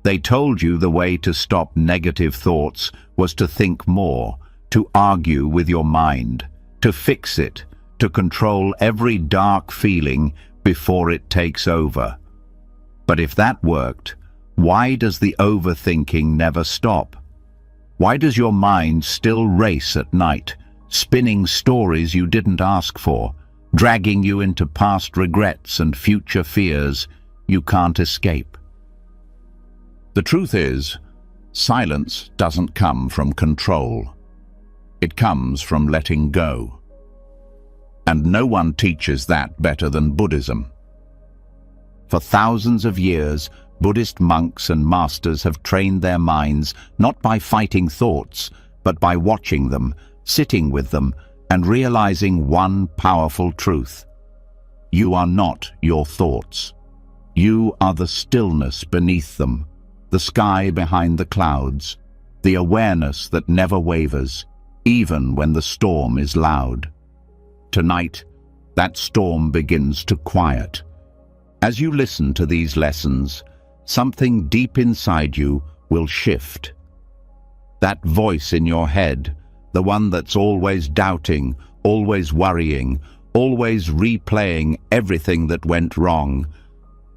They told you the way to stop negative thoughts was to think more, to argue with your mind, to fix it, to control every dark feeling before it takes over. But if that worked, why does the overthinking never stop? Why does your mind still race at night, spinning stories you didn't ask for, dragging you into past regrets and future fears you can't escape? The truth is, silence doesn't come from control. It comes from letting go. And no one teaches that better than Buddhism. For thousands of years, Buddhist monks and masters have trained their minds not by fighting thoughts, but by watching them, sitting with them, and realizing one powerful truth. You are not your thoughts. You are the stillness beneath them, the sky behind the clouds, the awareness that never wavers, even when the storm is loud. Tonight, that storm begins to quiet. As you listen to these lessons, something deep inside you will shift. That voice in your head, the one that's always doubting, always worrying, always replaying everything that went wrong,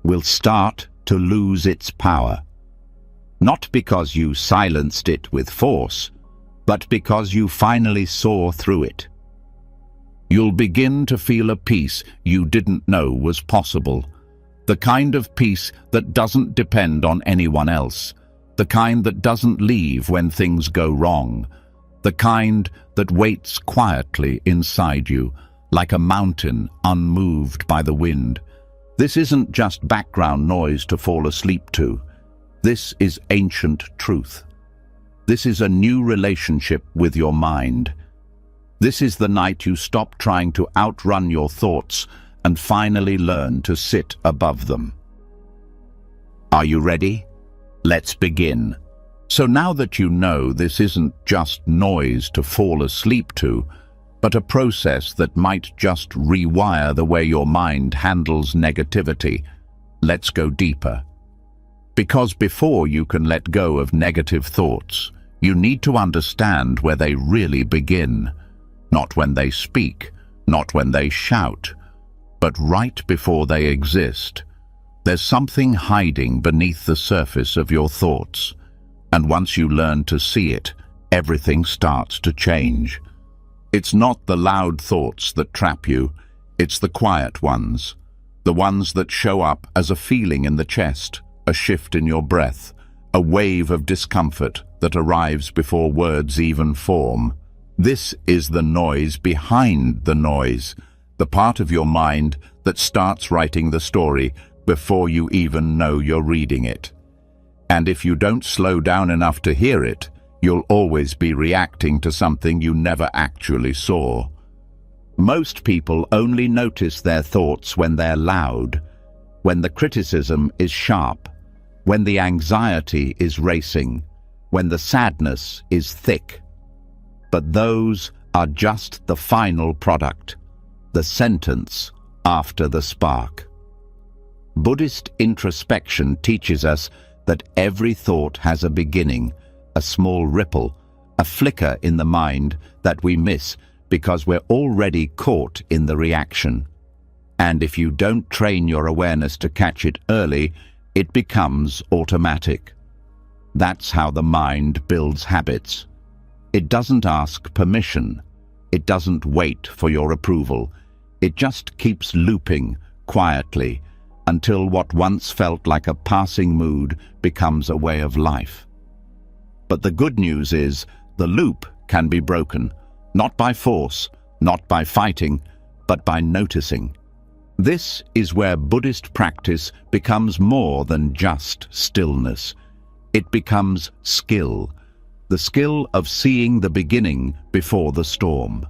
will start to lose its power. Not because you silenced it with force, but because you finally saw through it. You'll begin to feel a peace you didn't know was possible. The kind of peace that doesn't depend on anyone else. The kind that doesn't leave when things go wrong. The kind that waits quietly inside you, like a mountain unmoved by the wind. This isn't just background noise to fall asleep to. This is ancient truth. This is a new relationship with your mind. This is the night you stop trying to outrun your thoughts and finally learn to sit above them. Are you ready? Let's begin. So now that you know this isn't just noise to fall asleep to, but a process that might just rewire the way your mind handles negativity, let's go deeper. Because before you can let go of negative thoughts, you need to understand where they really begin. Not when they speak, not when they shout, but right before they exist. There's something hiding beneath the surface of your thoughts, and once you learn to see it, everything starts to change. It's not the loud thoughts that trap you, it's the quiet ones, the ones that show up as a feeling in the chest, a shift in your breath, a wave of discomfort that arrives before words even form. This is the noise behind the noise, the part of your mind that starts writing the story before you even know you're reading it. And if you don't slow down enough to hear it, you'll always be reacting to something you never actually saw. Most people only notice their thoughts when they're loud, when the criticism is sharp, when the anxiety is racing, when the sadness is thick. But those are just the final product, the sentence after the spark. Buddhist introspection teaches us that every thought has a beginning, a small ripple, a flicker in the mind that we miss because we're already caught in the reaction. And if you don't train your awareness to catch it early, it becomes automatic. That's how the mind builds habits. It doesn't ask permission. It doesn't wait for your approval. It just keeps looping quietly until what once felt like a passing mood becomes a way of life. But the good news is the loop can be broken, not by force, not by fighting, but by noticing. This is where Buddhist practice becomes more than just stillness. It becomes skill, the skill of seeing the beginning before the storm.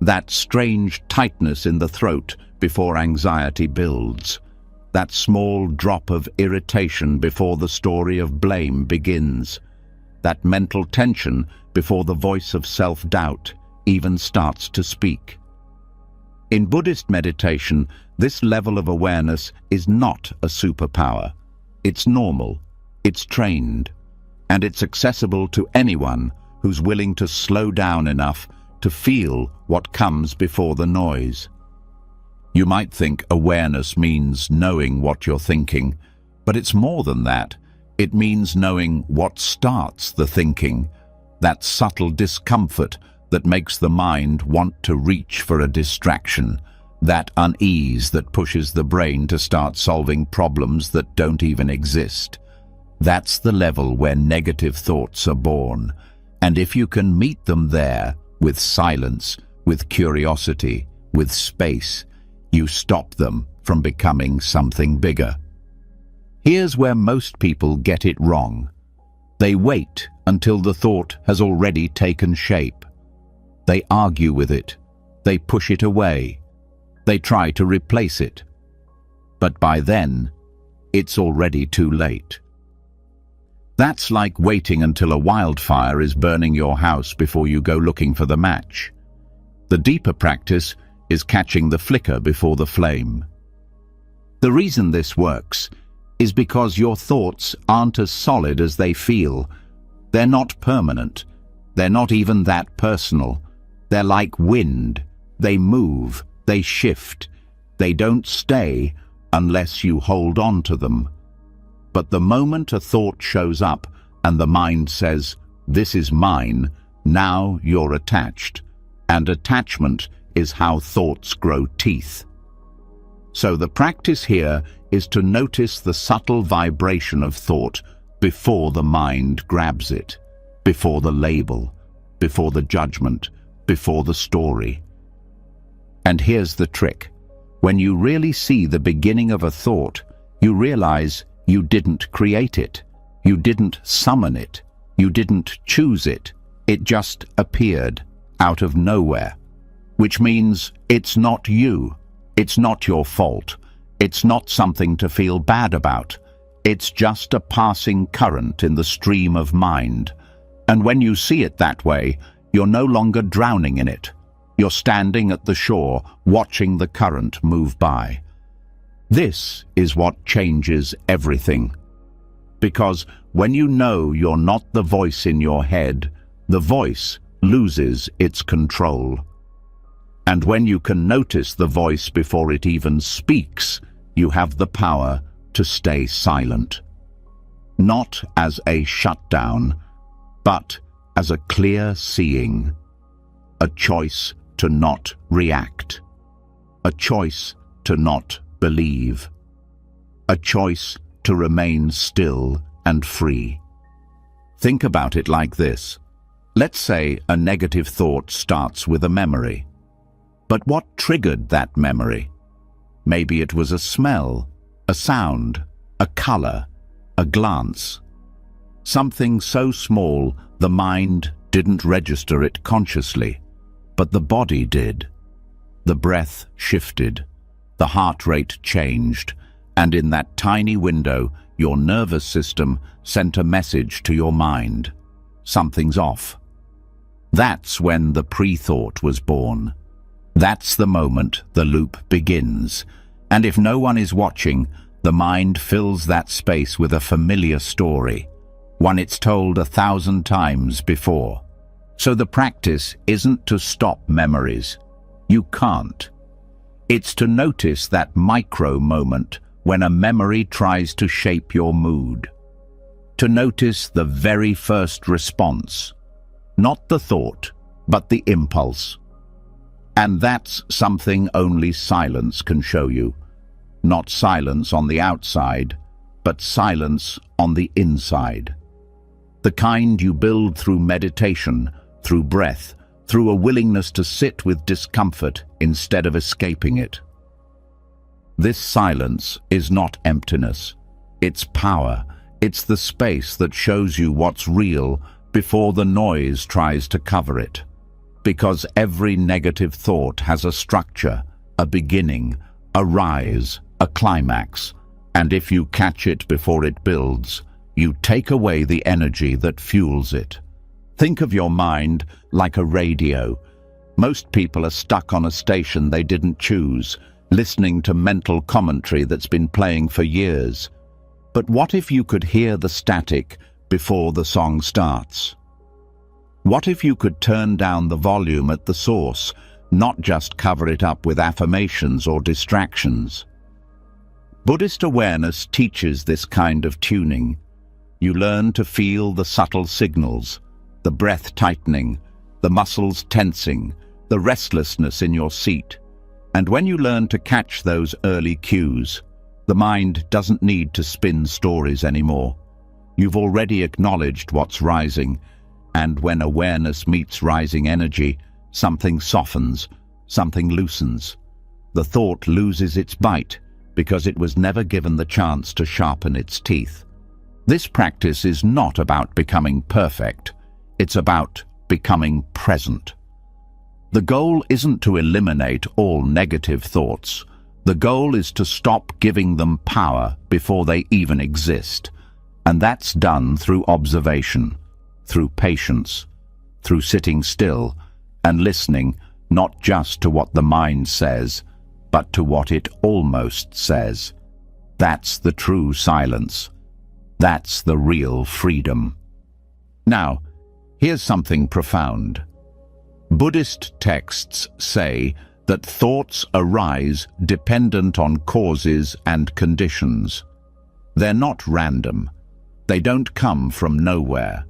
That strange tightness in the throat before anxiety builds. That small drop of irritation before the story of blame begins. That mental tension before the voice of self-doubt even starts to speak. In Buddhist meditation, this level of awareness is not a superpower. It's normal. It's trained, and it's accessible to anyone who's willing to slow down enough to feel what comes before the noise. You might think awareness means knowing what you're thinking, but it's more than that. It means knowing what starts the thinking, that subtle discomfort that makes the mind want to reach for a distraction, that unease that pushes the brain to start solving problems that don't even exist. That's the level where negative thoughts are born, and if you can meet them there, with silence, with curiosity, with space, you stop them from becoming something bigger. Here's where most people get it wrong. They wait until the thought has already taken shape. They argue with it. They push it away. They try to replace it. But by then, it's already too late. That's like waiting until a wildfire is burning your house before you go looking for the match. The deeper practice is catching the flicker before the flame. The reason this works is because your thoughts aren't as solid as they feel. They're not permanent. They're not even that personal. They're like wind. They move. They shift. They don't stay unless you hold on to them. But the moment a thought shows up and the mind says, "This is mine," now you're attached. And attachment is how thoughts grow teeth. So the practice here is to notice the subtle vibration of thought before the mind grabs it, before the label, before the judgment, before the story. And here's the trick. When you really see the beginning of a thought, you realize you didn't create it. You didn't summon it. You didn't choose it. It just appeared out of nowhere. Which means it's not you. It's not your fault. It's not something to feel bad about. It's just a passing current in the stream of mind. And when you see it that way, you're no longer drowning in it. You're standing at the shore, watching the current move by. This is what changes everything. Because when you know you're not the voice in your head, the voice loses its control. And when you can notice the voice before it even speaks, you have the power to stay silent. Not as a shutdown, but as a clear seeing. A choice to not react. A choice to not believe. A choice to remain still and free. Think about it like this. Let's say a negative thought starts with a memory. But what triggered that memory? Maybe it was a smell, a sound, a color, a glance. Something so small the mind didn't register it consciously, but the body did. The breath shifted, the heart rate changed, and in that tiny window, your nervous system sent a message to your mind. Something's off. That's when the pre-thought was born. That's the moment the loop begins. And if no one is watching, the mind fills that space with a familiar story, one it's told 1,000 times before. So the practice isn't to stop memories. You can't. It's to notice that micro moment when a memory tries to shape your mood. To notice the very first response. Not the thought, but the impulse. And that's something only silence can show you. Not silence on the outside, but silence on the inside. The kind you build through meditation, through breath, through a willingness to sit with discomfort instead of escaping it. This silence is not emptiness. It's power. It's the space that shows you what's real before the noise tries to cover it. Because every negative thought has a structure, a beginning, a rise, a climax, and if you catch it before it builds, you take away the energy that fuels it. Think of your mind like a radio. Most people are stuck on a station they didn't choose, listening to mental commentary that's been playing for years. But what if you could hear the static before the song starts? What if you could turn down the volume at the source, not just cover it up with affirmations or distractions? Buddhist awareness teaches this kind of tuning. You learn to feel the subtle signals, the breath tightening, the muscles tensing, the restlessness in your seat. And when you learn to catch those early cues, the mind doesn't need to spin stories anymore. You've already acknowledged what's rising, and when awareness meets rising energy, something softens, something loosens. The thought loses its bite because it was never given the chance to sharpen its teeth. This practice is not about becoming perfect. It's about becoming present. The goal isn't to eliminate all negative thoughts. The goal is to stop giving them power before they even exist. And that's done through observation, through patience, through sitting still and listening not just to what the mind says, but to what it almost says. That's the true silence. That's the real freedom. Now, here's something profound. Buddhist texts say that thoughts arise dependent on causes and conditions. They're not random. They don't come from nowhere.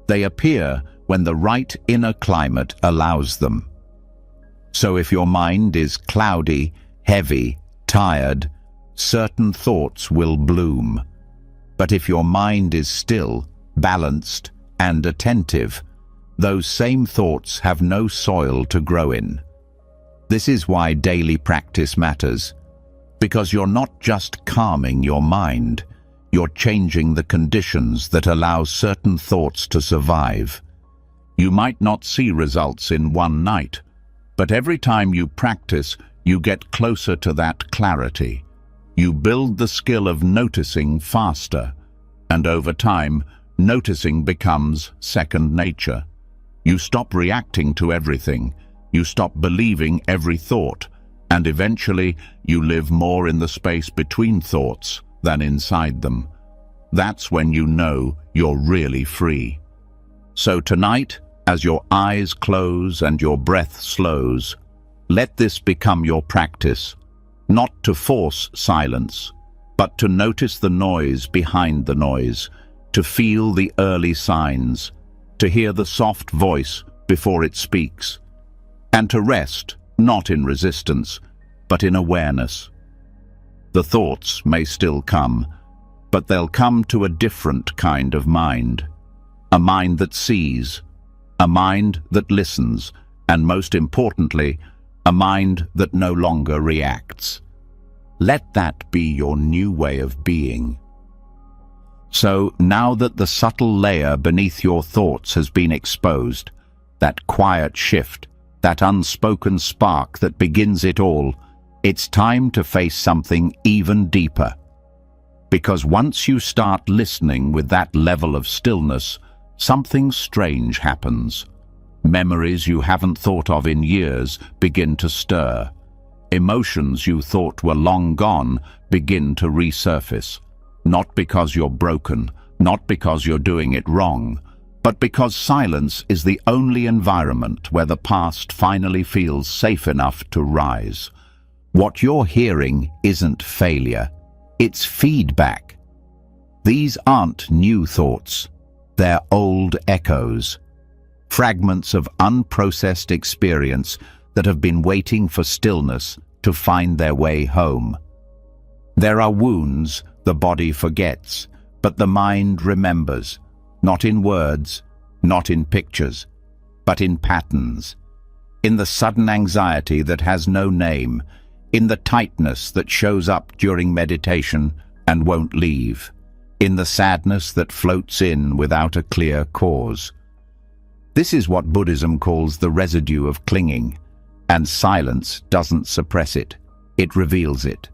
They appear when the right inner climate allows them. So if your mind is cloudy, heavy, tired, certain thoughts will bloom. But if your mind is still, balanced, and attentive, those same thoughts have no soil to grow in. This is why daily practice matters, because you're not just calming your mind, you're changing the conditions that allow certain thoughts to survive. You might not see results in one night, but every time you practice, you get closer to that clarity. You build the skill of noticing faster, and over time, noticing becomes second nature. You stop reacting to everything, you stop believing every thought, and eventually you live more in the space between thoughts than inside them. That's when you know you're really free. So tonight, as your eyes close and your breath slows, let this become your practice, not to force silence, but to notice the noise behind the noise, to feel the early signs, to hear the soft voice before it speaks, and to rest, not in resistance, but in awareness. The thoughts may still come, but they'll come to a different kind of mind, a mind that sees, a mind that listens, and most importantly, a mind that no longer reacts. Let that be your new way of being. So now that the subtle layer beneath your thoughts has been exposed, that quiet shift, that unspoken spark that begins it all, it's time to face something even deeper. Because once you start listening with that level of stillness, something strange happens. Memories you haven't thought of in years begin to stir. Emotions you thought were long gone begin to resurface. Not because you're broken, not because you're doing it wrong, but because silence is the only environment where the past finally feels safe enough to rise. What you're hearing isn't failure, it's feedback. These aren't new thoughts, they're old echoes. Fragments of unprocessed experience that have been waiting for stillness to find their way home. There are wounds the body forgets, but the mind remembers, not in words, not in pictures, but in patterns, in the sudden anxiety that has no name, in the tightness that shows up during meditation and won't leave, in the sadness that floats in without a clear cause. This is what Buddhism calls the residue of clinging, and silence doesn't suppress it, it reveals it.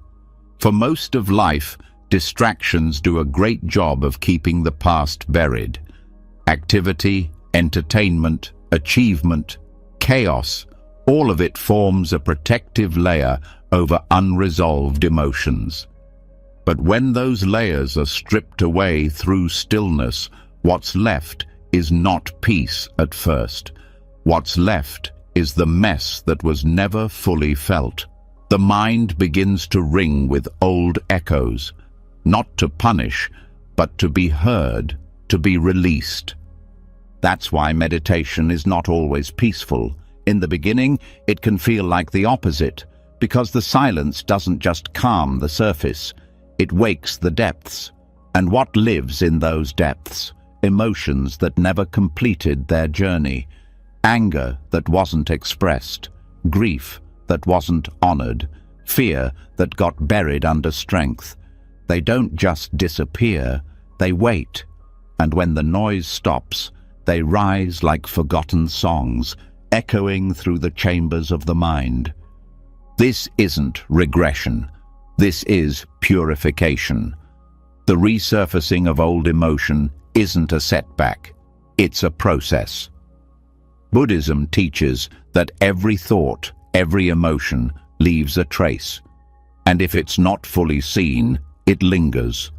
For most of life, distractions do a great job of keeping the past buried. Activity, entertainment, achievement, chaos, all of it forms a protective layer over unresolved emotions. But when those layers are stripped away through stillness, what's left is not peace at first. What's left is the mess that was never fully felt. The mind begins to ring with old echoes, not to punish, but to be heard, to be released. That's why meditation is not always peaceful. In the beginning, it can feel like the opposite, because the silence doesn't just calm the surface, it wakes the depths. And what lives in those depths? Emotions that never completed their journey, anger that wasn't expressed, grief that wasn't honored, fear that got buried under strength. They don't just disappear, they wait. And when the noise stops, they rise like forgotten songs, echoing through the chambers of the mind. This isn't regression. This is purification. The resurfacing of old emotion isn't a setback. It's a process. Buddhism teaches that every thought, every emotion leaves a trace. And if it's not fully seen, it lingers.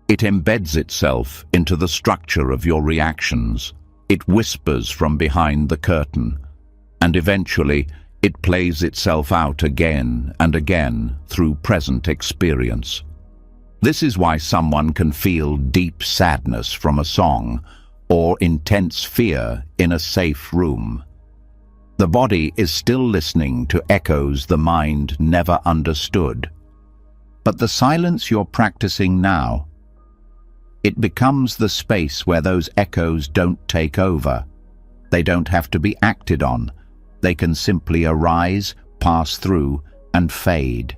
It embeds itself into the structure of your reactions. It whispers from behind the curtain. And eventually, it plays itself out again and again through present experience. This is why someone can feel deep sadness from a song or intense fear in a safe room. The body is still listening to echoes the mind never understood. But the silence you're practicing now, it becomes the space where those echoes don't take over. They don't have to be acted on. They can simply arise, pass through, and fade.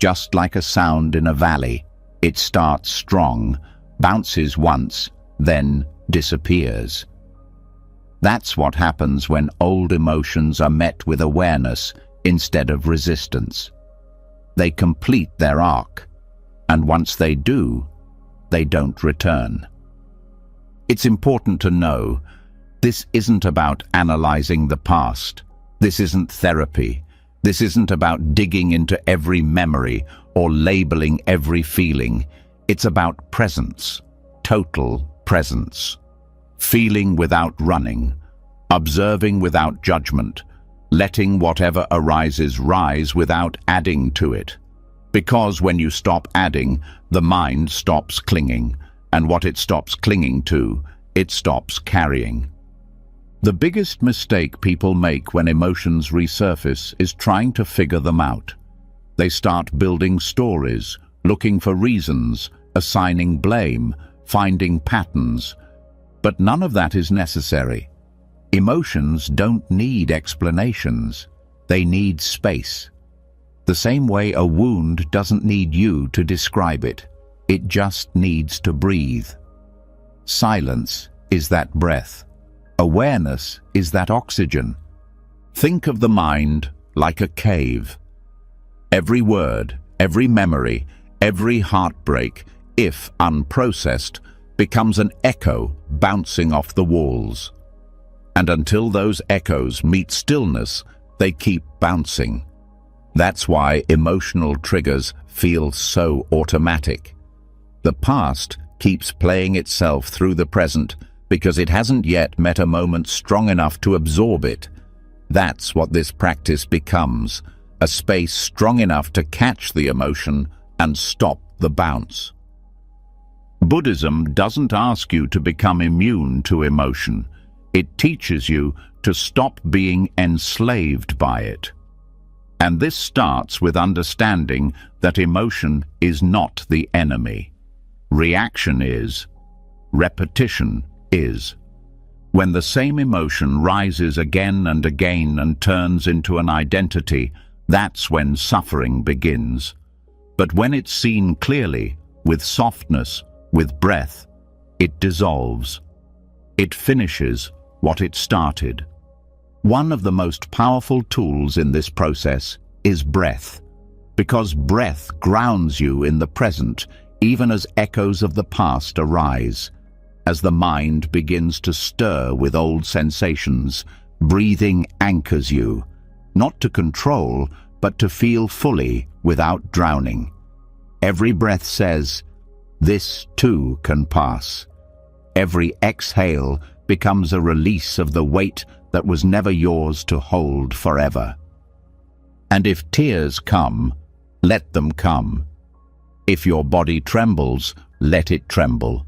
Just like a sound in a valley, it starts strong, bounces once, then disappears. That's what happens when old emotions are met with awareness instead of resistance. They complete their arc, and once they do, they don't return. It's important to know this isn't about analyzing the past. This isn't therapy. This isn't about digging into every memory or labeling every feeling. It's about presence, total presence. Feeling without running, observing without judgment, letting whatever arises rise without adding to it. Because when you stop adding, the mind stops clinging, and what it stops clinging to, it stops carrying. The biggest mistake people make when emotions resurface is trying to figure them out. They start building stories, looking for reasons, assigning blame, finding patterns. But none of that is necessary. Emotions don't need explanations. They need space. The same way a wound doesn't need you to describe it. It just needs to breathe. Silence is that breath. Awareness is that oxygen. Think of the mind like a cave. Every word, every memory, every heartbreak, if unprocessed, becomes an echo bouncing off the walls. And until those echoes meet stillness, they keep bouncing. That's why emotional triggers feel so automatic. The past keeps playing itself through the present because it hasn't yet met a moment strong enough to absorb it. That's what this practice becomes, a space strong enough to catch the emotion and stop the bounce. Buddhism doesn't ask you to become immune to emotion. It teaches you to stop being enslaved by it. And this starts with understanding that emotion is not the enemy. Reaction is. Repetition is. When the same emotion rises again and again and turns into an identity, that's when suffering begins. But when it's seen clearly, with softness, with breath, it dissolves. It finishes what it started. One of the most powerful tools in this process is breath, because breath grounds you in the present, even as echoes of the past arise. As the mind begins to stir with old sensations, breathing anchors you, not to control, but to feel fully without drowning. Every breath says, "This too can pass." Every exhale becomes a release of the weight that was never yours to hold forever. And if tears come, let them come. If your body trembles, let it tremble.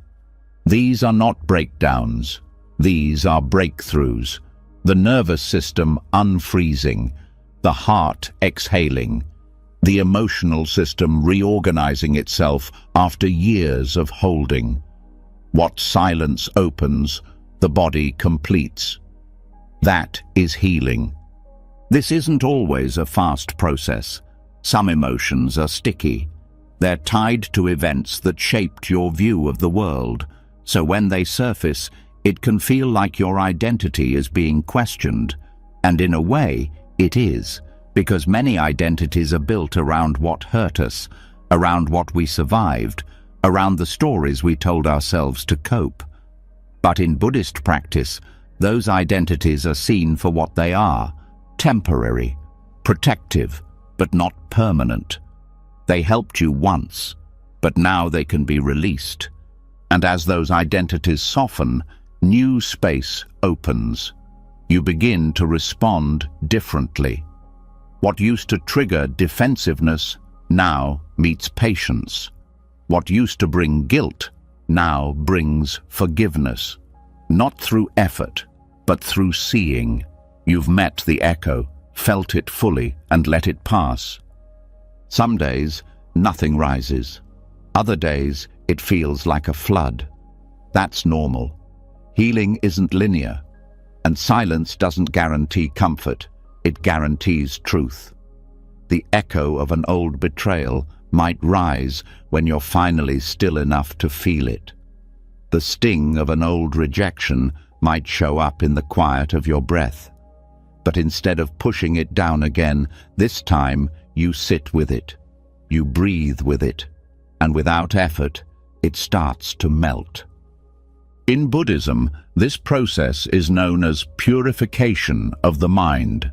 These are not breakdowns. These are breakthroughs. The nervous system unfreezing, the heart exhaling, the emotional system reorganizing itself after years of holding. What silence opens, the body completes. That is healing. This isn't always a fast process. Some emotions are sticky. They're tied to events that shaped your view of the world, so when they surface, it can feel like your identity is being questioned. And in a way, it is, because many identities are built around what hurt us, around what we survived, around the stories we told ourselves to cope. But in Buddhist practice, those identities are seen for what they are: temporary, protective, but not permanent. They helped you once, but now they can be released. And as those identities soften, new space opens. You begin to respond differently. What used to trigger defensiveness now meets patience. What used to bring guilt now brings forgiveness. Not through effort, but through seeing. You've met the echo, felt it fully, and let it pass. Some days, nothing rises. Other days, it feels like a flood. That's normal. Healing isn't linear, and silence doesn't guarantee comfort. It guarantees truth. The echo of an old betrayal might rise when you're finally still enough to feel it. The sting of an old rejection might show up in the quiet of your breath. But instead of pushing it down again, this time you sit with it. You breathe with it, and without effort, it starts to melt. In Buddhism, this process is known as purification of the mind.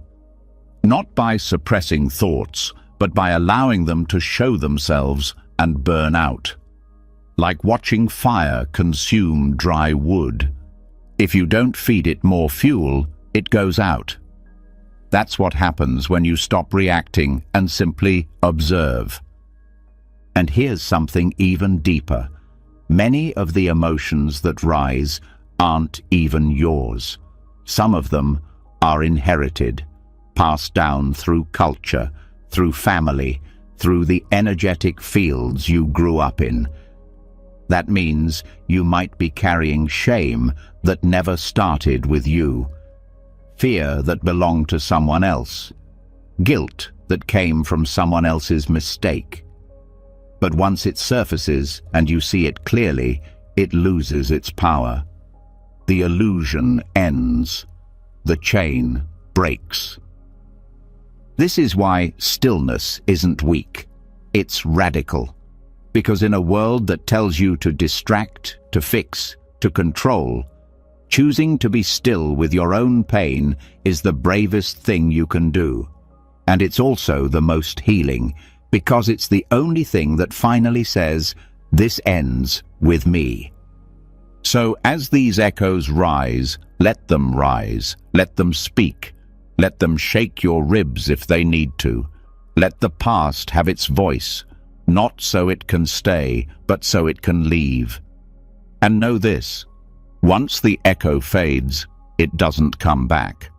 Not by suppressing thoughts, but by allowing them to show themselves and burn out. Like watching fire consume dry wood. If you don't feed it more fuel, it goes out. That's what happens when you stop reacting and simply observe. And here's something even deeper. Many of the emotions that rise aren't even yours. Some of them are inherited, passed down through culture, through family, through the energetic fields you grew up in. That means you might be carrying shame that never started with you, fear that belonged to someone else, guilt that came from someone else's mistake. But once it surfaces and you see it clearly, it loses its power. The illusion ends. The chain breaks. This is why stillness isn't weak. It's radical. Because in a world that tells you to distract, to fix, to control, choosing to be still with your own pain is the bravest thing you can do. And it's also the most healing, because it's the only thing that finally says, "This ends with me." So as these echoes rise, let them speak, let them shake your ribs if they need to. Let the past have its voice, not so it can stay, but so it can leave. And know this, once the echo fades, it doesn't come back.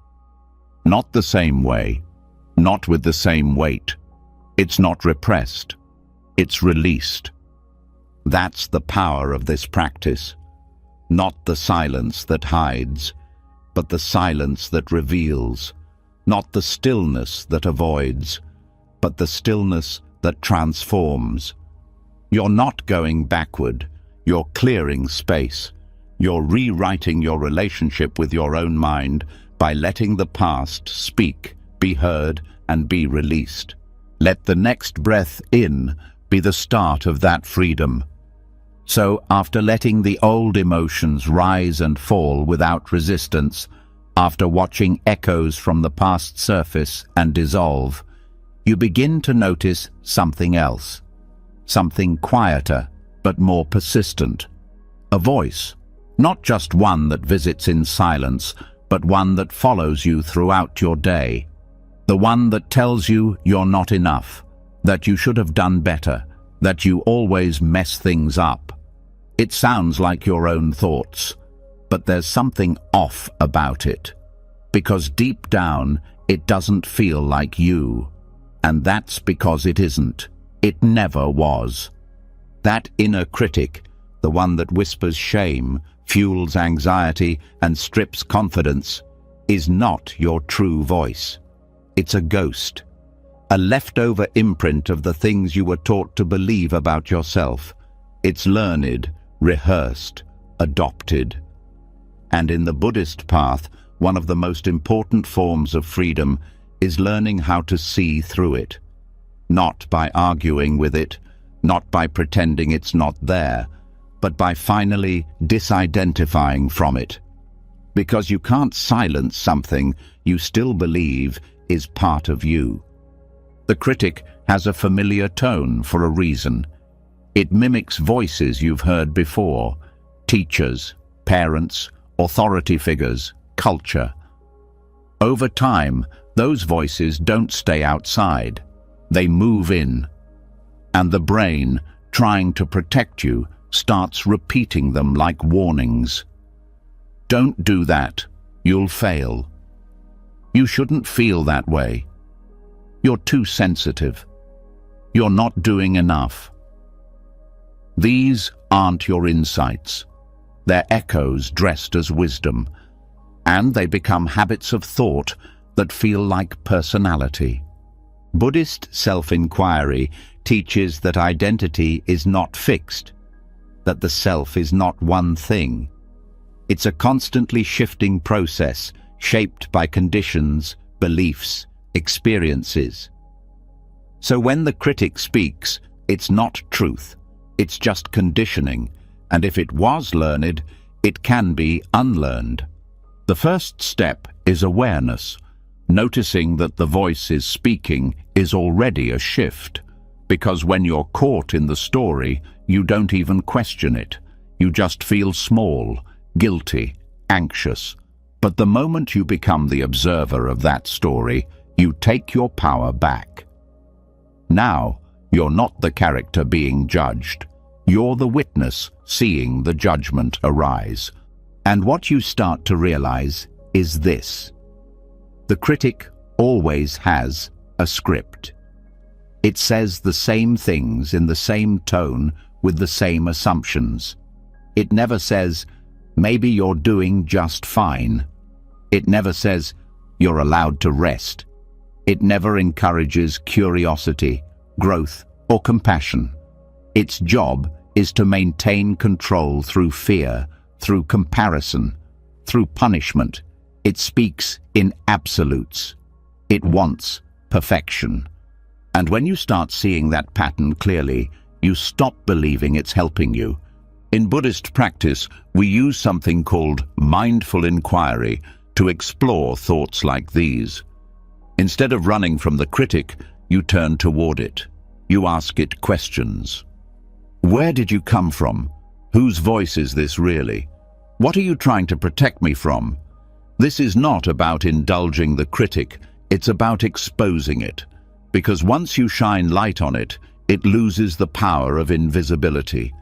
Not the same way, not with the same weight. It's not repressed, it's released. That's the power of this practice. Not the silence that hides, but the silence that reveals. Not the stillness that avoids, but the stillness that transforms. You're not going backward, you're clearing space. You're rewriting your relationship with your own mind by letting the past speak, be heard, and be released. Let the next breath in be the start of that freedom. So, after letting the old emotions rise and fall without resistance, after watching echoes from the past surface and dissolve, you begin to notice something else. something quieter but more persistent. A voice, not just one that visits in silence, but one that follows you throughout your day. The one that tells you you're not enough, that you should have done better, that you always mess things up. It sounds like your own thoughts, but there's something off about it. Because deep down, it doesn't feel like you. And that's because it isn't. It never was. That inner critic, the one that whispers shame, fuels anxiety, and strips confidence, is not your true voice. It's a ghost, a leftover imprint of the things you were taught to believe about yourself. It's learned, rehearsed, adopted. And in the Buddhist path, one of the most important forms of freedom is learning how to see through it. Not by arguing with it, not by pretending it's not there, but by finally disidentifying from it. Because you can't silence something you still believe is part of you. The critic has a familiar tone for a reason. It mimics voices you've heard before: teachers, parents, authority figures, culture. Over time, those voices don't stay outside. They move in. And the brain, trying to protect you, starts repeating them like warnings. Don't do that. You'll fail. You shouldn't feel that way. You're too sensitive. You're not doing enough. These aren't your insights. They're echoes dressed as wisdom, and they become habits of thought that feel like personality. Buddhist self-inquiry teaches that identity is not fixed, that the self is not one thing. It's a constantly shifting process, shaped by conditions, beliefs, experiences. So when the critic speaks, it's not truth, it's just conditioning, and if it was learned, it can be unlearned. The first step is awareness. Noticing that the voice is speaking is already a shift, because when you're caught in the story, you don't even question it. You just feel small, guilty, anxious. But the moment you become the observer of that story, you take your power back. Now, you're not the character being judged. You're the witness seeing the judgment arise. And what you start to realize is this: the critic always has a script. It says the same things in the same tone with the same assumptions. It never says, maybe you're doing just fine. It never says, you're allowed to rest. It never encourages curiosity, growth, or compassion. Its job is to maintain control through fear, through comparison, through punishment. It speaks in absolutes. It wants perfection. And when you start seeing that pattern clearly, you stop believing it's helping you. In Buddhist practice, we use something called mindful inquiry to explore thoughts like these. Instead of running from the critic, you turn toward it. You ask it questions. Where did you come from? Whose voice is this really? What are you trying to protect me from? This is not about indulging the critic, it's about exposing it. Because once you shine light on it, it loses the power of invisibility.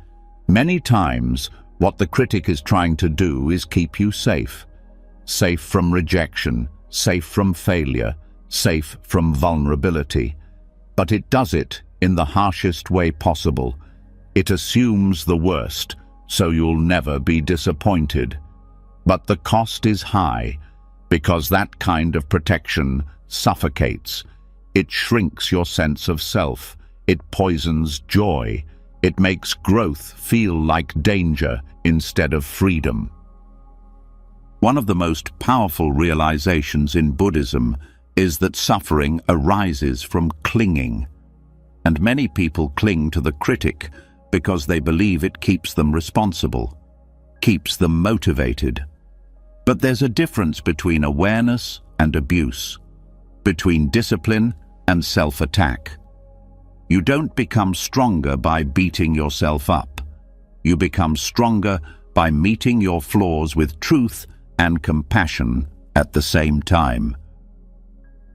Many times, what the critic is trying to do is keep you safe. Safe from rejection, safe from failure, safe from vulnerability. But it does it in the harshest way possible. It assumes the worst, so you'll never be disappointed. But the cost is high, because that kind of protection suffocates. It shrinks your sense of self. It poisons joy. It makes growth feel like danger instead of freedom. One of the most powerful realizations in Buddhism is that suffering arises from clinging. And many people cling to the critic because they believe it keeps them responsible, keeps them motivated. But there's a difference between awareness and abuse, between discipline and self-attack. You don't become stronger by beating yourself up. You become stronger by meeting your flaws with truth and compassion at the same time.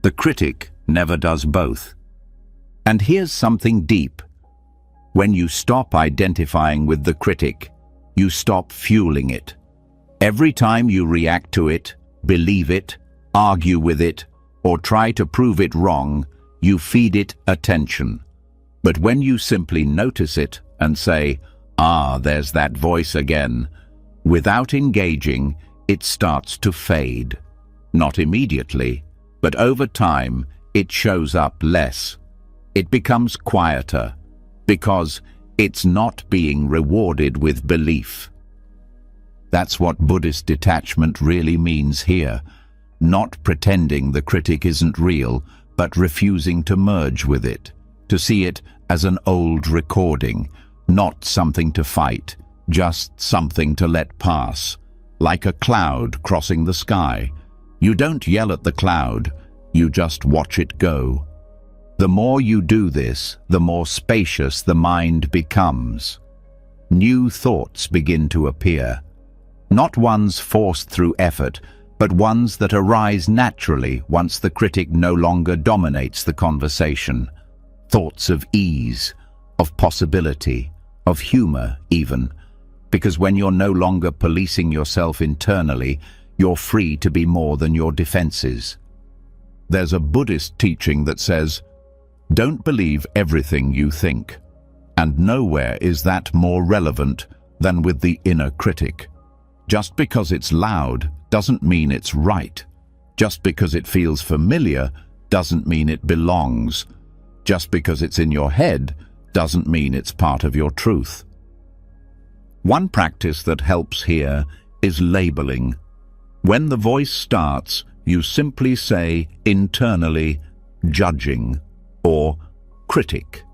The critic never does both. And here's something deep. When you stop identifying with the critic, you stop fueling it. Every time you react to it, believe it, argue with it, or try to prove it wrong, you feed it attention. But when you simply notice it and say, "Ah, there's that voice again," without engaging, it starts to fade. Not immediately, but over time, it shows up less. It becomes quieter, because it's not being rewarded with belief. That's what Buddhist detachment really means here. Not pretending the critic isn't real, but refusing to merge with it, to see it as an old recording, not something to fight, just something to let pass, like a cloud crossing the sky. You don't yell at the cloud, you just watch it go. The more you do this, the more spacious the mind becomes. New thoughts begin to appear. Not ones forced through effort, but ones that arise naturally once the critic no longer dominates the conversation. Thoughts of ease, of possibility, of humor even. Because when you're no longer policing yourself internally, you're free to be more than your defenses. There's a Buddhist teaching that says, "Don't believe everything you think." And nowhere is that more relevant than with the inner critic. Just because it's loud doesn't mean it's right. Just because it feels familiar doesn't mean it belongs. Just because it's in your head doesn't mean it's part of your truth. One practice that helps here is labeling. When the voice starts, you simply say internally, "judging," or "critic."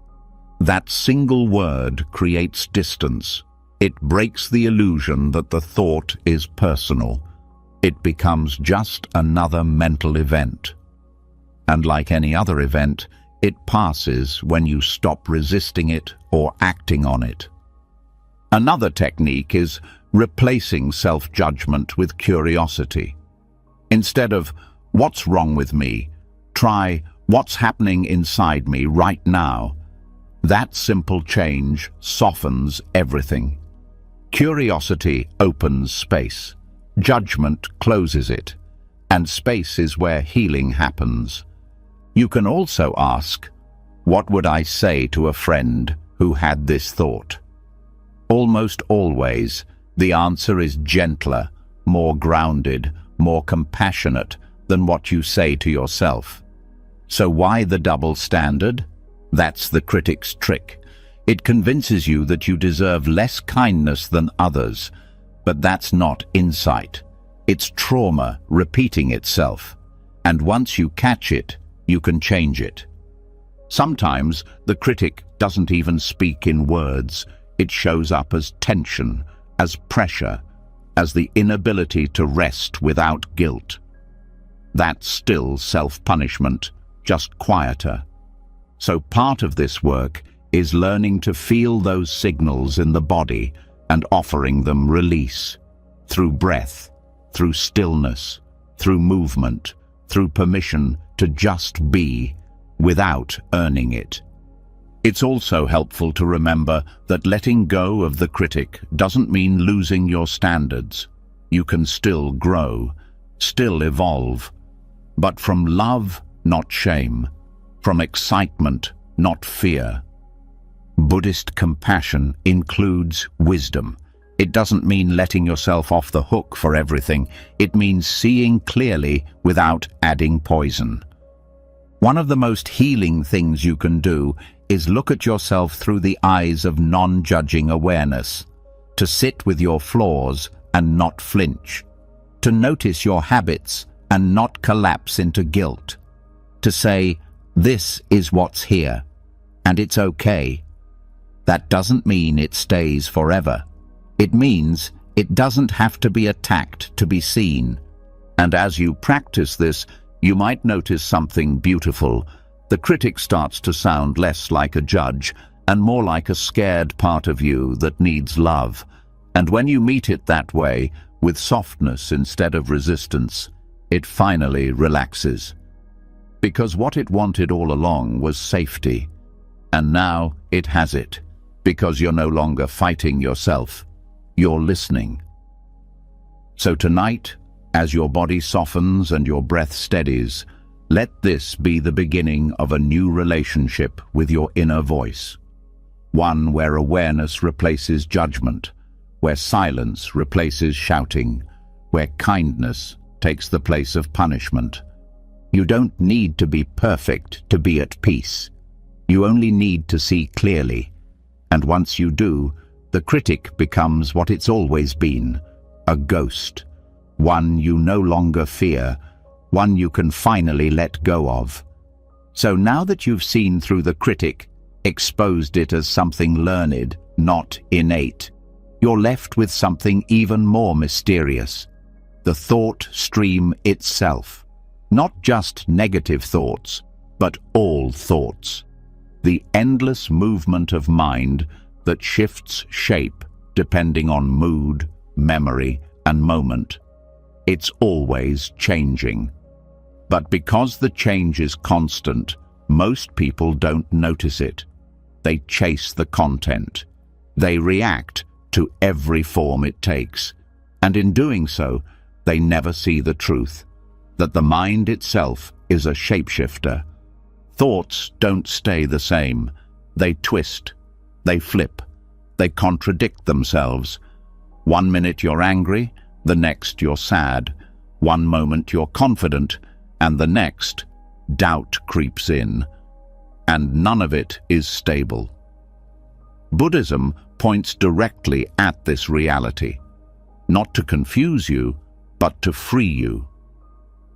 That single word creates distance. It breaks the illusion that the thought is personal. It becomes just another mental event. And like any other event, it passes when you stop resisting it or acting on it. Another technique is replacing self-judgment with curiosity. Instead of, "What's wrong with me?" try, "What's happening inside me right now?" That simple change softens everything. Curiosity opens space. Judgment closes it. And space is where healing happens. You can also ask, "What would I say to a friend who had this thought?" Almost always, the answer is gentler, more grounded, more compassionate than what you say to yourself. So why the double standard? That's the critic's trick. It convinces you that you deserve less kindness than others, but that's not insight. It's trauma repeating itself, and once you catch it, you can change it. Sometimes the critic doesn't even speak in words. It shows up as tension, as pressure, as the inability to rest without guilt. That's still self-punishment, just quieter. So part of this work is learning to feel those signals in the body and offering them release through breath, through stillness, through movement, through permission to just be without earning it. It's also helpful to remember that letting go of the critic doesn't mean losing your standards. You can still grow, still evolve, but from love, not shame, from excitement, not fear. Buddhist compassion includes wisdom. It doesn't mean letting yourself off the hook for everything. It means seeing clearly without adding poison. One of the most healing things you can do is look at yourself through the eyes of non-judging awareness, to sit with your flaws and not flinch, to notice your habits and not collapse into guilt, to say, "This is what's here, and it's okay." That doesn't mean it stays forever. It means it doesn't have to be attacked to be seen. And as you practice this, you might notice something beautiful, The critic starts to sound less like a judge and more like a scared part of you that needs love. And when you meet it that way, with softness instead of resistance, it finally relaxes. Because what it wanted all along was safety. And now it has it, because you're no longer fighting yourself, you're listening. So tonight, as your body softens and your breath steadies, let this be the beginning of a new relationship with your inner voice. One where awareness replaces judgment, where silence replaces shouting, where kindness takes the place of punishment. You don't need to be perfect to be at peace. You only need to see clearly. And once you do, the critic becomes what it's always been, a ghost. One you no longer fear, one you can finally let go of. So now that you've seen through the critic, exposed it as something learned, not innate, you're left with something even more mysterious. The thought stream itself. Not just negative thoughts, but all thoughts. The endless movement of mind that shifts shape depending on mood, memory, and moment. It's always changing. But because the change is constant, most people don't notice it. They chase the content. They react to every form it takes. And in doing so, they never see the truth, that the mind itself is a shapeshifter. Thoughts don't stay the same. They twist. They flip. They contradict themselves. One minute you're angry, the next you're sad. One moment you're confident, and the next, doubt creeps in. And none of it is stable. Buddhism points directly at this reality, not to confuse you, but to free you.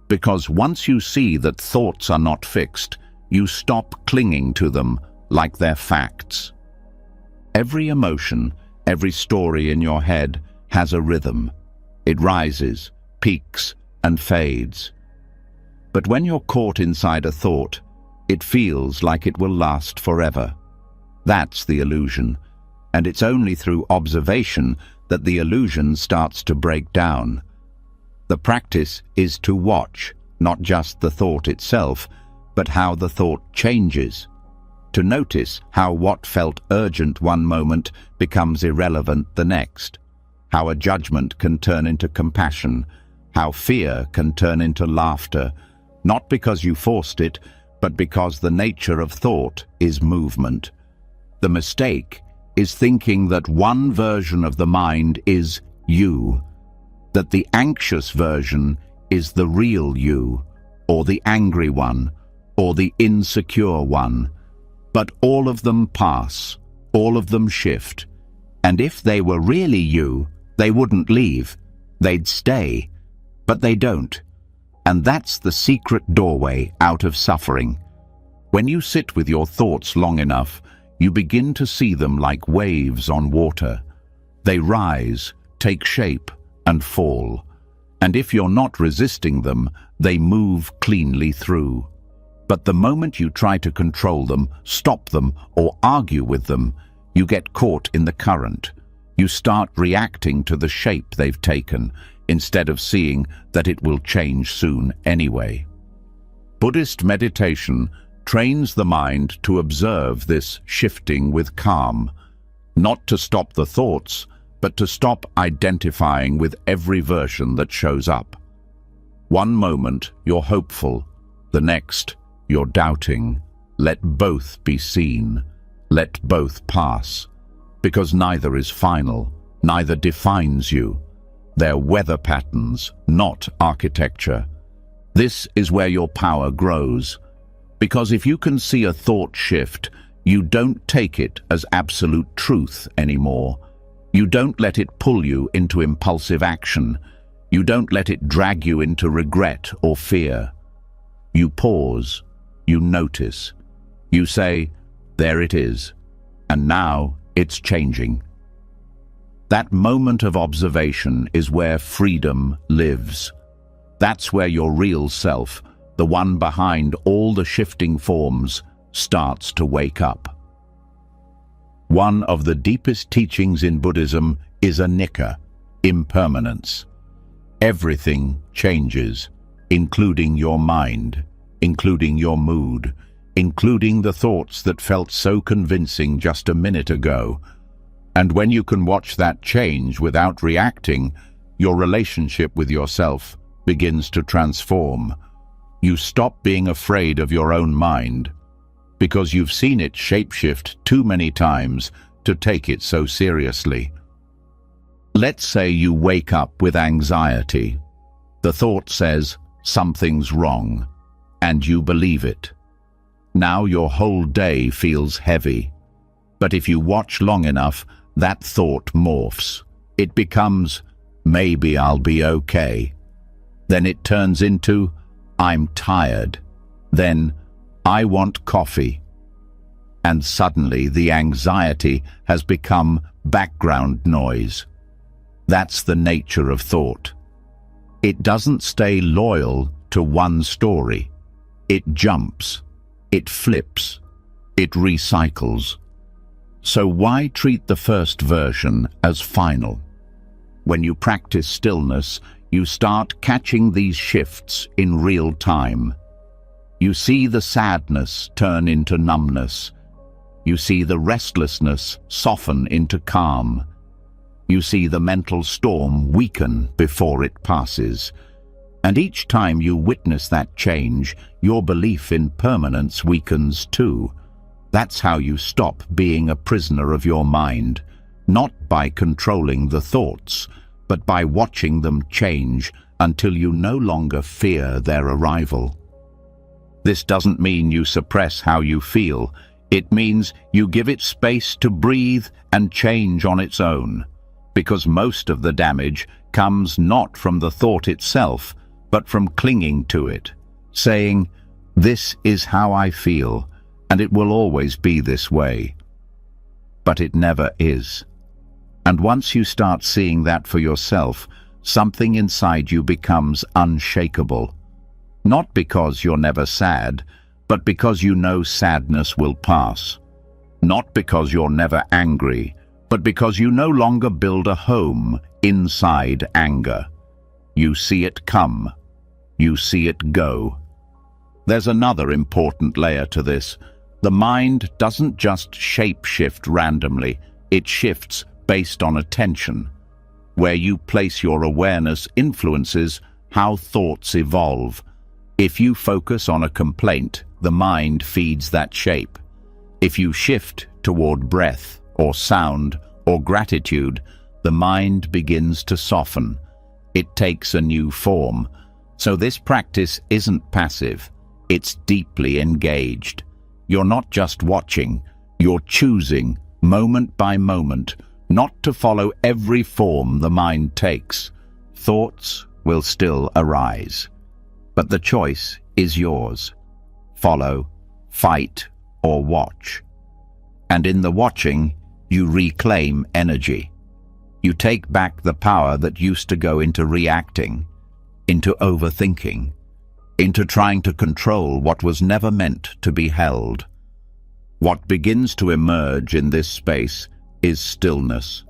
Because once you see that thoughts are not fixed, you stop clinging to them like they're facts. Every emotion, every story in your head has a rhythm. It rises, peaks, and fades. But when you're caught inside a thought, it feels like it will last forever. That's the illusion, and it's only through observation that the illusion starts to break down. The practice is to watch, not just the thought itself, but how the thought changes. To notice how what felt urgent one moment becomes irrelevant the next. How a judgment can turn into compassion. How fear can turn into laughter. Not because you forced it, but because the nature of thought is movement. The mistake is thinking that one version of the mind is you. That the anxious version is the real you, or the angry one, or the insecure one. But all of them pass, all of them shift. And if they were really you, they wouldn't leave. They'd stay. But they don't. And that's the secret doorway out of suffering. When you sit with your thoughts long enough, you begin to see them like waves on water. They rise, take shape, and fall. And if you're not resisting them, they move cleanly through. But the moment you try to control them, stop them, or argue with them, you get caught in the current. You start reacting to the shape they've taken, instead of seeing that it will change soon anyway. Buddhist meditation trains the mind to observe this shifting with calm, not to stop the thoughts, but to stop identifying with every version that shows up. One moment you're hopeful, the next you're doubting. Let both be seen. Let both pass. Because neither is final, neither defines you. They're weather patterns, not architecture. This is where your power grows. Because if you can see a thought shift, you don't take it as absolute truth anymore. You don't let it pull you into impulsive action. You don't let it drag you into regret or fear. You pause. You notice. You say, there it is. And now it's changing. That moment of observation is where freedom lives. That's where your real self, the one behind all the shifting forms, starts to wake up. One of the deepest teachings in Buddhism is anicca, impermanence. Everything changes, including your mind, including your mood, including the thoughts that felt so convincing just a minute ago. And when you can watch that change without reacting, your relationship with yourself begins to transform. You stop being afraid of your own mind, because you've seen it shapeshift too many times to take it so seriously. Let's say you wake up with anxiety. The thought says, something's wrong, and you believe it. Now your whole day feels heavy. But if you watch long enough, that thought morphs. It becomes, maybe I'll be okay. Then it turns into, I'm tired. Then, I want coffee. And suddenly the anxiety has become background noise. That's the nature of thought. It doesn't stay loyal to one story. It jumps, it flips, it recycles. So why treat the first version as final? When you practice stillness, you start catching these shifts in real time. You see the sadness turn into numbness. You see the restlessness soften into calm. You see the mental storm weaken before it passes. And each time you witness that change, your belief in permanence weakens too. That's how you stop being a prisoner of your mind, not by controlling the thoughts, but by watching them change until you no longer fear their arrival. This doesn't mean you suppress how you feel. It means you give it space to breathe and change on its own, because most of the damage comes not from the thought itself, but from clinging to it, saying, "This is how I feel, and it will always be this way." But it never is. And once you start seeing that for yourself, something inside you becomes unshakable. Not because you're never sad, but because you know sadness will pass. Not because you're never angry, but because you no longer build a home inside anger. You see it come. You see it go. There's another important layer to this. The mind doesn't just shape-shift randomly. It shifts based on attention. Where you place your awareness influences how thoughts evolve. If you focus on a complaint, the mind feeds that shape. If you shift toward breath or sound or gratitude, the mind begins to soften. It takes a new form. So this practice isn't passive. It's deeply engaged. You're not just watching. You're choosing, moment by moment, not to follow every form the mind takes. Thoughts will still arise, but the choice is yours. Follow, fight, or watch. And in the watching, you reclaim energy. You take back the power that used to go into reacting, into overthinking, into trying to control what was never meant to be held. What begins to emerge in this space is stillness.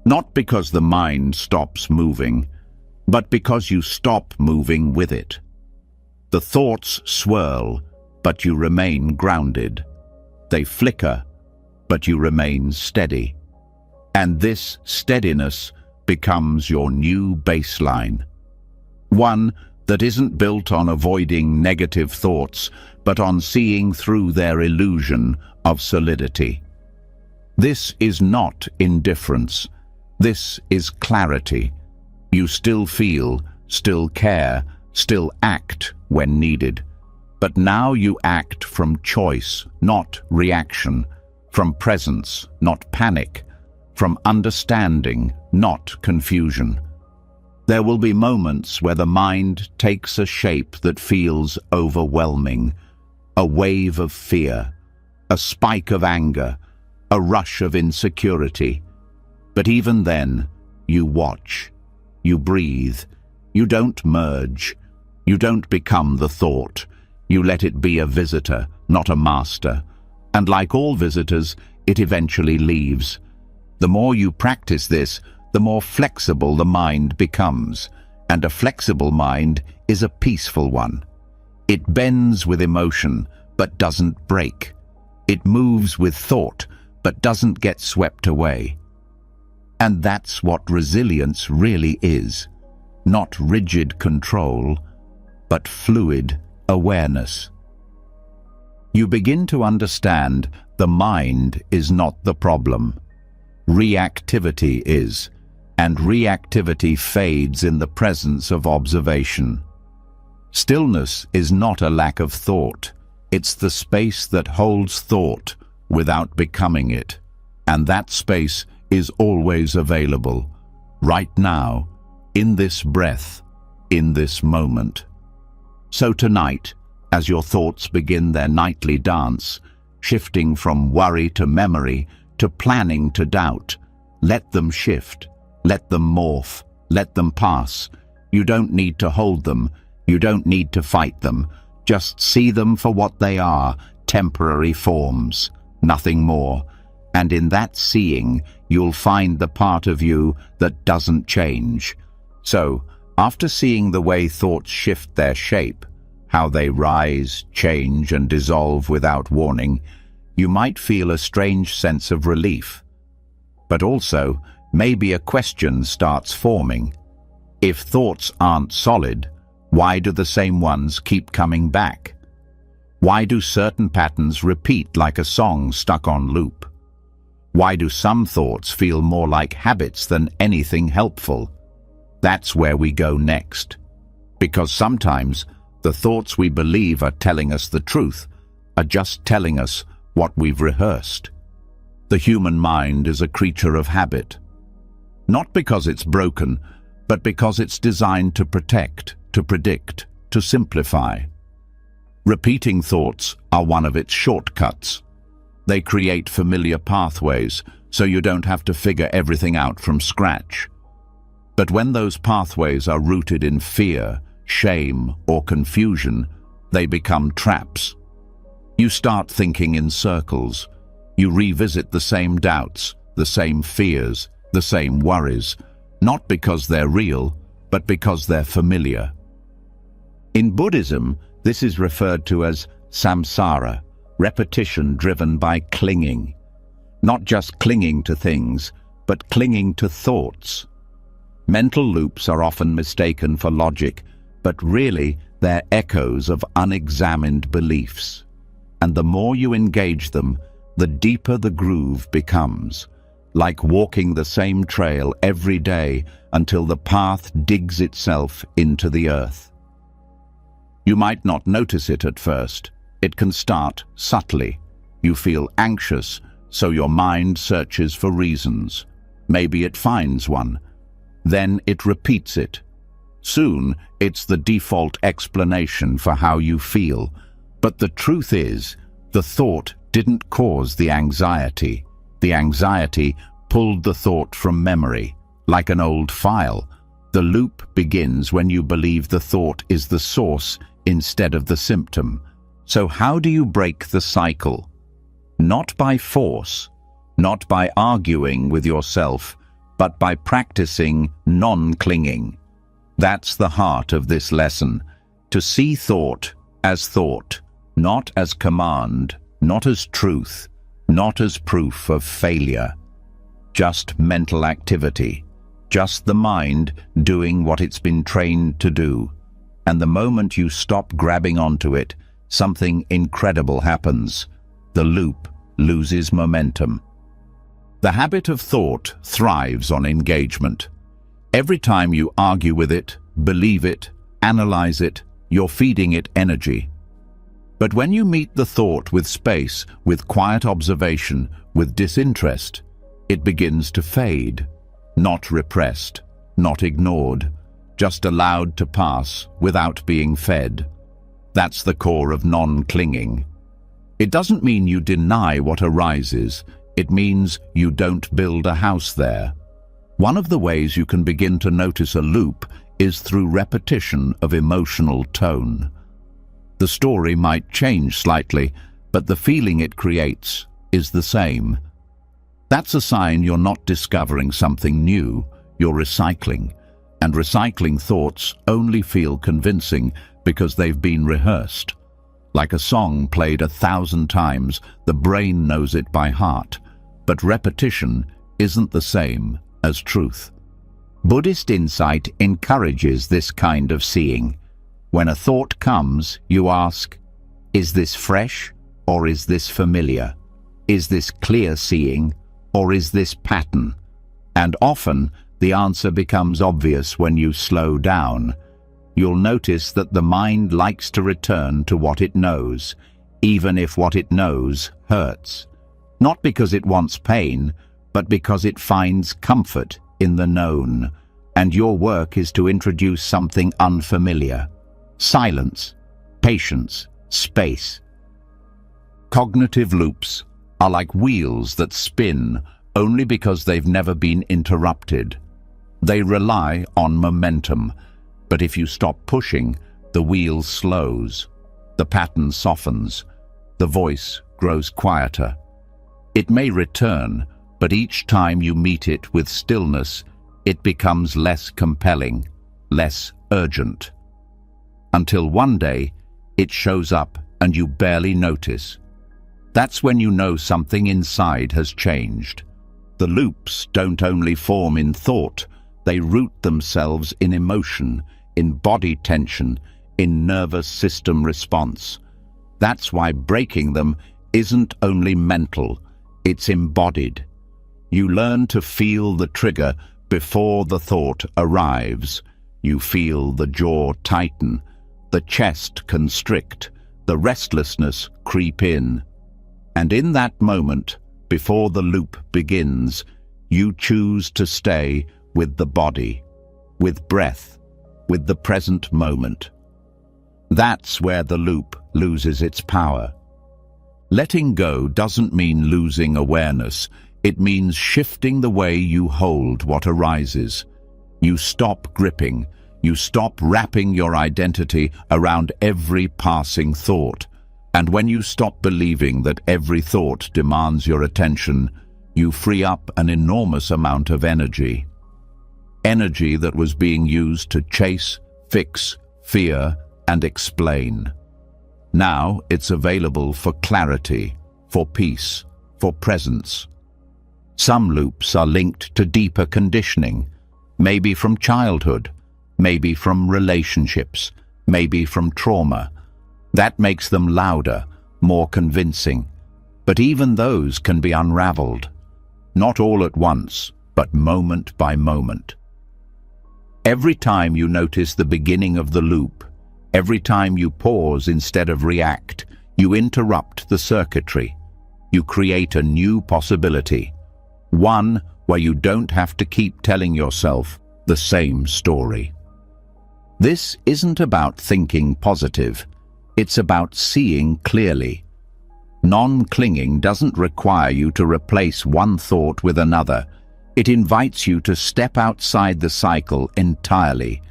Not because the mind stops moving, but because you stop moving with it. The thoughts swirl, but you remain grounded. They flicker, but you remain steady. And this steadiness becomes your new baseline. One that isn't built on avoiding negative thoughts, but on seeing through their illusion of solidity. This is not indifference. This is clarity. You still feel, still care, still act when needed. But now you act from choice, not reaction, from presence, not panic, from understanding, not confusion. There will be moments where the mind takes a shape that feels overwhelming, a wave of fear, a spike of anger, a rush of insecurity. But even then, you watch, you breathe, you don't merge. You don't become the thought. You let it be a visitor, not a master. And like all visitors, it eventually leaves. The more you practice this, the more flexible the mind becomes. And a flexible mind is a peaceful one. It bends with emotion, but doesn't break. It moves with thought, but doesn't get swept away. And that's what resilience really is. Not rigid control, but fluid awareness. You begin to understand the mind is not the problem. Reactivity is, and reactivity fades in the presence of observation. Stillness is not a lack of thought. It's the space that holds thought without becoming it. And that space is always available, right now, in this breath, in this moment. So tonight, as your thoughts begin their nightly dance, shifting from worry to memory, to planning to doubt, let them shift, let them morph, let them pass. You don't need to hold them, you don't need to fight them. Just see them for what they are, temporary forms, nothing more. And in that seeing, you'll find the part of you that doesn't change. So, after seeing the way thoughts shift their shape, how they rise, change, and dissolve without warning, you might feel a strange sense of relief. But also, maybe a question starts forming. If thoughts aren't solid, why do the same ones keep coming back? Why do certain patterns repeat like a song stuck on loop? Why do some thoughts feel more like habits than anything helpful? That's where we go next. Because sometimes the thoughts we believe are telling us the truth are just telling us what we've rehearsed. The human mind is a creature of habit. Not because it's broken, but because it's designed to protect, to predict, to simplify. Repeating thoughts are one of its shortcuts. They create familiar pathways, so you don't have to figure everything out from scratch. But when those pathways are rooted in fear, shame, or confusion, they become traps. You start thinking in circles. You revisit the same doubts, the same fears, the same worries, not because they're real, but because they're familiar. In Buddhism, this is referred to as samsara, repetition driven by clinging. Not just clinging to things, but clinging to thoughts. Mental loops are often mistaken for logic, but really they're echoes of unexamined beliefs. And the more you engage them, the deeper the groove becomes, like walking the same trail every day until the path digs itself into the earth. You might not notice it at first. It can start subtly. You feel anxious, so your mind searches for reasons. Maybe it finds one. Then it repeats it. Soon, it's the default explanation for how you feel. But the truth is, the thought didn't cause the anxiety. The anxiety pulled the thought from memory, like an old file. The loop begins when you believe the thought is the source instead of the symptom. So how do you break the cycle? Not by force, not by arguing with yourself, but by practicing non-clinging. That's the heart of this lesson, to see thought, not as command, not as truth, not as proof of failure. Just mental activity, just the mind doing what it's been trained to do. And the moment you stop grabbing onto it, something incredible happens. The loop loses momentum. The habit of thought thrives on engagement. Every time you argue with it, believe it, analyze it, you're feeding it energy. But when you meet the thought with space, with quiet observation, with disinterest, it begins to fade, not repressed, not ignored, just allowed to pass without being fed. That's the core of non-clinging. It doesn't mean you deny what arises, it means you don't build a house there. One of the ways you can begin to notice a loop is through repetition of emotional tone. The story might change slightly, but the feeling it creates is the same. That's a sign you're not discovering something new, you're recycling. And recycling thoughts only feel convincing because they've been rehearsed. Like a song played 1,000 times, the brain knows it by heart. But repetition isn't the same as truth. Buddhist insight encourages this kind of seeing. When a thought comes, you ask, is this fresh or is this familiar? Is this clear seeing or is this pattern? And often, the answer becomes obvious when you slow down. You'll notice that the mind likes to return to what it knows, even if what it knows hurts. Not because it wants pain, but because it finds comfort in the known. And your work is to introduce something unfamiliar. Silence, patience, space. Cognitive loops are like wheels that spin only because they've never been interrupted. They rely on momentum, but if you stop pushing, the wheel slows, the pattern softens, the voice grows quieter. It may return, but each time you meet it with stillness, it becomes less compelling, less urgent. Until one day, it shows up and you barely notice. That's when you know something inside has changed. The loops don't only form in thought, they root themselves in emotion, in body tension, in nervous system response. That's why breaking them isn't only mental, it's embodied. You learn to feel the trigger before the thought arrives. You feel the jaw tighten, the chest constrict, the restlessness creep in. And in that moment, before the loop begins, you choose to stay with the body, with breath, with the present moment. That's where the loop loses its power. Letting go doesn't mean losing awareness. It means shifting the way you hold what arises. You stop gripping. You stop wrapping your identity around every passing thought. And when you stop believing that every thought demands your attention, you free up an enormous amount of energy. Energy that was being used to chase, fix, fear, and explain. Now it's available for clarity, for peace, for presence. Some loops are linked to deeper conditioning, maybe from childhood, maybe from relationships, maybe from trauma. That makes them louder, more convincing. But even those can be unraveled. Not all at once, but moment by moment. Every time you notice the beginning of the loop, every time you pause instead of react, you interrupt the circuitry. You create a new possibility. One where you don't have to keep telling yourself the same story. This isn't about thinking positive. It's about seeing clearly. Non-clinging doesn't require you to replace one thought with another. It invites you to step outside the cycle entirely,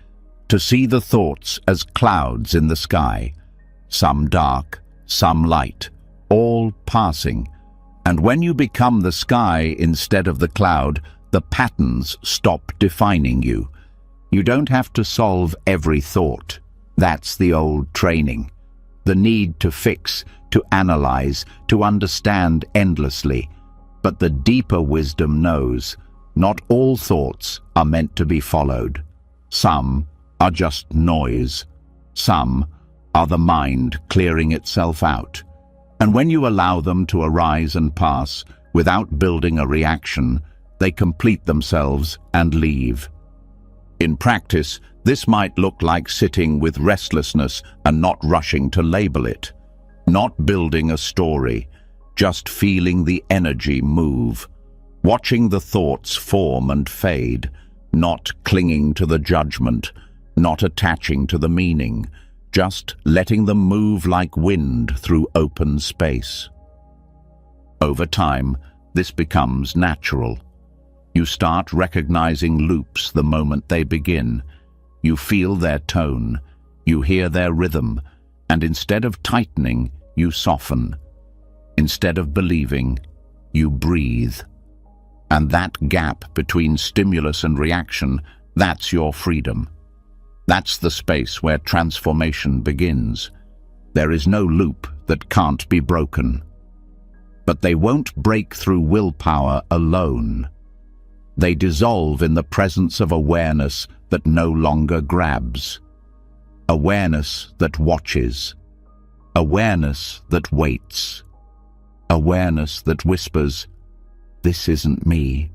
to see the thoughts as clouds in the sky, some dark, some light, all passing. And when you become the sky instead of the cloud, the patterns stop defining you. You don't have to solve every thought. That's the old training. The need to fix, to analyze, to understand endlessly. But the deeper wisdom knows, not all thoughts are meant to be followed. Some are just noise. Some are the mind clearing itself out. And when you allow them to arise and pass, without building a reaction, they complete themselves and leave. In practice, this might look like sitting with restlessness and not rushing to label it. Not building a story, just feeling the energy move. Watching the thoughts form and fade, not clinging to the judgment, not attaching to the meaning, just letting them move like wind through open space. Over time, this becomes natural. You start recognizing loops the moment they begin. You feel their tone, you hear their rhythm, and instead of tightening, you soften. Instead of believing, you breathe. And that gap between stimulus and reaction, that's your freedom. That's the space where transformation begins. There is no loop that can't be broken. But they won't break through willpower alone. They dissolve in the presence of awareness that no longer grabs. Awareness that watches. Awareness that waits. Awareness that whispers, "This isn't me.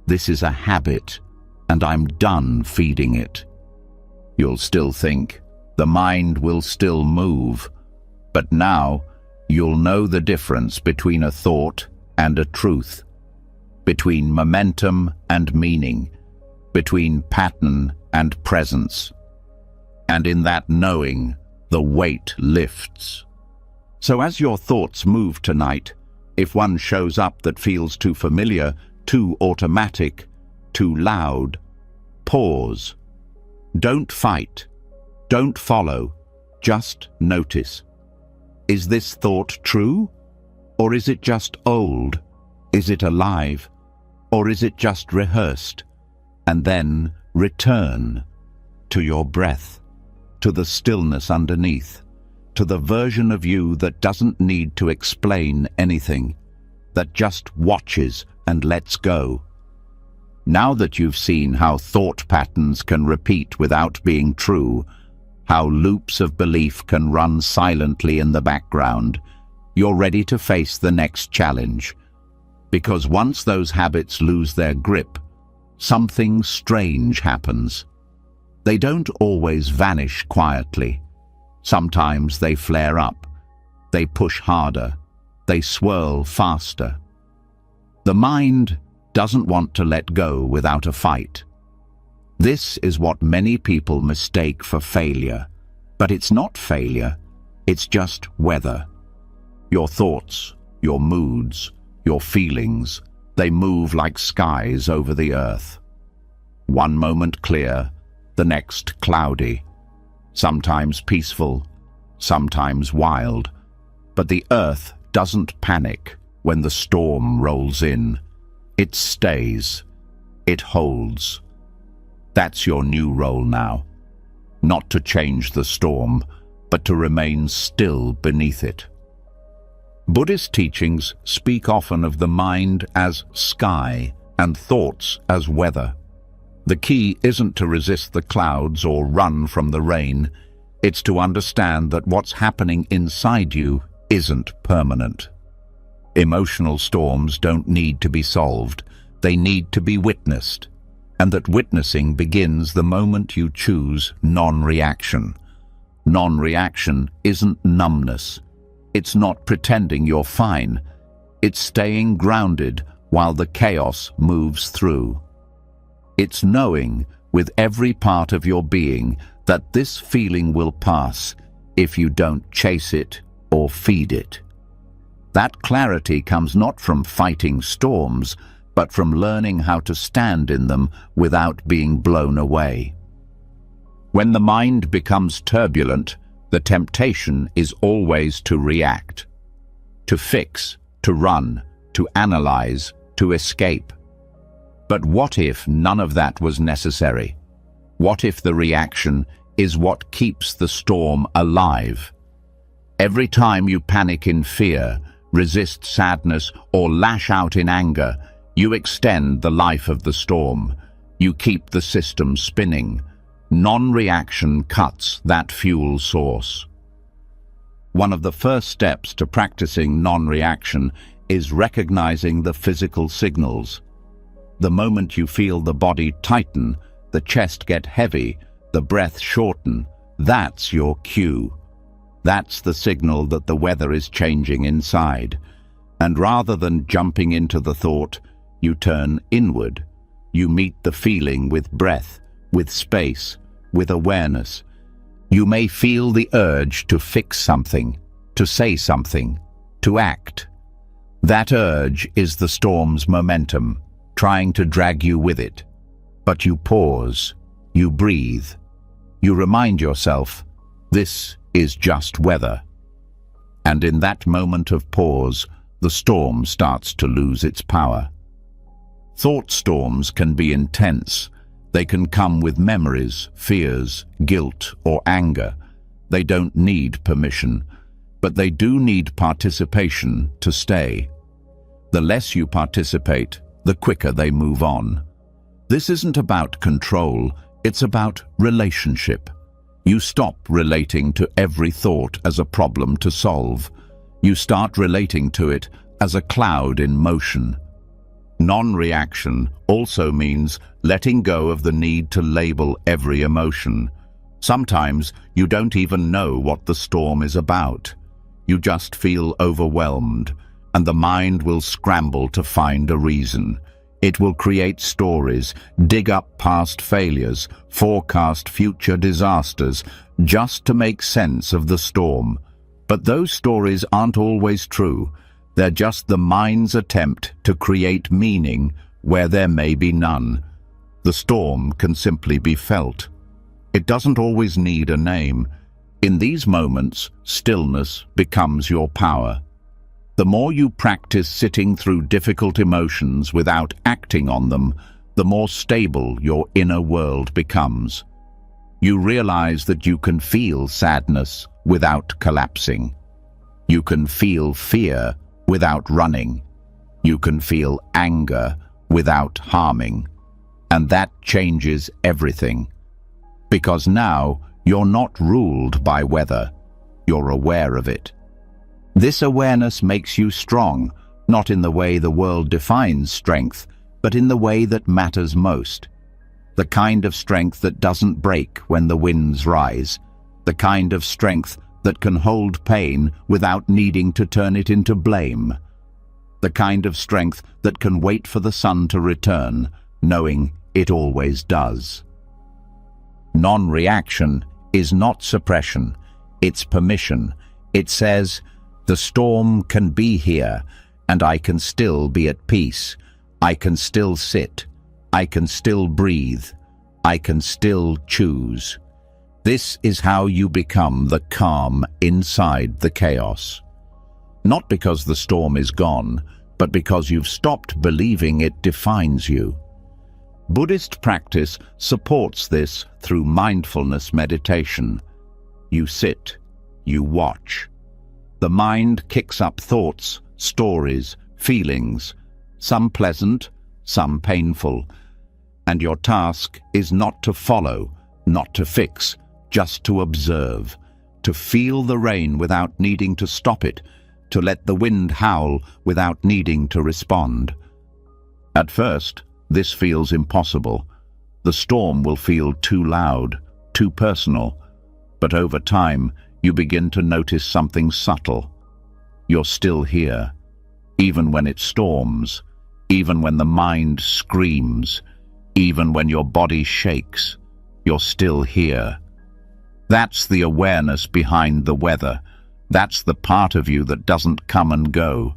This is a habit, and I'm done feeding it." You'll still think, the mind will still move, but now you'll know the difference between a thought and a truth, between momentum and meaning, between pattern and presence. And in that knowing, the weight lifts. So as your thoughts move tonight, if one shows up that feels too familiar, too automatic, too loud, pause. Don't fight. Don't follow. Just notice. Is this thought true? Or is it just old? Is it alive? Or is it just rehearsed? And then return to your breath, to the stillness underneath, to the version of you that doesn't need to explain anything, that just watches and lets go. Now that you've seen how thought patterns can repeat without being true, how loops of belief can run silently in the background, you're ready to face the next challenge. Because once those habits lose their grip, something strange happens. They don't always vanish quietly. Sometimes they flare up. They push harder. They swirl faster. The mind doesn't want to let go without a fight. This is what many people mistake for failure. But it's not failure, it's just weather. Your thoughts, your moods, your feelings, they move like skies over the earth. One moment clear, the next cloudy. Sometimes peaceful, sometimes wild. But the earth doesn't panic when the storm rolls in. It stays. It holds. That's your new role now. Not to change the storm, but to remain still beneath it. Buddhist teachings speak often of the mind as sky and thoughts as weather. The key isn't to resist the clouds or run from the rain. It's to understand that what's happening inside you isn't permanent. Emotional storms don't need to be solved. They need to be witnessed. And that witnessing begins the moment you choose non-reaction. Non-reaction isn't numbness. It's not pretending you're fine. It's staying grounded while the chaos moves through. It's knowing with every part of your being that this feeling will pass if you don't chase it or feed it. That clarity comes not from fighting storms, but from learning how to stand in them without being blown away. When the mind becomes turbulent, the temptation is always to react, to fix, to run, to analyze, to escape. But what if none of that was necessary? What if the reaction is what keeps the storm alive? Every time you panic in fear, resist sadness, or lash out in anger, you extend the life of the storm. You keep the system spinning. Non-reaction cuts that fuel source. One of the first steps to practicing non-reaction is recognizing the physical signals. The moment you feel the body tighten, the chest get heavy, the breath shorten, that's your cue. That's the signal that the weather is changing inside. And rather than jumping into the thought, you turn inward. You meet the feeling with breath, with space, with awareness. You may feel the urge to fix something, to say something, to act. That urge is the storm's momentum, trying to drag you with it. But you pause, you breathe, you remind yourself, this is just weather. And in that moment of pause, the storm starts to lose its power. Thought storms can be intense. They can come with memories, fears, guilt, or anger. They don't need permission, but they do need participation to stay. The less you participate, the quicker they move on. This isn't about control, it's about relationship. You stop relating to every thought as a problem to solve. You start relating to it as a cloud in motion. Non-reaction also means letting go of the need to label every emotion. Sometimes you don't even know what the storm is about. You just feel overwhelmed, and the mind will scramble to find a reason. It will create stories, dig up past failures, forecast future disasters, just to make sense of the storm. But those stories aren't always true. They're just the mind's attempt to create meaning where there may be none. The storm can simply be felt. It doesn't always need a name. In these moments, stillness becomes your power. The more you practice sitting through difficult emotions without acting on them, the more stable your inner world becomes. You realize that you can feel sadness without collapsing. You can feel fear without running. You can feel anger without harming. And that changes everything. Because now you're not ruled by weather. You're aware of it. This awareness makes you strong, not in the way the world defines strength, but in the way that matters most. The kind of strength that doesn't break when the winds rise. The kind of strength that can hold pain without needing to turn it into blame. The kind of strength that can wait for the sun to return, knowing it always does. Non-reaction is not suppression, it's permission. It says, the storm can be here, and I can still be at peace. I can still sit. I can still breathe. I can still choose. This is how you become the calm inside the chaos. Not because the storm is gone, but because you've stopped believing it defines you. Buddhist practice supports this through mindfulness meditation. You sit, you watch. The mind kicks up thoughts, stories, feelings, some pleasant, some painful. And your task is not to follow, not to fix, just to observe, to feel the rain without needing to stop it, to let the wind howl without needing to respond. At first, this feels impossible. The storm will feel too loud, too personal. But over time, you begin to notice something subtle. You're still here, even when it storms, even when the mind screams, even when your body shakes, you're still here. That's the awareness behind the weather. That's the part of you that doesn't come and go.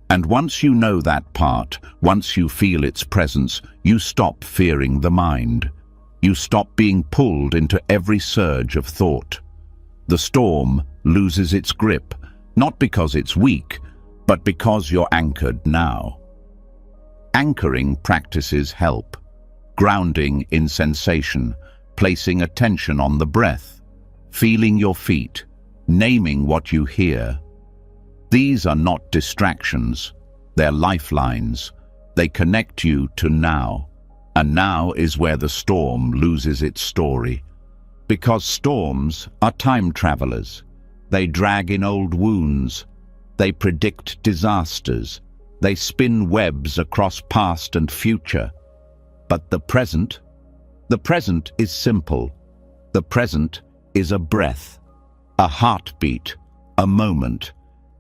And once you know that part, once you feel its presence, you stop fearing the mind. You stop being pulled into every surge of thought. The storm loses its grip, not because it's weak, but because you're anchored now. Anchoring practices help. Grounding in sensation, placing attention on the breath, feeling your feet, naming what you hear. These are not distractions, they're lifelines. They connect you to now, and now is where the storm loses its story. Because storms are time travelers. They drag in old wounds. They predict disasters. They spin webs across past and future. But the present is simple. The present is a breath, a heartbeat, a moment.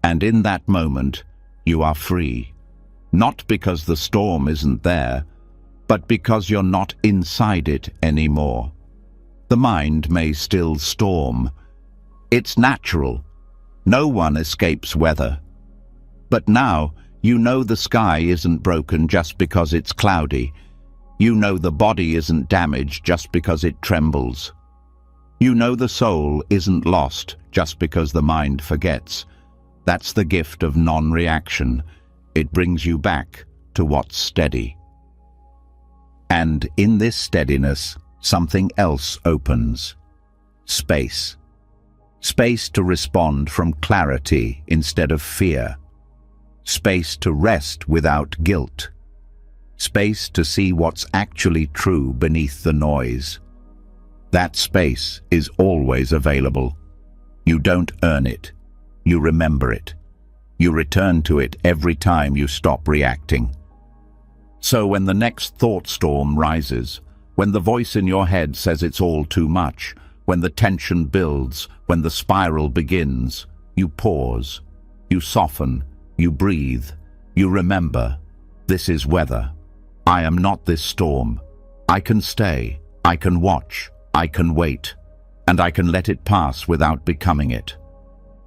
And in that moment, you are free. Not because the storm isn't there, but because you're not inside it anymore. The mind may still storm. It's natural. No one escapes weather. But now, you know the sky isn't broken just because it's cloudy. You know the body isn't damaged just because it trembles. You know the soul isn't lost just because the mind forgets. That's the gift of non-reaction. It brings you back to what's steady. And in this steadiness, something else opens. Space. Space to respond from clarity instead of fear. Space to rest without guilt. Space to see what's actually true beneath the noise. That space is always available. You don't earn it. You remember it. You return to it every time you stop reacting. So when the next thought storm rises, when the voice in your head says it's all too much, when the tension builds, when the spiral begins, you pause, you soften, you breathe, you remember, this is weather. I am not this storm. I can stay, I can watch, I can wait, and I can let it pass without becoming it.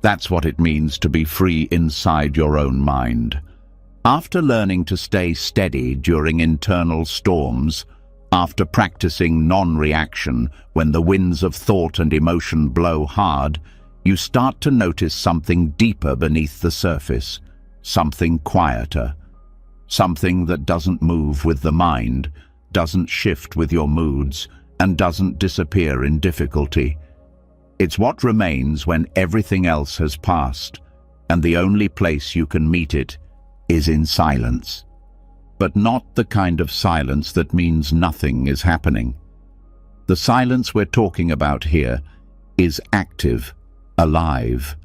That's what it means to be free inside your own mind. After learning to stay steady during internal storms, after practicing non-reaction when the winds of thought and emotion blow hard, you start to notice something deeper beneath the surface, something quieter, something that doesn't move with the mind, doesn't shift with your moods, and doesn't disappear in difficulty. It's what remains when everything else has passed, and the only place you can meet it is in silence. But not the kind of silence that means nothing is happening. The silence we're talking about here is active, alive.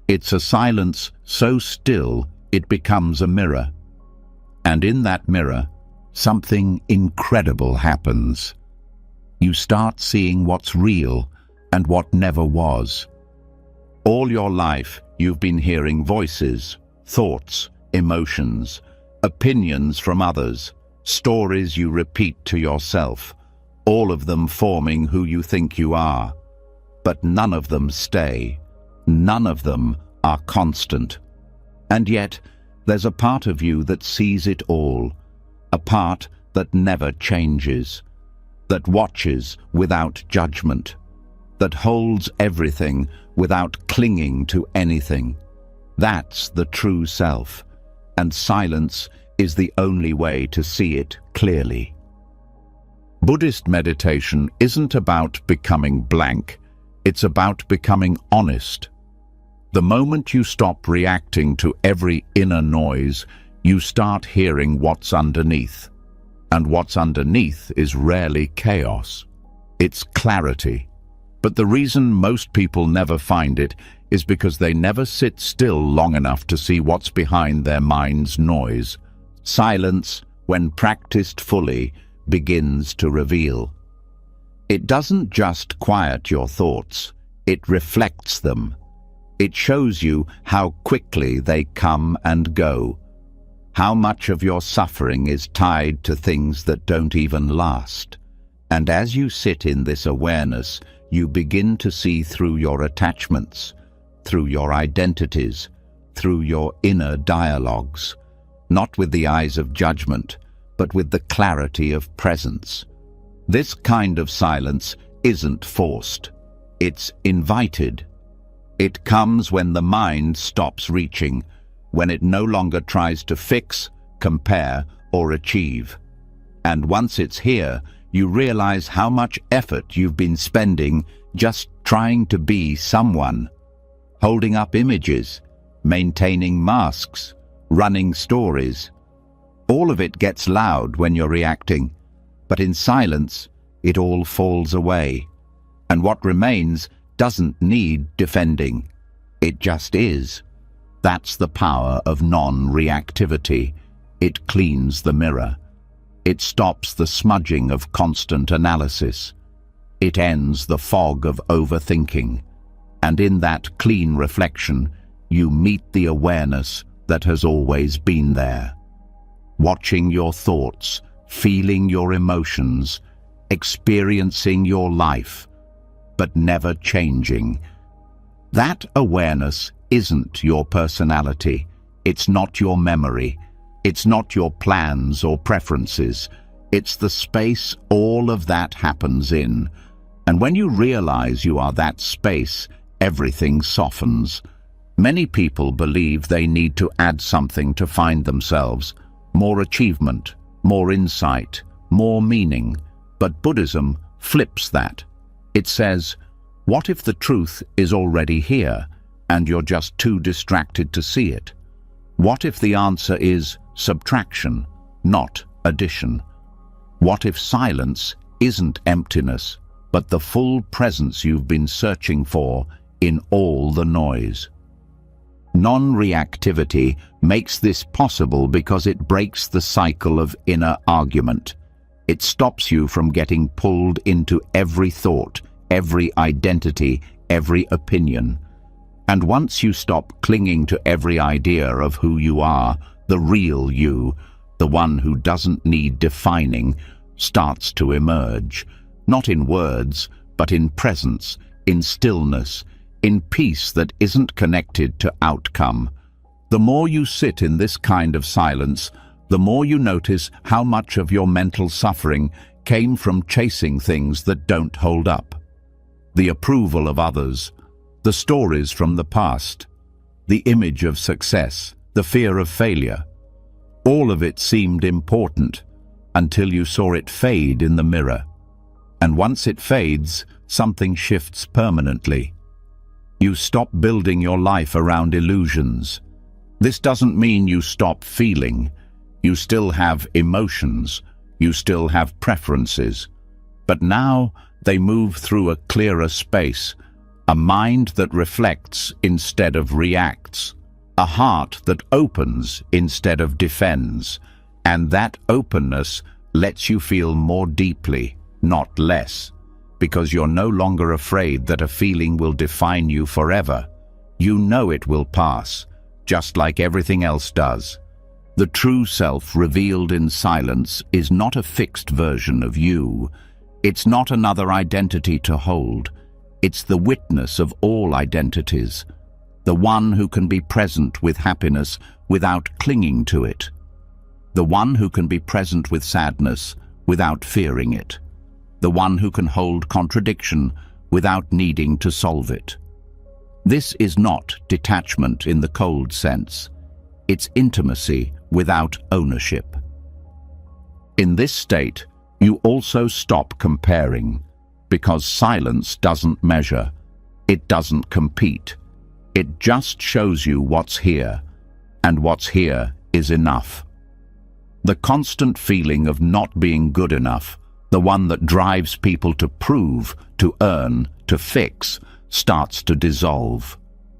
It's a silence so still it becomes a mirror. And in that mirror, something incredible happens. You start seeing what's real and what never was. All your life, you've been hearing voices, thoughts, emotions, opinions from others, stories you repeat to yourself, all of them forming who you think you are. But none of them stay. None of them are constant. And yet, there's a part of you that sees it all, a part that never changes, that watches without judgment, that holds everything without clinging to anything. That's the true self, and silence is the only way to see it clearly. Buddhist meditation isn't about becoming blank, it's about becoming honest. The moment you stop reacting to every inner noise, you start hearing what's underneath. And what's underneath is rarely chaos. It's clarity. But the reason most people never find it is because they never sit still long enough to see what's behind their mind's noise. Silence, when practiced fully, begins to reveal. It doesn't just quiet your thoughts, it reflects them. It shows you how quickly they come and go, how much of your suffering is tied to things that don't even last. And as you sit in this awareness, you begin to see through your attachments, through your identities, through your inner dialogues, not with the eyes of judgment, but with the clarity of presence. This kind of silence isn't forced. It's invited. It comes when the mind stops reaching, when it no longer tries to fix, compare, or achieve. And once it's here, you realize how much effort you've been spending just trying to be someone, holding up images, maintaining masks, running stories. All of it gets loud when you're reacting, but in silence, it all falls away. And what remains doesn't need defending. It just is. That's the power of non-reactivity. It cleans the mirror. It stops the smudging of constant analysis. It ends the fog of overthinking. And in that clean reflection, you meet the awareness that has always been there. Watching your thoughts, feeling your emotions, experiencing your life, but never changing. That awareness isn't your personality. It's not your memory. It's not your plans or preferences. It's the space all of that happens in. And when you realize you are that space, everything softens. Many people believe they need to add something to find themselves, more achievement, more insight, more meaning. But Buddhism flips that. It says, what if the truth is already here and you're just too distracted to see it? What if the answer is subtraction, not addition? What if silence isn't emptiness, but the full presence you've been searching for in all the noise? Non-reactivity makes this possible because it breaks the cycle of inner argument. It stops you from getting pulled into every thought, every identity, every opinion. And once you stop clinging to every idea of who you are, the real you, the one who doesn't need defining, starts to emerge, not in words, but in presence, in stillness, in peace that isn't connected to outcome. The more you sit in this kind of silence, the more you notice how much of your mental suffering came from chasing things that don't hold up. The approval of others, the stories from the past, the image of success, the fear of failure. All of it seemed important until you saw it fade in the mirror. And once it fades, something shifts permanently. You stop building your life around illusions. This doesn't mean you stop feeling. You still have emotions. You still have preferences. But now they move through a clearer space, a mind that reflects instead of reacts, a heart that opens instead of defends, and that openness lets you feel more deeply, not less, because you're no longer afraid that a feeling will define you forever. You know it will pass, just like everything else does. The true self revealed in silence is not a fixed version of you. It's not another identity to hold. It's the witness of all identities, the one who can be present with happiness without clinging to it, the one who can be present with sadness without fearing it, the one who can hold contradiction without needing to solve it. This is not detachment in the cold sense. It's intimacy without ownership. In this state, you also stop comparing, because silence doesn't measure, it doesn't compete. It just shows you what's here, and what's here is enough. The constant feeling of not being good enough, the one that drives people to prove, to earn, to fix, starts to dissolve,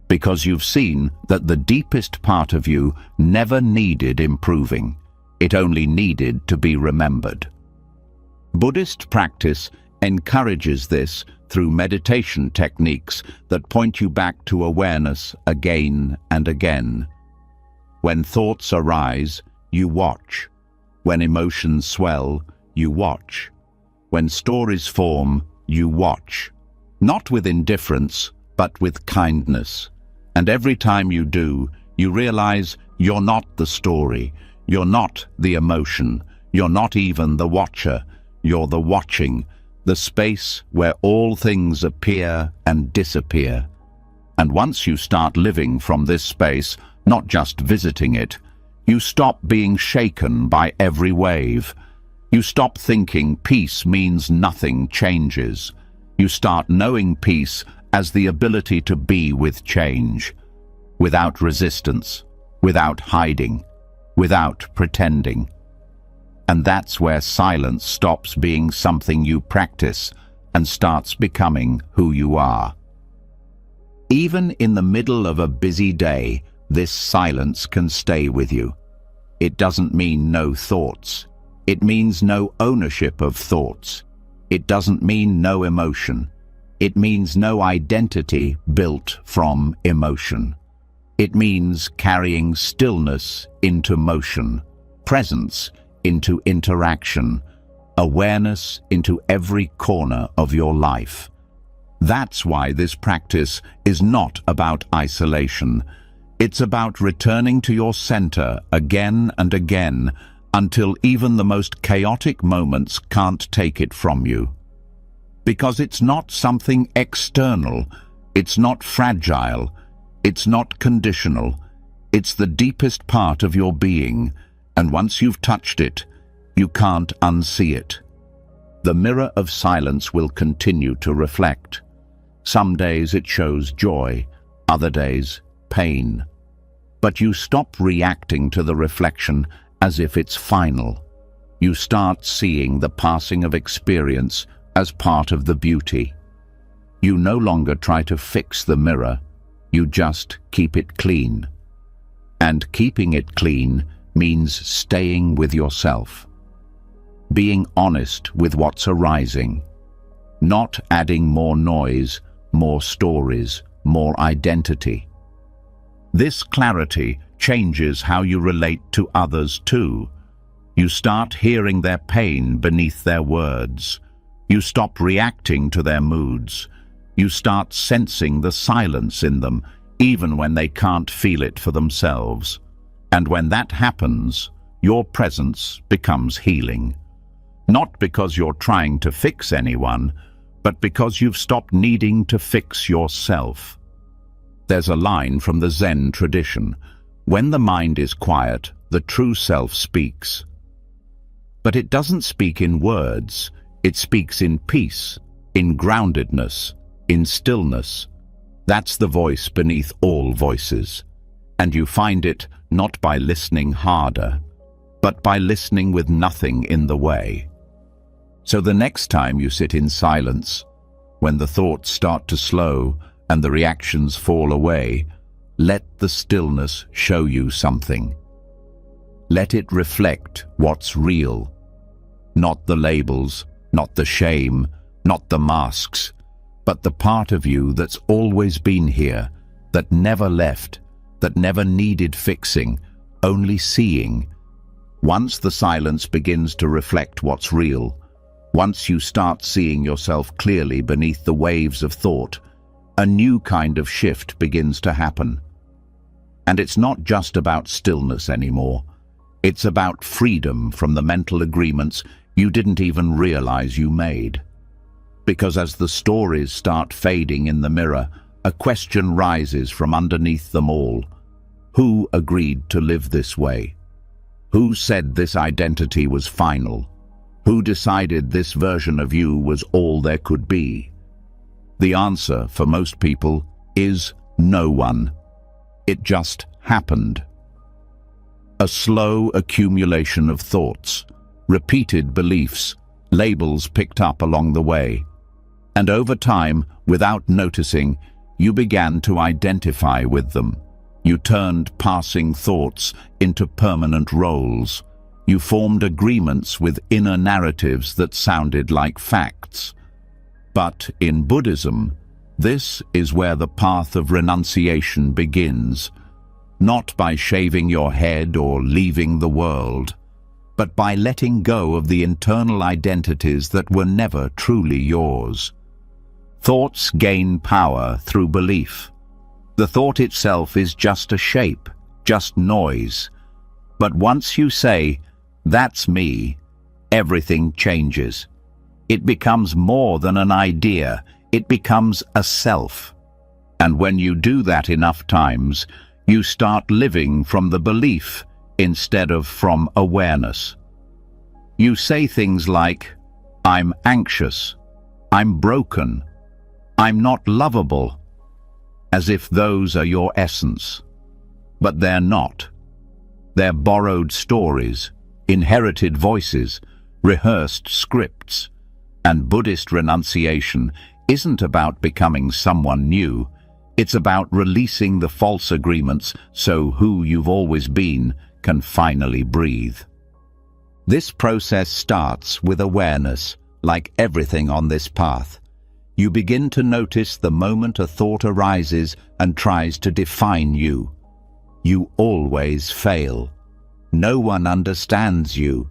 because you've seen that the deepest part of you never needed improving. It only needed to be remembered. Buddhist practice encourages this through meditation techniques that point you back to awareness again and again. When thoughts arise, you watch. When emotions swell, you watch. When stories form, you watch. Not with indifference, but with kindness. And every time you do, you realize you're not the story, you're not the emotion, you're not even the watcher, you're the watching, the space where all things appear and disappear. And once you start living from this space, not just visiting it, you stop being shaken by every wave. You stop thinking peace means nothing changes. You start knowing peace as the ability to be with change, without resistance, without hiding, without pretending. And that's where silence stops being something you practice and starts becoming who you are. Even in the middle of a busy day, this silence can stay with you. It doesn't mean no thoughts. It means no ownership of thoughts. It doesn't mean no emotion. It means no identity built from emotion. It means carrying stillness into motion, presence into interaction, awareness into every corner of your life. That's why this practice is not about isolation. It's about returning to your center again and again until even the most chaotic moments can't take it from you. Because it's not something external, it's not fragile, it's not conditional, it's the deepest part of your being, and once you've touched it, you can't unsee it. The mirror of silence will continue to reflect. Some days it shows joy, other days pain. But you stop reacting to the reflection as if it's final. You start seeing the passing of experience as part of the beauty. You no longer try to fix the mirror, you just keep it clean. And keeping it clean means staying with yourself. Being honest with what's arising. Not adding more noise, more stories, more identity. This clarity changes how you relate to others too. You start hearing their pain beneath their words. You stop reacting to their moods. You start sensing the silence in them, even when they can't feel it for themselves. And when that happens, your presence becomes healing. Not because you're trying to fix anyone, but because you've stopped needing to fix yourself. There's a line from the Zen tradition: when the mind is quiet, the true self speaks. But it doesn't speak in words, it speaks in peace, in groundedness, in stillness. That's the voice beneath all voices. And you find it not by listening harder, but by listening with nothing in the way. So the next time you sit in silence, when the thoughts start to slow and the reactions fall away, let the stillness show you something. Let it reflect what's real. Not the labels, not the shame, not the masks, but the part of you that's always been here, that never left, that never needed fixing, only seeing. Once the silence begins to reflect what's real, once you start seeing yourself clearly beneath the waves of thought, a new kind of shift begins to happen. And it's not just about stillness anymore. It's about freedom from the mental agreements you didn't even realize you made. Because as the stories start fading in the mirror, a question rises from underneath them all. Who agreed to live this way? Who said this identity was final? Who decided this version of you was all there could be? The answer for most people is no one. It just happened. A slow accumulation of thoughts, repeated beliefs, labels picked up along the way. And over time, without noticing, you began to identify with them. You turned passing thoughts into permanent roles. You formed agreements with inner narratives that sounded like facts. But in Buddhism, this is where the path of renunciation begins, not by shaving your head or leaving the world, but by letting go of the internal identities that were never truly yours. Thoughts gain power through belief. The thought itself is just a shape, just noise. But once you say, "That's me," everything changes. It becomes more than an idea, it becomes a self. And when you do that enough times, you start living from the belief instead of from awareness. You say things like, "I'm anxious," "I'm broken," "I'm not lovable," as if those are your essence. But they're not. They're borrowed stories, inherited voices, rehearsed scripts. And Buddhist renunciation isn't about becoming someone new. It's about releasing the false agreements so who you've always been can finally breathe. This process starts with awareness, like everything on this path. You begin to notice the moment a thought arises and tries to define you. You always fail. No one understands you.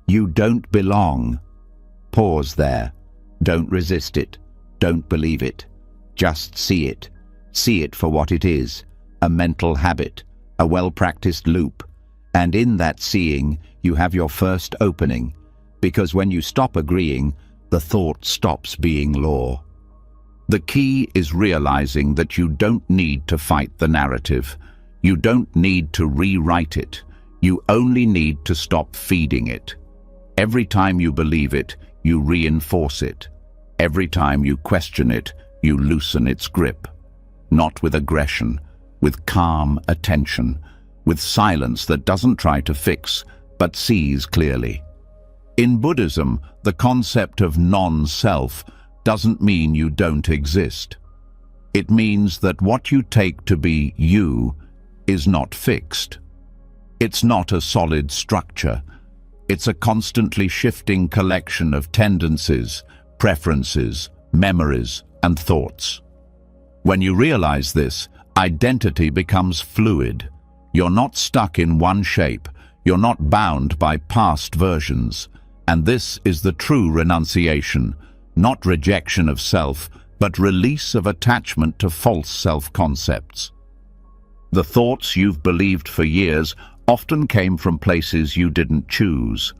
You don't belong. Pause there. Don't resist it. Don't believe it. Just see it. See it for what it is, a mental habit, a well-practiced loop. And in that seeing, you have your first opening. Because when you stop agreeing, the thought stops being law. The key is realizing that you don't need to fight the narrative. You don't need to rewrite it. You only need to stop feeding it. Every time you believe it, you reinforce it. Every time you question it, you loosen its grip. Not with aggression, with calm attention, with silence that doesn't try to fix, but sees clearly. In Buddhism, the concept of non-self doesn't mean you don't exist. It means that what you take to be you is not fixed. It's not a solid structure. It's a constantly shifting collection of tendencies, preferences, memories, and thoughts. When you realize this, identity becomes fluid. You're not stuck in one shape. You're not bound by past versions. And this is the true renunciation, not rejection of self, but release of attachment to false self-concepts. The thoughts you've believed for years often came from places you didn't choose.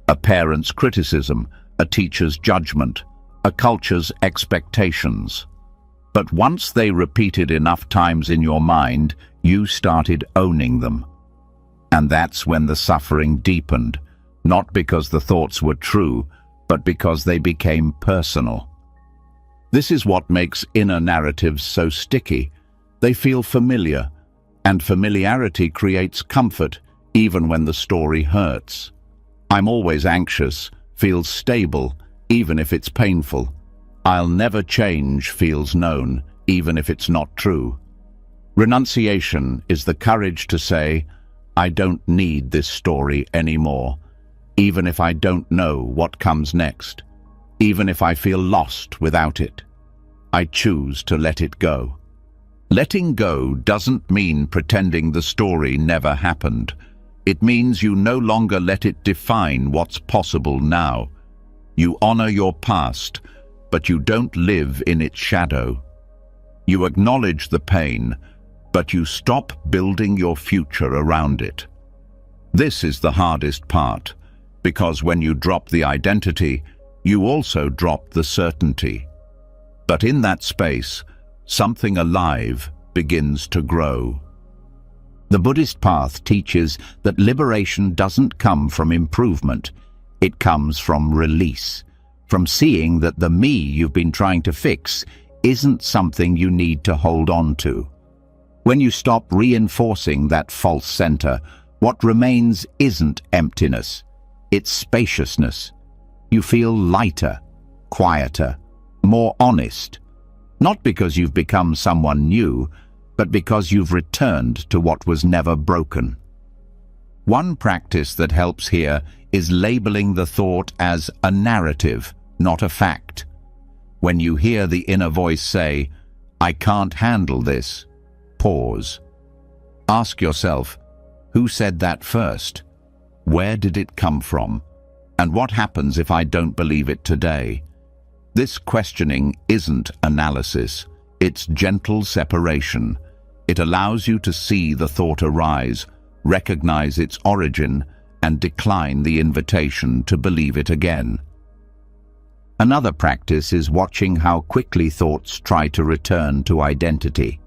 A parent's criticism, a teacher's judgment, a culture's expectations. But once they repeated enough times in your mind, you started owning them. And that's when the suffering deepened, not because the thoughts were true, but because they became personal. This is what makes inner narratives so sticky. They feel familiar, and familiarity creates comfort even when the story hurts. I'm always anxious feels stable, even if it's painful. I'll never change feels known, even if it's not true. Renunciation is the courage to say, I don't need this story anymore, even if I don't know what comes next, even if I feel lost without it. I choose to let it go. Letting go doesn't mean pretending the story never happened. It means you no longer let it define what's possible now. You honor your past, but you don't live in its shadow. You acknowledge the pain, but you stop building your future around it. This is the hardest part, because when you drop the identity, you also drop the certainty. But in that space, something alive begins to grow. The Buddhist path teaches that liberation doesn't come from improvement. It comes from release, from seeing that the me you've been trying to fix isn't something you need to hold on to. When you stop reinforcing that false center, what remains isn't emptiness, it's spaciousness. You feel lighter, quieter, more honest, not because you've become someone new, but because you've returned to what was never broken. One practice that helps here is labeling the thought as a narrative, not a fact. When you hear the inner voice say, I can't handle this, pause. Ask yourself, who said that first? Where did it come from? And what happens if I don't believe it today? This questioning isn't analysis, it's gentle separation. It allows you to see the thought arise, recognize its origin, and decline the invitation to believe it again. Another practice is watching how quickly thoughts try to return to identity.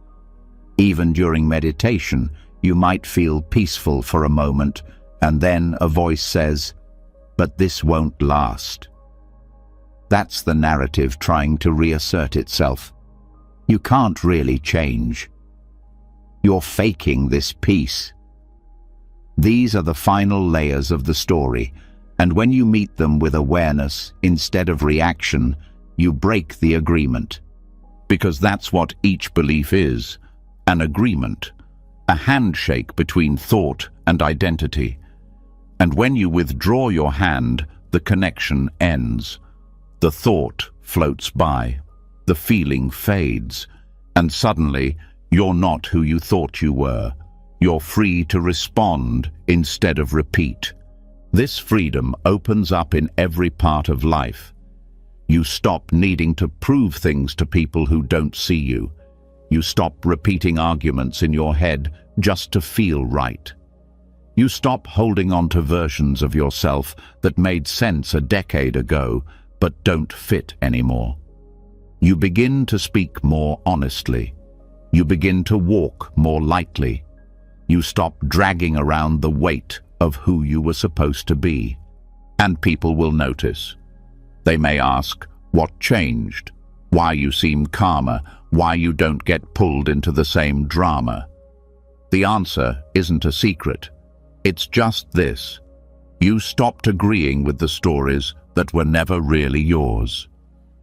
Even during meditation, you might feel peaceful for a moment, and then a voice says, "But this won't last." That's the narrative trying to reassert itself. You can't really change. You're faking this peace. These are the final layers of the story, and when you meet them with awareness instead of reaction, you break the agreement. Because that's what each belief is, an agreement, a handshake between thought and identity. And when you withdraw your hand, the connection ends. The thought floats by, the feeling fades, and suddenly you're not who you thought you were. You're free to respond instead of repeat. This freedom opens up in every part of life. You stop needing to prove things to people who don't see you. You stop repeating arguments in your head just to feel right. You stop holding on to versions of yourself that made sense a decade ago, but don't fit anymore. You begin to speak more honestly. You begin to walk more lightly. You stop dragging around the weight of who you were supposed to be. And people will notice. They may ask, what changed? Why you seem calmer? Why you don't get pulled into the same drama? The answer isn't a secret. It's just this. You stopped agreeing with the stories that were never really yours.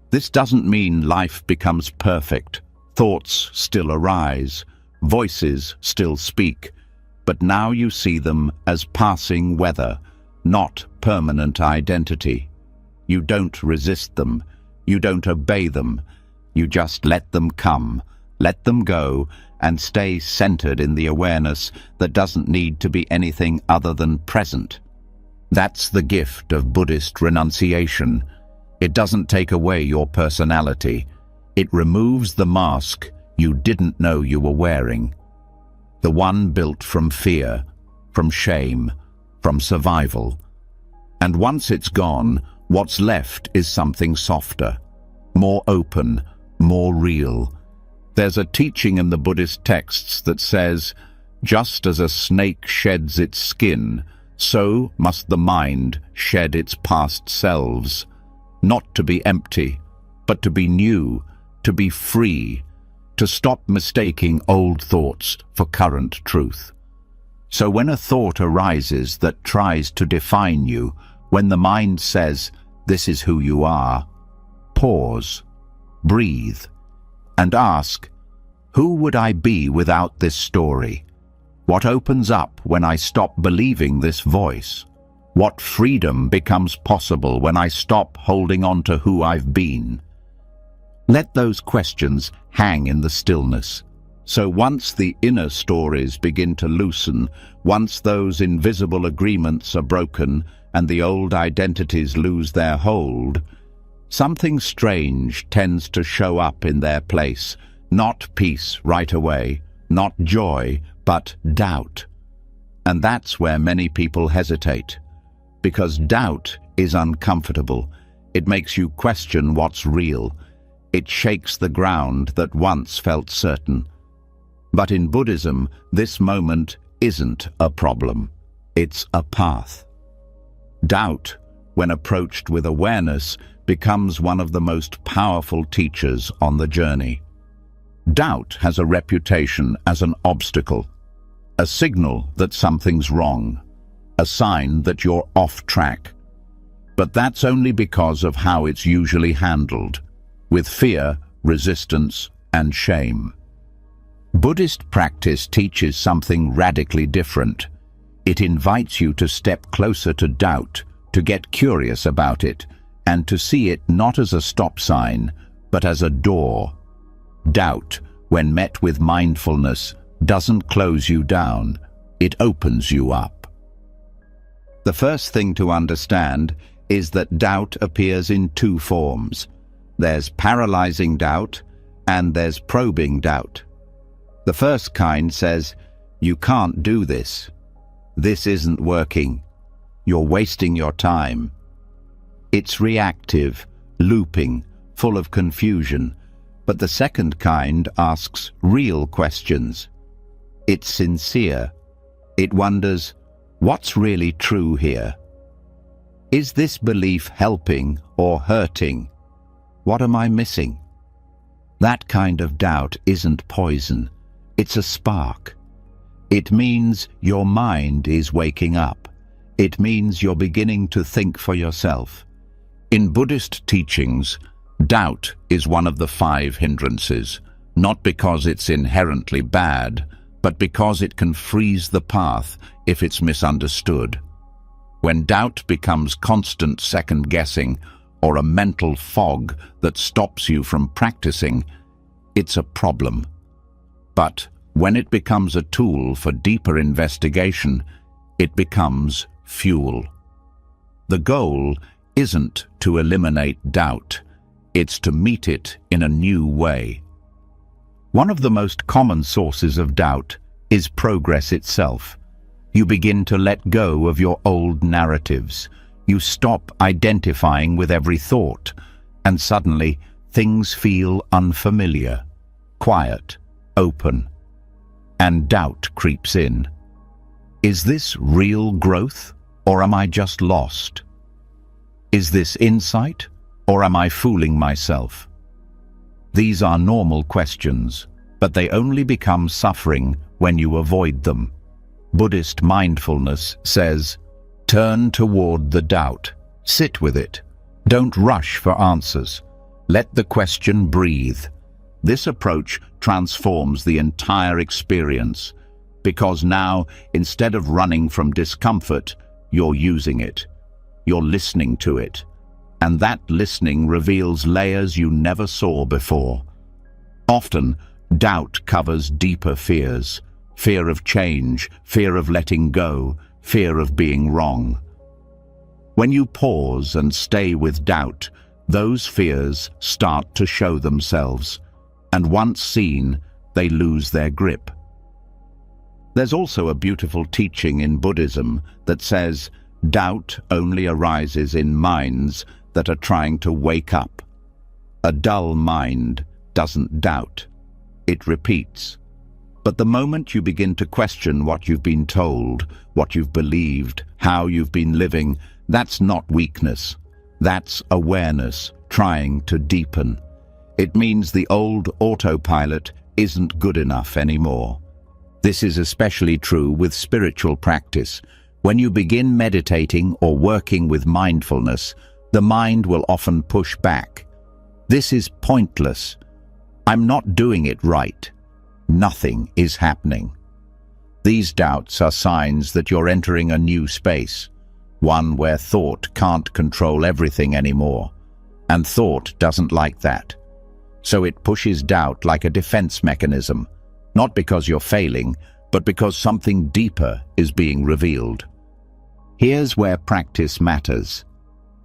This doesn't mean life becomes perfect. Thoughts still arise, voices still speak, but now you see them as passing weather, not permanent identity. You don't resist them, you don't obey them, you just let them come, let them go, and stay centered in the awareness that doesn't need to be anything other than present. That's the gift of Buddhist renunciation. It doesn't take away your personality. It removes the mask you didn't know you were wearing. The one built from fear, from shame, from survival. And once it's gone, what's left is something softer, more open, more real. There's a teaching in the Buddhist texts that says, just as a snake sheds its skin, so must the mind shed its past selves. Not to be empty, but to be new, to be free, to stop mistaking old thoughts for current truth. So when a thought arises that tries to define you, when the mind says, this is who you are, pause, breathe, and ask, who would I be without this story? What opens up when I stop believing this voice? What freedom becomes possible when I stop holding on to who I've been? Let those questions hang in the stillness. So once the inner stories begin to loosen, once those invisible agreements are broken and the old identities lose their hold, something strange tends to show up in their place. Not peace right away, not joy, but doubt. And that's where many people hesitate. Because doubt is uncomfortable. It makes you question what's real. It shakes the ground that once felt certain. But in Buddhism, this moment isn't a problem. It's a path. Doubt, when approached with awareness, becomes one of the most powerful teachers on the journey. Doubt has a reputation as an obstacle, a signal that something's wrong, a sign that you're off track. But that's only because of how it's usually handled, with fear, resistance, and shame. Buddhist practice teaches something radically different. It invites you to step closer to doubt, to get curious about it, and to see it not as a stop sign, but as a door. Doubt, when met with mindfulness, doesn't close you down, it opens you up. The first thing to understand is that doubt appears in two forms. There's paralyzing doubt and there's probing doubt. The first kind says, you can't do this. This isn't working. You're wasting your time. It's reactive, looping, full of confusion. But the second kind asks real questions. It's sincere. It wonders, what's really true here? Is this belief helping or hurting? What am I missing? That kind of doubt isn't poison. It's a spark. It means your mind is waking up. It means you're beginning to think for yourself. In Buddhist teachings, doubt is one of the 5 hindrances, not because it's inherently bad, but because it can freeze the path if it's misunderstood. When doubt becomes constant second-guessing or a mental fog that stops you from practicing, it's a problem. But when it becomes a tool for deeper investigation, it becomes fuel. The goal isn't to eliminate doubt, it's to meet it in a new way. One of the most common sources of doubt is progress itself. You begin to let go of your old narratives. You stop identifying with every thought, and suddenly things feel unfamiliar, quiet, open, and doubt creeps in. Is this real growth, or am I just lost? Is this insight, or am I fooling myself? These are normal questions, but they only become suffering when you avoid them. Buddhist mindfulness says, turn toward the doubt, sit with it. Don't rush for answers. Let the question breathe. This approach transforms the entire experience, because now, instead of running from discomfort, you're using it. You're listening to it. And that listening reveals layers you never saw before. Often, doubt covers deeper fears. Fear of change, fear of letting go, fear of being wrong. When you pause and stay with doubt, those fears start to show themselves, and once seen, they lose their grip. There's also a beautiful teaching in Buddhism that says, doubt only arises in minds that are trying to wake up. A dull mind doesn't doubt. It repeats. But the moment you begin to question what you've been told, what you've believed, how you've been living, that's not weakness. That's awareness trying to deepen. It means the old autopilot isn't good enough anymore. This is especially true with spiritual practice. When you begin meditating or working with mindfulness, the mind will often push back. This is pointless. I'm not doing it right. Nothing is happening. These doubts are signs that you're entering a new space, one where thought can't control everything anymore. And thought doesn't like that. So it pushes doubt like a defense mechanism, not because you're failing, but because something deeper is being revealed. Here's where practice matters.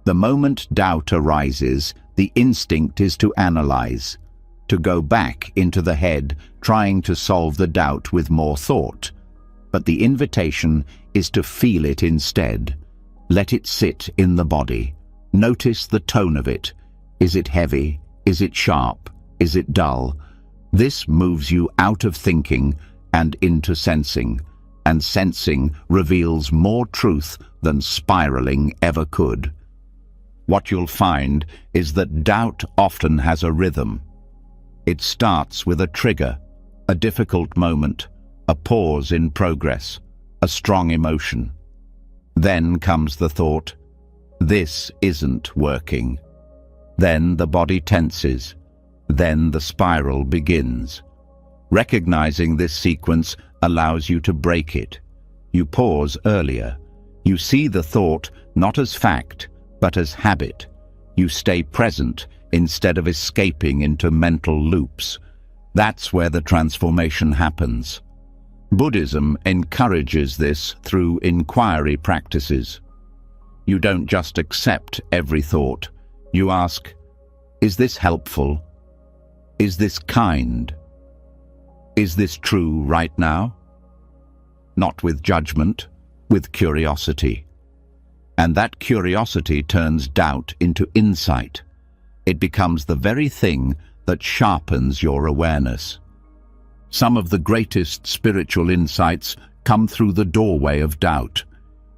The moment doubt arises, the instinct is to analyze, to go back into the head, trying to solve the doubt with more thought. But the invitation is to feel it instead. Let it sit in the body. Notice the tone of it. Is it heavy? Is it sharp? Is it dull? This moves you out of thinking and into sensing, and sensing reveals more truth than spiraling ever could. What you'll find is that doubt often has a rhythm. It starts with a trigger, a difficult moment, a pause in progress, a strong emotion. Then comes the thought, this isn't working. Then the body tenses. Then the spiral begins. Recognizing this sequence allows you to break it. You pause earlier. You see the thought not as fact, but as habit. You stay present instead of escaping into mental loops. That's where the transformation happens. Buddhism encourages this through inquiry practices. You don't just accept every thought. You ask, is this helpful? Is this kind? Is this true right now? Not with judgment, with curiosity. And that curiosity turns doubt into insight. It becomes the very thing that sharpens your awareness. Some of the greatest spiritual insights come through the doorway of doubt.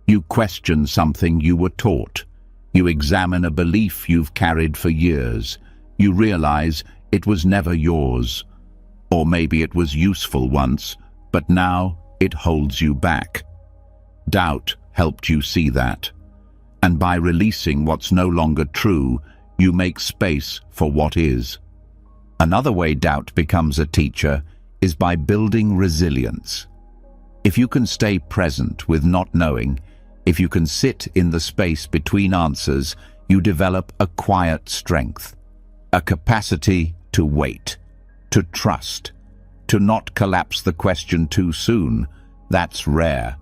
You question something you were taught. You examine a belief you've carried for years. You realize it was never yours. Or maybe it was useful once, but now it holds you back. Doubt helped you see that. And by releasing what's no longer true, you make space for what is. Another way doubt becomes a teacher is by building resilience. If you can stay present with not knowing, if you can sit in the space between answers, you develop a quiet strength, a capacity to wait, to trust, to not collapse the question too soon. That's rare.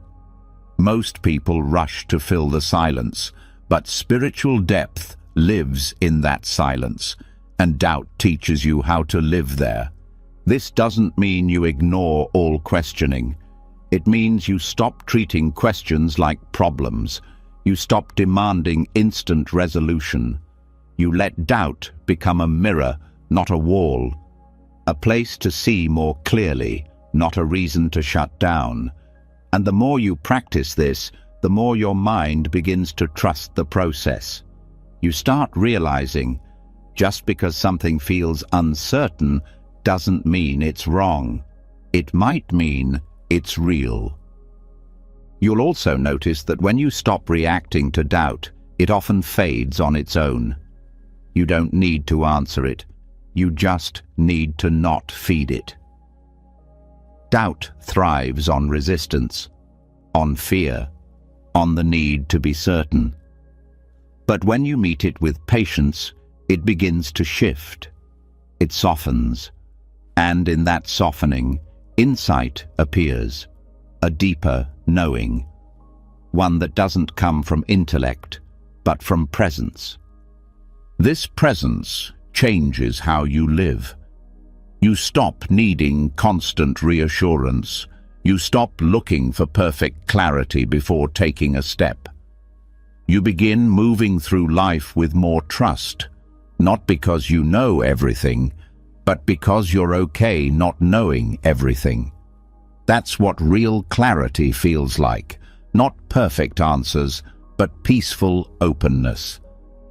Most people rush to fill the silence, but spiritual depth lives in that silence, and doubt teaches you how to live there. This doesn't mean you ignore all questioning. It means you stop treating questions like problems. You stop demanding instant resolution. You let doubt become a mirror, not a wall. A place to see more clearly, not a reason to shut down. And the more you practice this, the more your mind begins to trust the process. You start realizing, just because something feels uncertain doesn't mean it's wrong. It might mean it's real. You'll also notice that when you stop reacting to doubt, it often fades on its own. You don't need to answer it. You just need to not feed it. Doubt thrives on resistance, on fear, on the need to be certain. But when you meet it with patience, it begins to shift. It softens. And in that softening, insight appears, a deeper knowing, one that doesn't come from intellect, but from presence. This presence changes how you live. You stop needing constant reassurance. You stop looking for perfect clarity before taking a step. You begin moving through life with more trust, not because you know everything, but because you're okay not knowing everything. That's what real clarity feels like. Not perfect answers, but peaceful openness.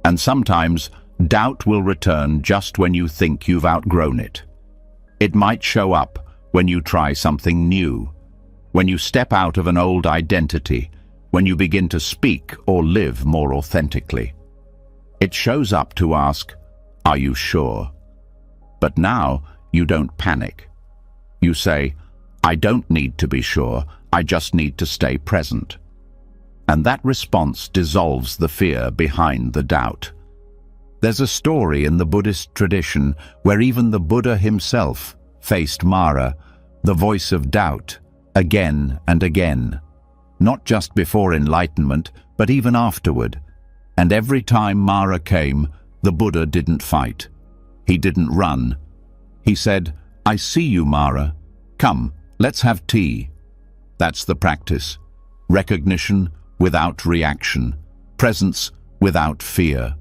And sometimes doubt will return just when you think you've outgrown it. It might show up when you try something new, when you step out of an old identity, when you begin to speak or live more authentically. It shows up to ask, "Are you sure?" But now you don't panic. You say, "I don't need to be sure, I just need to stay present." And that response dissolves the fear behind the doubt. There's a story in the Buddhist tradition where even the Buddha himself faced Mara, the voice of doubt, again and again. Not just before enlightenment, but even afterward. And every time Mara came, the Buddha didn't fight. He didn't run. He said, "I see you, Mara. Come, let's have tea." That's the practice. Recognition without reaction. Presence without fear.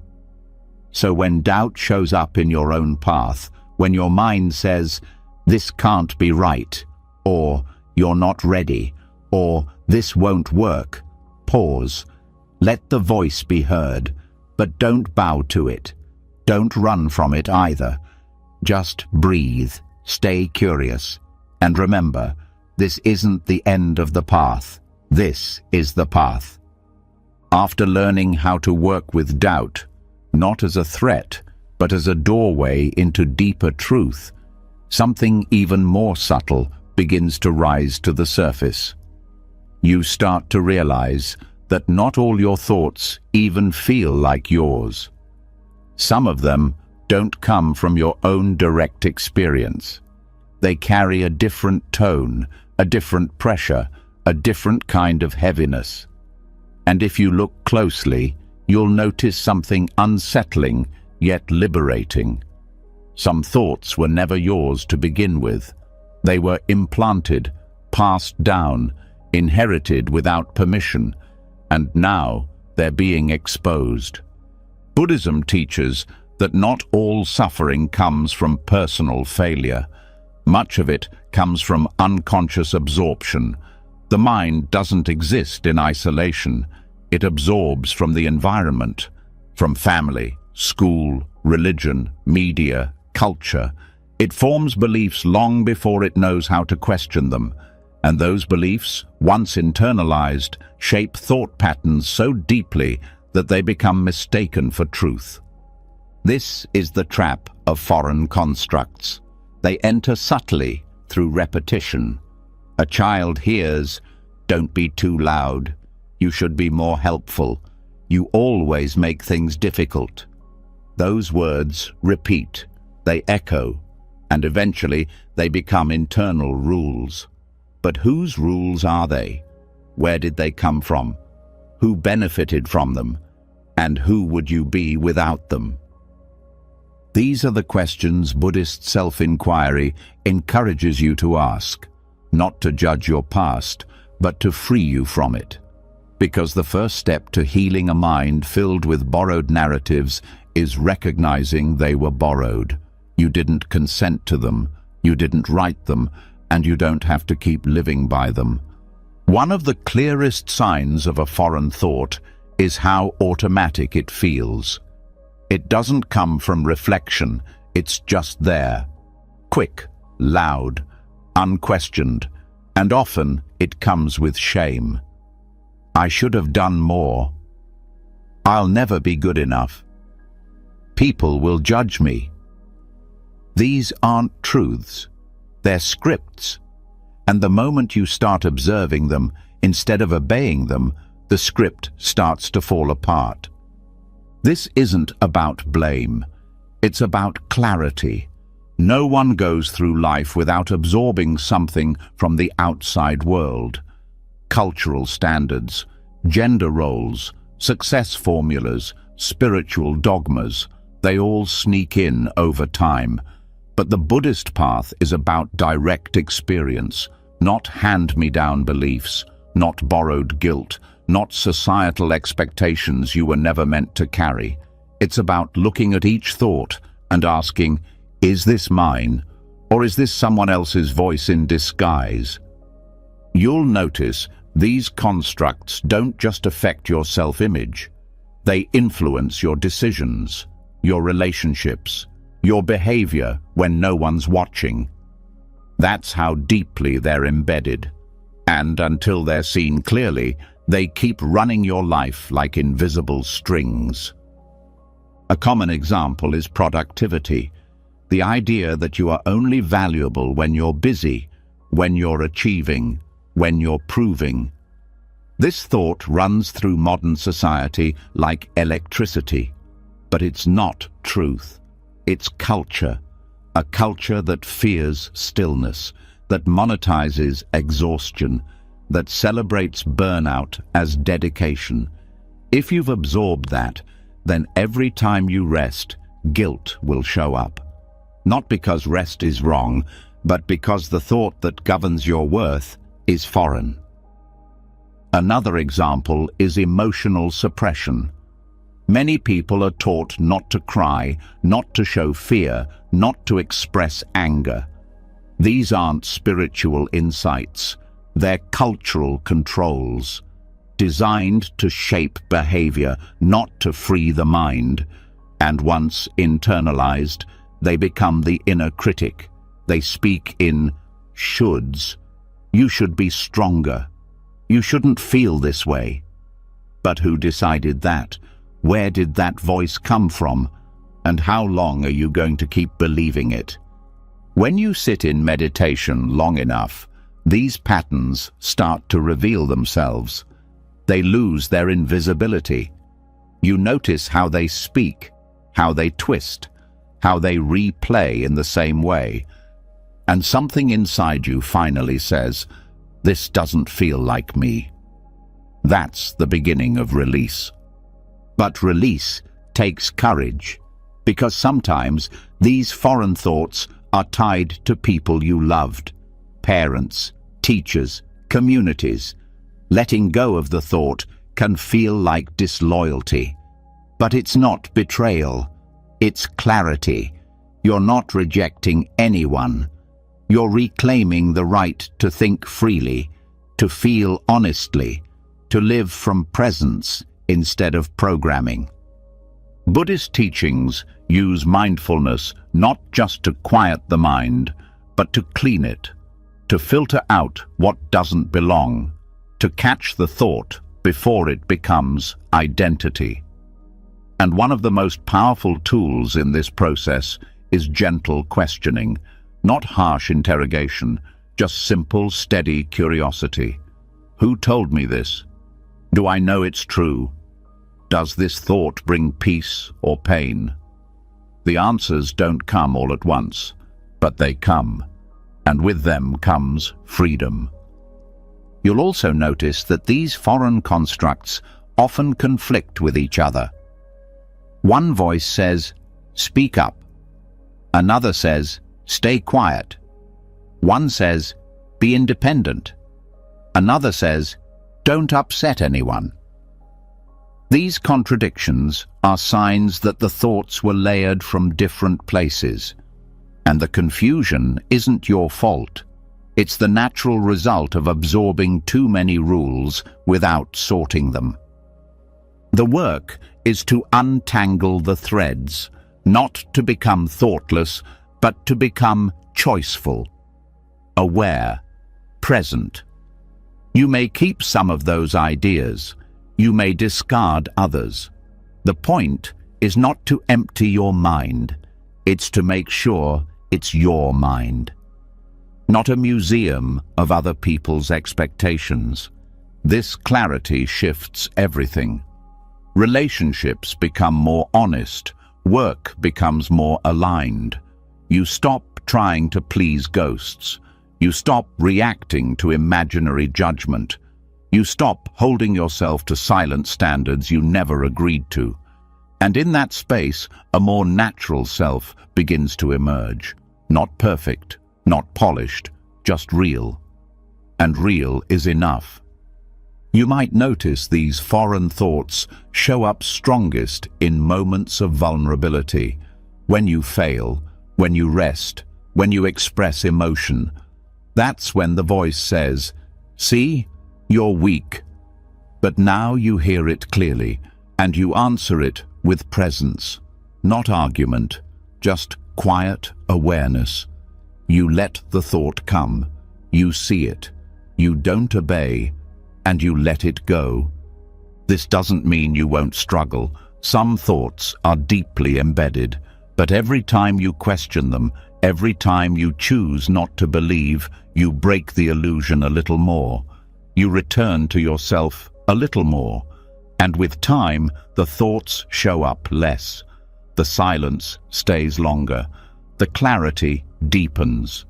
So when doubt shows up in your own path, when your mind says, "This can't be right," or "You're not ready," or "This won't work," pause. Let the voice be heard, but don't bow to it. Don't run from it either. Just breathe, stay curious, and remember, this isn't the end of the path. This is the path. After learning how to work with doubt, not as a threat, but as a doorway into deeper truth, something even more subtle begins to rise to the surface. You start to realize that not all your thoughts even feel like yours. Some of them don't come from your own direct experience. They carry a different tone, a different pressure, a different kind of heaviness. And if you look closely, you'll notice something unsettling yet liberating. Some thoughts were never yours to begin with. They were implanted, passed down, inherited without permission, and now they're being exposed. Buddhism teaches that not all suffering comes from personal failure. Much of it comes from unconscious absorption. The mind doesn't exist in isolation. It absorbs from the environment, from family, school, religion, media, culture. It forms beliefs long before it knows how to question them. And those beliefs, once internalized, shape thought patterns so deeply that they become mistaken for truth. This is the trap of foreign constructs. They enter subtly through repetition. A child hears, "Don't be too loud. You should be more helpful. You always make things difficult." Those words repeat, they echo, and eventually they become internal rules. But whose rules are they? Where did they come from? Who benefited from them? And who would you be without them? These are the questions Buddhist self-inquiry encourages you to ask, not to judge your past, but to free you from it. Because the first step to healing a mind filled with borrowed narratives is recognizing they were borrowed. You didn't consent to them, you didn't write them, and you don't have to keep living by them. One of the clearest signs of a foreign thought is how automatic it feels. It doesn't come from reflection, it's just there. Quick, loud, unquestioned, and often it comes with shame. I should have done more. I'll never be good enough. People will judge me. These aren't truths. They're scripts. And the moment you start observing them, instead of obeying them, the script starts to fall apart. This isn't about blame. It's about clarity. No one goes through life without absorbing something from the outside world. Cultural standards, gender roles, success formulas, spiritual dogmas, they all sneak in over time. But the Buddhist path is about direct experience, not hand-me-down beliefs, not borrowed guilt, not societal expectations you were never meant to carry. It's about looking at each thought and asking, is this mine, or is this someone else's voice in disguise? You'll notice these constructs don't just affect your self-image. They influence your decisions, your relationships, your behavior when no one's watching. That's how deeply they're embedded. And until they're seen clearly, they keep running your life like invisible strings. A common example is productivity. The idea that you are only valuable when you're busy, when you're achieving, when you're proving. This thought runs through modern society like electricity. But it's not truth. It's culture. A culture that fears stillness, that monetizes exhaustion, that celebrates burnout as dedication. If you've absorbed that, then every time you rest, guilt will show up. Not because rest is wrong, but because the thought that governs your worth is foreign. Another example is emotional suppression. Many people are taught not to cry, not to show fear, not to express anger. These aren't spiritual insights. They're cultural controls, designed to shape behavior, not to free the mind. And once internalized, they become the inner critic. They speak in shoulds. You should be stronger. You shouldn't feel this way. But who decided that? Where did that voice come from? And how long are you going to keep believing it? When you sit in meditation long enough, these patterns start to reveal themselves. They lose their invisibility. You notice how they speak, how they twist, how they replay in the same way. And something inside you finally says, "This doesn't feel like me." That's the beginning of release. But release takes courage, because sometimes these foreign thoughts are tied to people you loved, parents, teachers, communities. Letting go of the thought can feel like disloyalty. But it's not betrayal, it's clarity. You're not rejecting anyone. You're reclaiming the right to think freely, to feel honestly, to live from presence instead of programming. Buddhist teachings use mindfulness not just to quiet the mind, but to clean it, to filter out what doesn't belong, to catch the thought before it becomes identity. And one of the most powerful tools in this process is gentle questioning, not harsh interrogation, just simple, steady curiosity. Who told me this? Do I know it's true? Does this thought bring peace or pain? The answers don't come all at once, but they come, and with them comes freedom. You'll also notice that these foreign constructs often conflict with each other. One voice says, "Speak up." Another says, "Stay quiet." One says, "Be independent." Another says, Don't upset anyone. These contradictions are signs that the thoughts were layered from different places, and the confusion isn't your fault. It's the natural result of absorbing too many rules without sorting them. The work is to untangle the threads, not to become thoughtless, but to become choiceful, aware, present. You may keep some of those ideas. You may discard others. The point is not to empty your mind. It's to make sure it's your mind, not a museum of other people's expectations. This clarity shifts everything. Relationships become more honest. Work becomes more aligned. You stop trying to please ghosts. You stop reacting to imaginary judgment. You stop holding yourself to silent standards you never agreed to. And in that space, a more natural self begins to emerge. Not perfect, not polished, just real. And real is enough. You might notice these foreign thoughts show up strongest in moments of vulnerability, when you fail, when you rest, when you express emotion. That's when the voice says, "See, you're weak." But now you hear it clearly, and you answer it with presence, not argument, just quiet awareness. You let the thought come, you see it, you don't obey, and you let it go. This doesn't mean you won't struggle. Some thoughts are deeply embedded, but every time you question them, every time you choose not to believe, you break the illusion a little more. You return to yourself a little more, and with time, the thoughts show up less. The silence stays longer. The clarity deepens.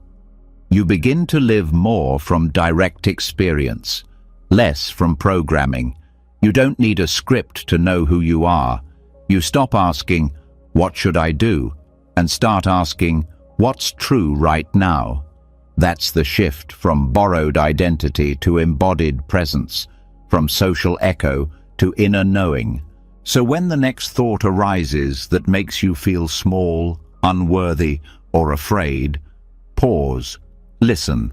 You begin to live more from direct experience, less from programming. You don't need a script to know who you are. You stop asking, "What should I do?" and start asking, "What's true right now?" That's the shift from borrowed identity to embodied presence, from social echo to inner knowing. So when the next thought arises that makes you feel small, unworthy, or afraid, pause, listen,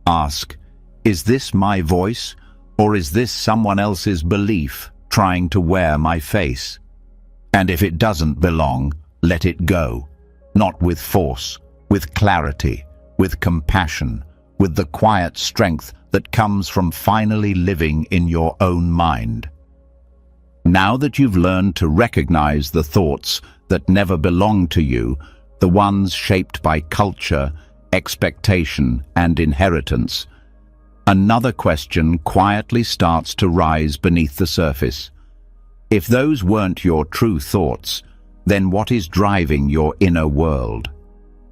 ask, "Is this my voice, or is this someone else's belief trying to wear my face?" And if it doesn't belong, let it go, not with force, with clarity, with compassion, with the quiet strength that comes from finally living in your own mind. Now that you've learned to recognize the thoughts that never belong to you, the ones shaped by culture, expectation, and inheritance, another question quietly starts to rise beneath the surface. If those weren't your true thoughts, then what is driving your inner world?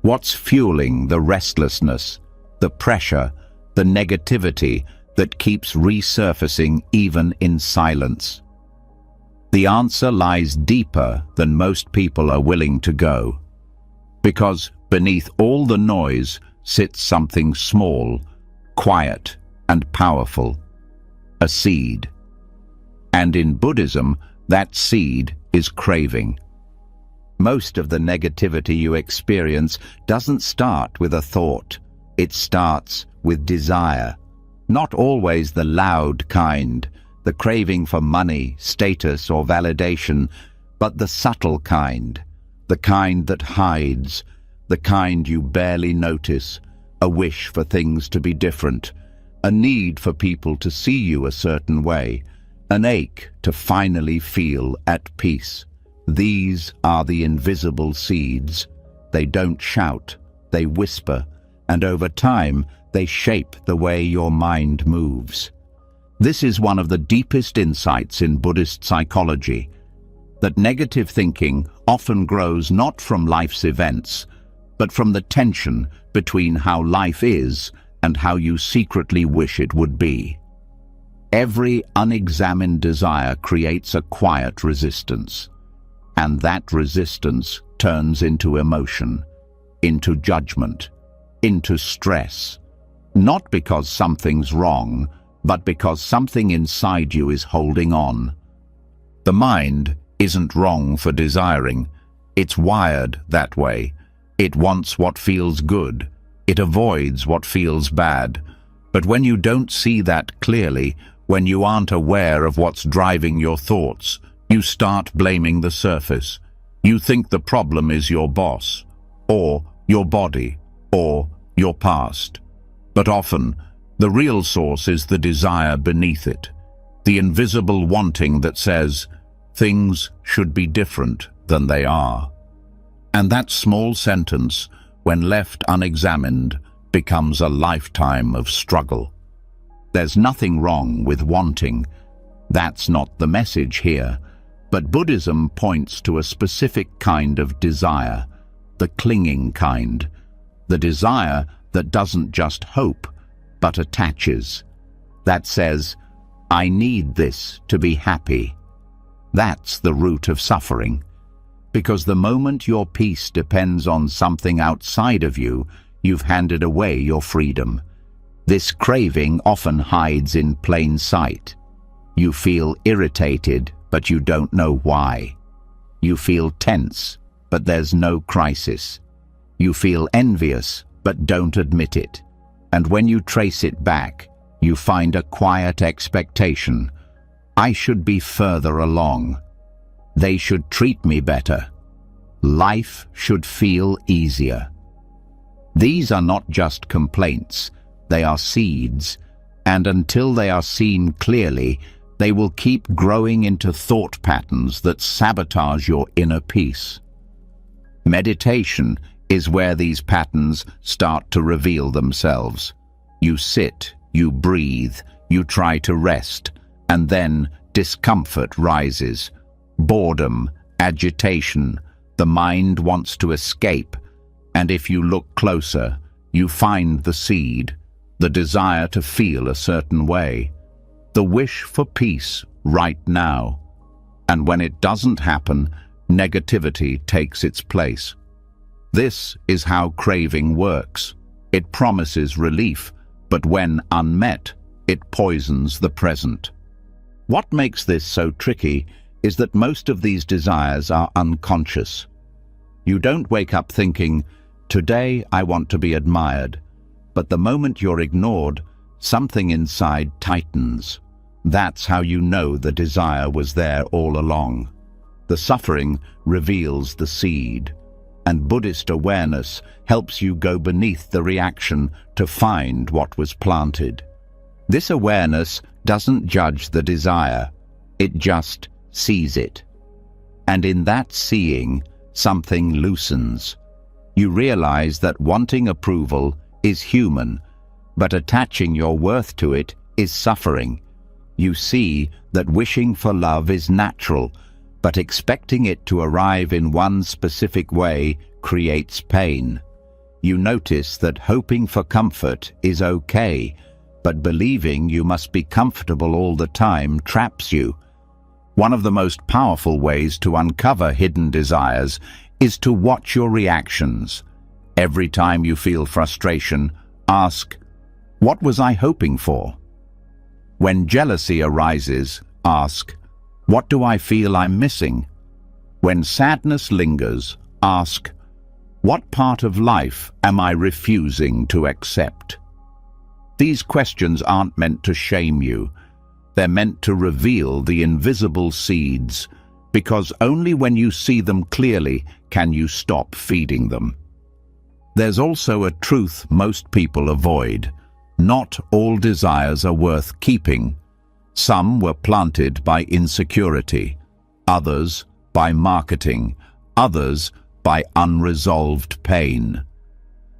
What's fueling the restlessness, the pressure, the negativity that keeps resurfacing even in silence? The answer lies deeper than most people are willing to go. Because beneath all the noise sits something small, quiet, and powerful, a seed. And in Buddhism, that seed is craving. Most of the negativity you experience doesn't start with a thought. It starts with desire. Not always the loud kind, the craving for money, status, or validation, but the subtle kind, the kind that hides, the kind you barely notice, a wish for things to be different, a need for people to see you a certain way, an ache to finally feel at peace. These are the invisible seeds. They don't shout, they whisper, and over time they shape the way your mind moves. This is one of the deepest insights in Buddhist psychology, that negative thinking often grows not from life's events, but from the tension between how life is and how you secretly wish it would be. Every unexamined desire creates a quiet resistance, and that resistance turns into emotion, into judgment, into stress, not because something's wrong, but because something inside you is holding on. The mind isn't wrong for desiring. It's wired that way. It wants what feels good. It avoids what feels bad. But when you don't see that clearly, when you aren't aware of what's driving your thoughts, you start blaming the surface. You think the problem is your boss, or your body, or your past. But often, the real source is the desire beneath it, the invisible wanting that says, things should be different than they are. And that small sentence, when left unexamined, becomes a lifetime of struggle. There's nothing wrong with wanting. That's not the message here. But Buddhism points to a specific kind of desire, the clinging kind, the desire that doesn't just hope, but attaches, that says, I need this to be happy. That's the root of suffering, because the moment your peace depends on something outside of you, you've handed away your freedom. This craving often hides in plain sight. You feel irritated, but you don't know why. You feel tense, but there's no crisis. You feel envious, but don't admit it. And when you trace it back, you find a quiet expectation. I should be further along. They should treat me better. Life should feel easier. These are not just complaints, they are seeds, and until they are seen clearly, they will keep growing into thought patterns that sabotage your inner peace. Meditation is where these patterns start to reveal themselves. You sit, you breathe, you try to rest, and then discomfort rises. Boredom, agitation, the mind wants to escape, and if you look closer, you find the seed, the desire to feel a certain way, the wish for peace right now. And when it doesn't happen, negativity takes its place. This is how craving works. It promises relief, but when unmet, it poisons the present. What makes this so tricky is that most of these desires are unconscious. You don't wake up thinking, today I want to be admired, but the moment you're ignored, something inside tightens. That's how you know the desire was there all along. The suffering reveals the seed, and Buddhist awareness helps you go beneath the reaction to find what was planted. This awareness doesn't judge the desire, it just sees it. And in that seeing, something loosens. You realize that wanting approval is human, but attaching your worth to it is suffering. You see that wishing for love is natural, but expecting it to arrive in one specific way creates pain. You notice that hoping for comfort is okay, but believing you must be comfortable all the time traps you. One of the most powerful ways to uncover hidden desires is to watch your reactions. Every time you feel frustration, ask, what was I hoping for? When jealousy arises, ask, what do I feel I'm missing? When sadness lingers, ask, what part of life am I refusing to accept? These questions aren't meant to shame you. They're meant to reveal the invisible seeds, because only when you see them clearly can you stop feeding them. There's also a truth most people avoid. Not all desires are worth keeping. Some were planted by insecurity, others by marketing, others by unresolved pain.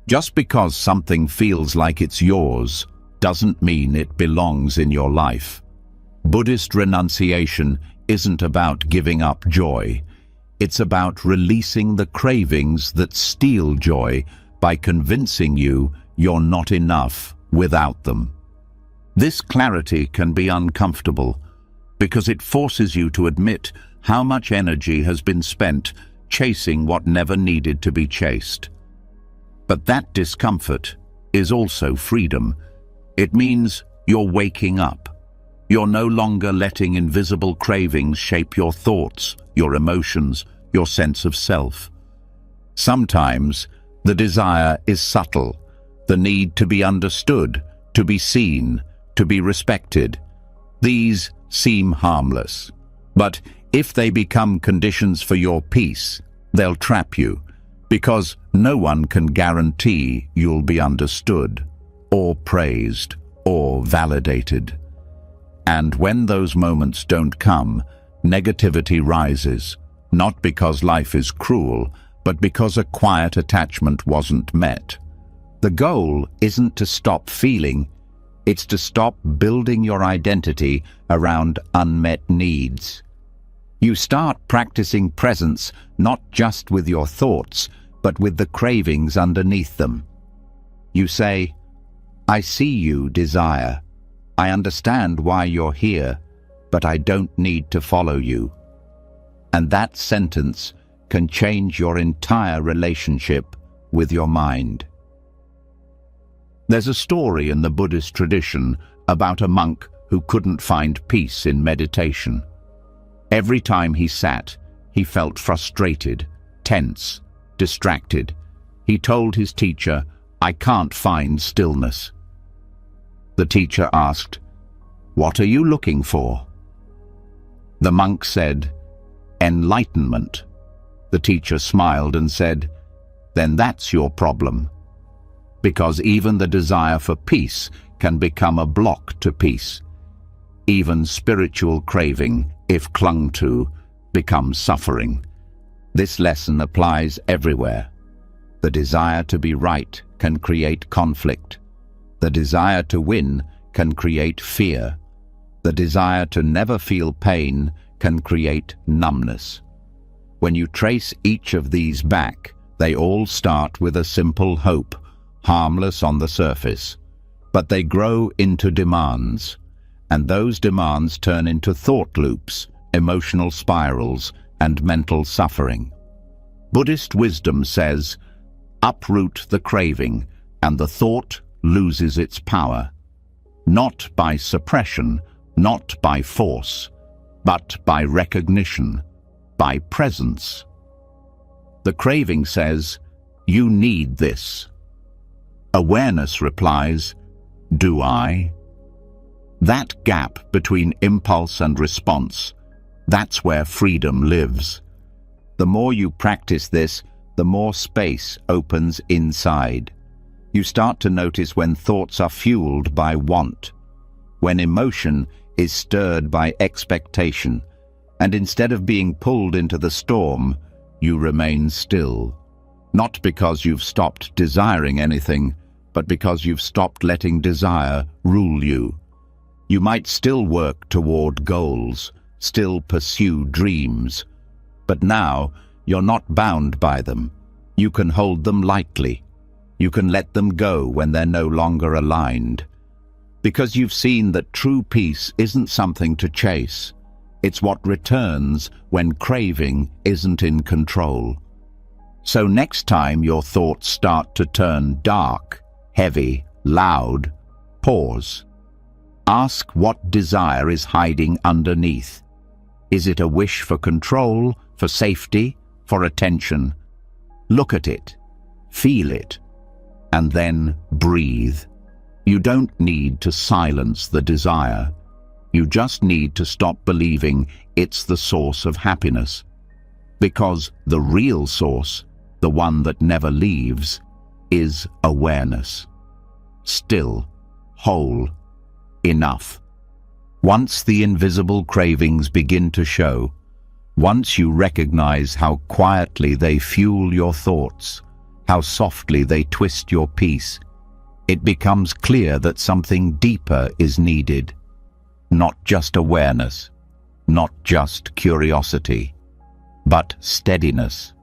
Just because something feels like it's yours doesn't mean it belongs in your life. Buddhist renunciation isn't about giving up joy. It's about releasing the cravings that steal joy by convincing you you're not enough without them. This clarity can be uncomfortable because it forces you to admit how much energy has been spent chasing what never needed to be chased. But that discomfort is also freedom. It means You're waking up. You're no longer letting invisible cravings shape your thoughts, your emotions, your sense of self. Sometimes the desire is subtle, the need to be understood, to be seen, to be respected. These seem harmless, but if they become conditions for your peace, they'll trap you, because no one can guarantee you'll be understood, or praised, or validated. And when those moments don't come, negativity rises, not because life is cruel, but because a quiet attachment wasn't met. The goal isn't to stop feeling, it's to stop building your identity around unmet needs. You start practicing presence not just with your thoughts, but with the cravings underneath them. You say, "I see you, desire. I understand why you're here, but I don't need to follow you." And that sentence can change your entire relationship with your mind. There's a story in the Buddhist tradition about a monk who couldn't find peace in meditation. Every time he sat, he felt frustrated, tense, distracted. He told his teacher, "I can't find stillness." The teacher asked, "What are you looking for?" The monk said, "Enlightenment." The teacher smiled and said, "Then that's your problem." Because even the desire for peace can become a block to peace. Even spiritual craving, if clung to, becomes suffering. This lesson applies everywhere. The desire to be right can create conflict. The desire to win can create fear. The desire to never feel pain can create numbness. When you trace each of these back, they all start with a simple hope, harmless on the surface. But they grow into demands, and those demands turn into thought loops, emotional spirals, and mental suffering. Buddhist wisdom says, uproot the craving, and the thought loses its power. Not by suppression, not by force, but by recognition, by presence. The craving says, "You need this." Awareness replies, "Do I?" That gap between impulse and response, that's where freedom lives. The more you practice this, the more space opens inside. You start to notice when thoughts are fueled by want, when emotion is stirred by expectation, and instead of being pulled into the storm, you remain still. Not because you've stopped desiring anything, but because you've stopped letting desire rule you. You might still work toward goals, still pursue dreams, but now you're not bound by them. You can hold them lightly. You can let them go when they're no longer aligned. Because you've seen that true peace isn't something to chase. It's what returns when craving isn't in control. So next time your thoughts start to turn dark, heavy, loud, pause. Ask what desire is hiding underneath. Is it a wish for control, for safety, for attention? Look at it, feel it, and then breathe. You don't need to silence the desire. You just need to stop believing it's the source of happiness. Because the real source, the one that never leaves, is awareness. Still, whole, enough. Once the invisible cravings begin to show, once you recognize how quietly they fuel your thoughts, how softly they twist your peace, it becomes clear that something deeper is needed. Not just awareness, not just curiosity, but steadiness.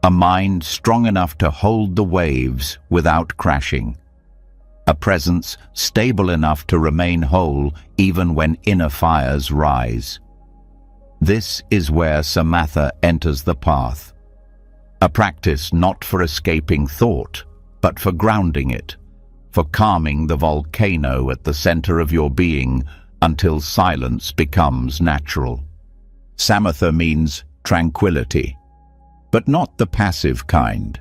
A mind strong enough to hold the waves without crashing. A presence stable enough to remain whole even when inner fires rise. This is where samatha enters the path. A practice not for escaping thought, but for grounding it. for calming the volcano at the center of your being until silence becomes natural. Samatha means tranquility, but not the passive kind.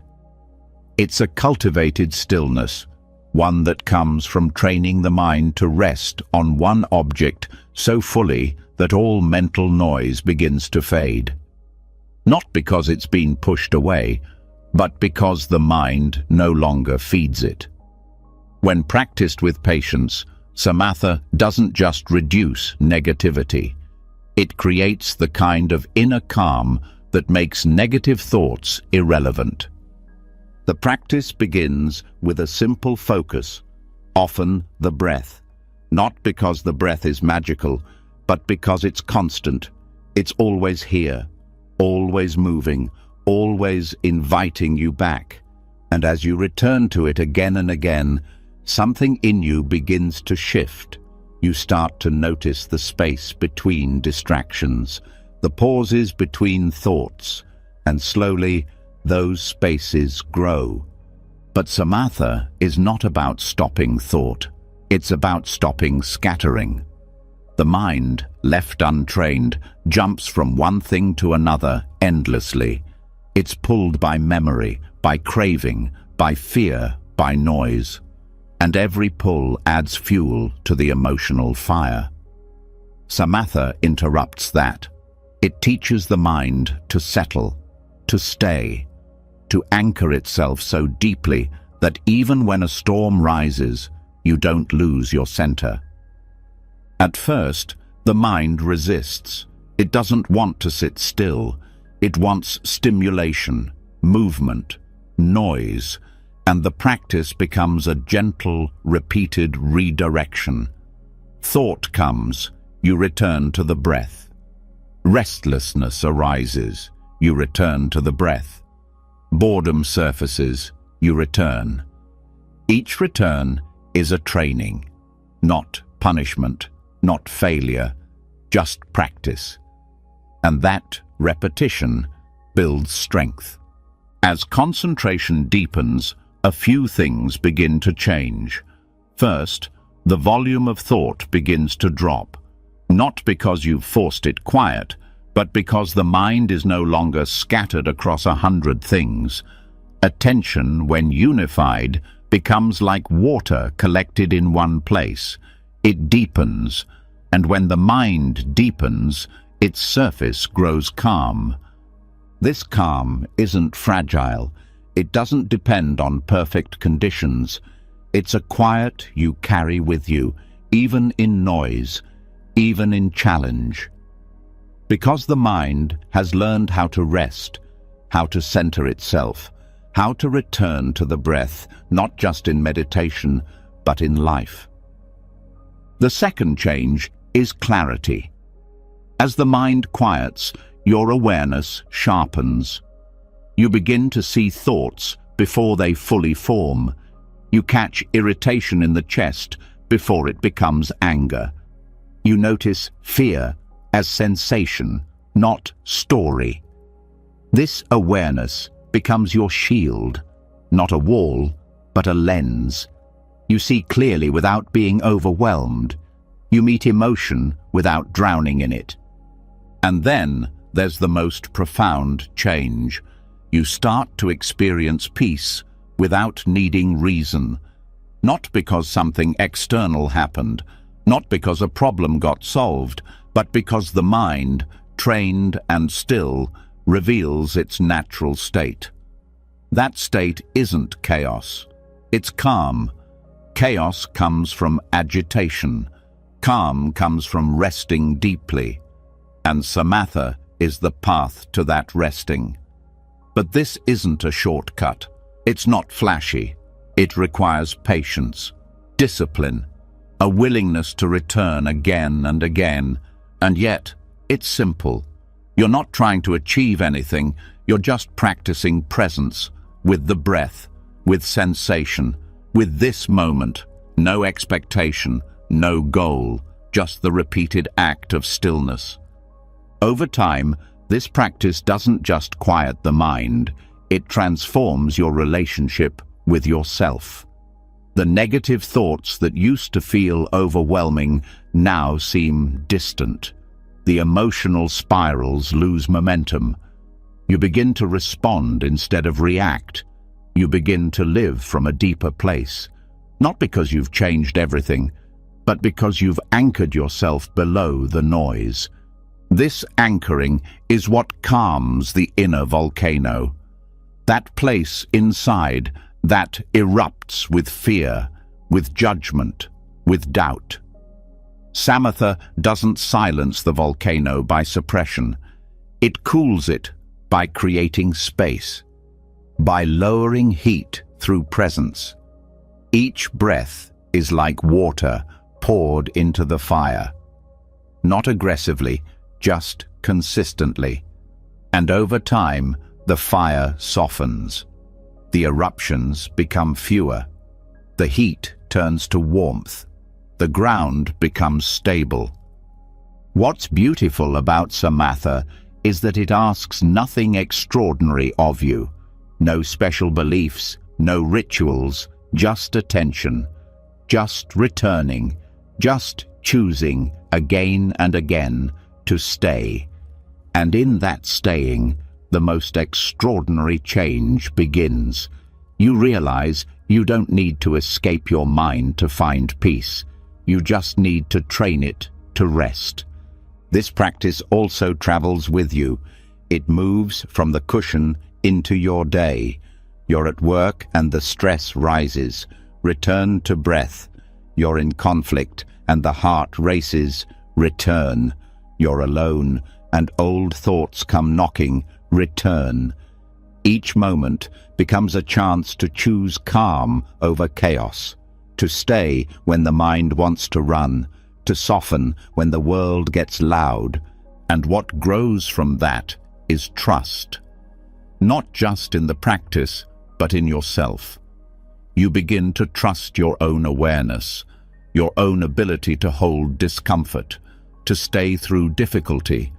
It's a cultivated stillness, one that comes from training the mind to rest on one object so fully that all mental noise begins to fade. Not because it's been pushed away, but because the mind no longer feeds it. When practiced with patience, samatha doesn't just reduce negativity. It creates the kind of inner calm that makes negative thoughts irrelevant. The practice begins with a simple focus, often the breath. Not because the breath is magical, but because it's constant. It's always here, always moving, always inviting you back. And as you return to it again and again, something in you begins to shift. You start to notice the space between distractions, the pauses between thoughts, and slowly those spaces grow. But samatha is not about stopping thought. It's about stopping scattering. The mind, left untrained, jumps from one thing to another endlessly. It's pulled by memory, by craving, by fear, by noise. And every pull adds fuel to the emotional fire. Samatha interrupts that. It teaches the mind to settle, to stay, to anchor itself so deeply that even when a storm rises, you don't lose your center. At first, the mind resists. It doesn't want to sit still. It wants stimulation, movement, noise, and the practice becomes a gentle, repeated redirection. Thought comes, you return to the breath. Restlessness arises, you return to the breath. Boredom surfaces, you return. Each return is a training, not punishment, not failure, just practice. And that repetition builds strength. As concentration deepens, a few things begin to change. First, the volume of thought begins to drop, not because you've forced it quiet, but because the mind is no longer scattered across 100 things. Attention, when unified, becomes like water collected in one place. It deepens, and when the mind deepens, its surface grows calm. This calm isn't fragile. It doesn't depend on perfect conditions. It's a quiet you carry with you, even in noise, even in challenge. Because the mind has learned how to rest, how to center itself, how to return to the breath, not just in meditation, but in life. The second change is clarity. As the mind quiets, your awareness sharpens. You begin to see thoughts before they fully form. You catch irritation in the chest before it becomes anger. You notice fear as sensation, not story. This awareness becomes your shield, not a wall, but a lens. You see clearly without being overwhelmed. You meet emotion without drowning in it. And then there's the most profound change. You start to experience peace without needing reason. Not because something external happened, not because a problem got solved, but because the mind, trained and still, reveals its natural state. That state isn't chaos. It's calm. Chaos comes from agitation. Calm comes from resting deeply. And samatha is the path to that resting. But this isn't a shortcut. It's not flashy. It requires patience, discipline, a willingness to return again and again. And yet, it's simple. You're not trying to achieve anything. You're just practicing presence with the breath, with sensation, with this moment. No expectation, no goal, just the repeated act of stillness. Over time, this practice doesn't just quiet the mind, it transforms your relationship with yourself. The negative thoughts that used to feel overwhelming now seem distant. The emotional spirals lose momentum. You begin to respond instead of react. You begin to live from a deeper place. Not because you've changed everything, but because you've anchored yourself below the noise. This anchoring is what calms the inner volcano. That place inside that erupts with fear, with judgment, with doubt. Samatha doesn't silence the volcano by suppression. It cools it by creating space, by lowering heat through presence. Each breath is like water poured into the fire. Not aggressively, just consistently. And over time, the fire softens. The eruptions become fewer. The heat turns to warmth. The ground becomes stable. What's beautiful about Samatha is that it asks nothing extraordinary of you. No special beliefs, no rituals, just attention, just returning, just choosing again and again to stay. And in that staying, the most extraordinary change begins. You realize you don't need to escape your mind to find peace. You just need to train it to rest. This practice also travels with you. It moves from the cushion into your day. You're at work and the stress rises. Return to breath. You're in conflict and the heart races. Return. You're alone and old thoughts come knocking. Return. Each moment becomes a chance to choose calm over chaos, to stay when the mind wants to run, to soften when the world gets loud. And what grows from that is trust. Not just in the practice, but in yourself. You begin to trust your own awareness, your own ability to hold discomfort, to stay through difficulty,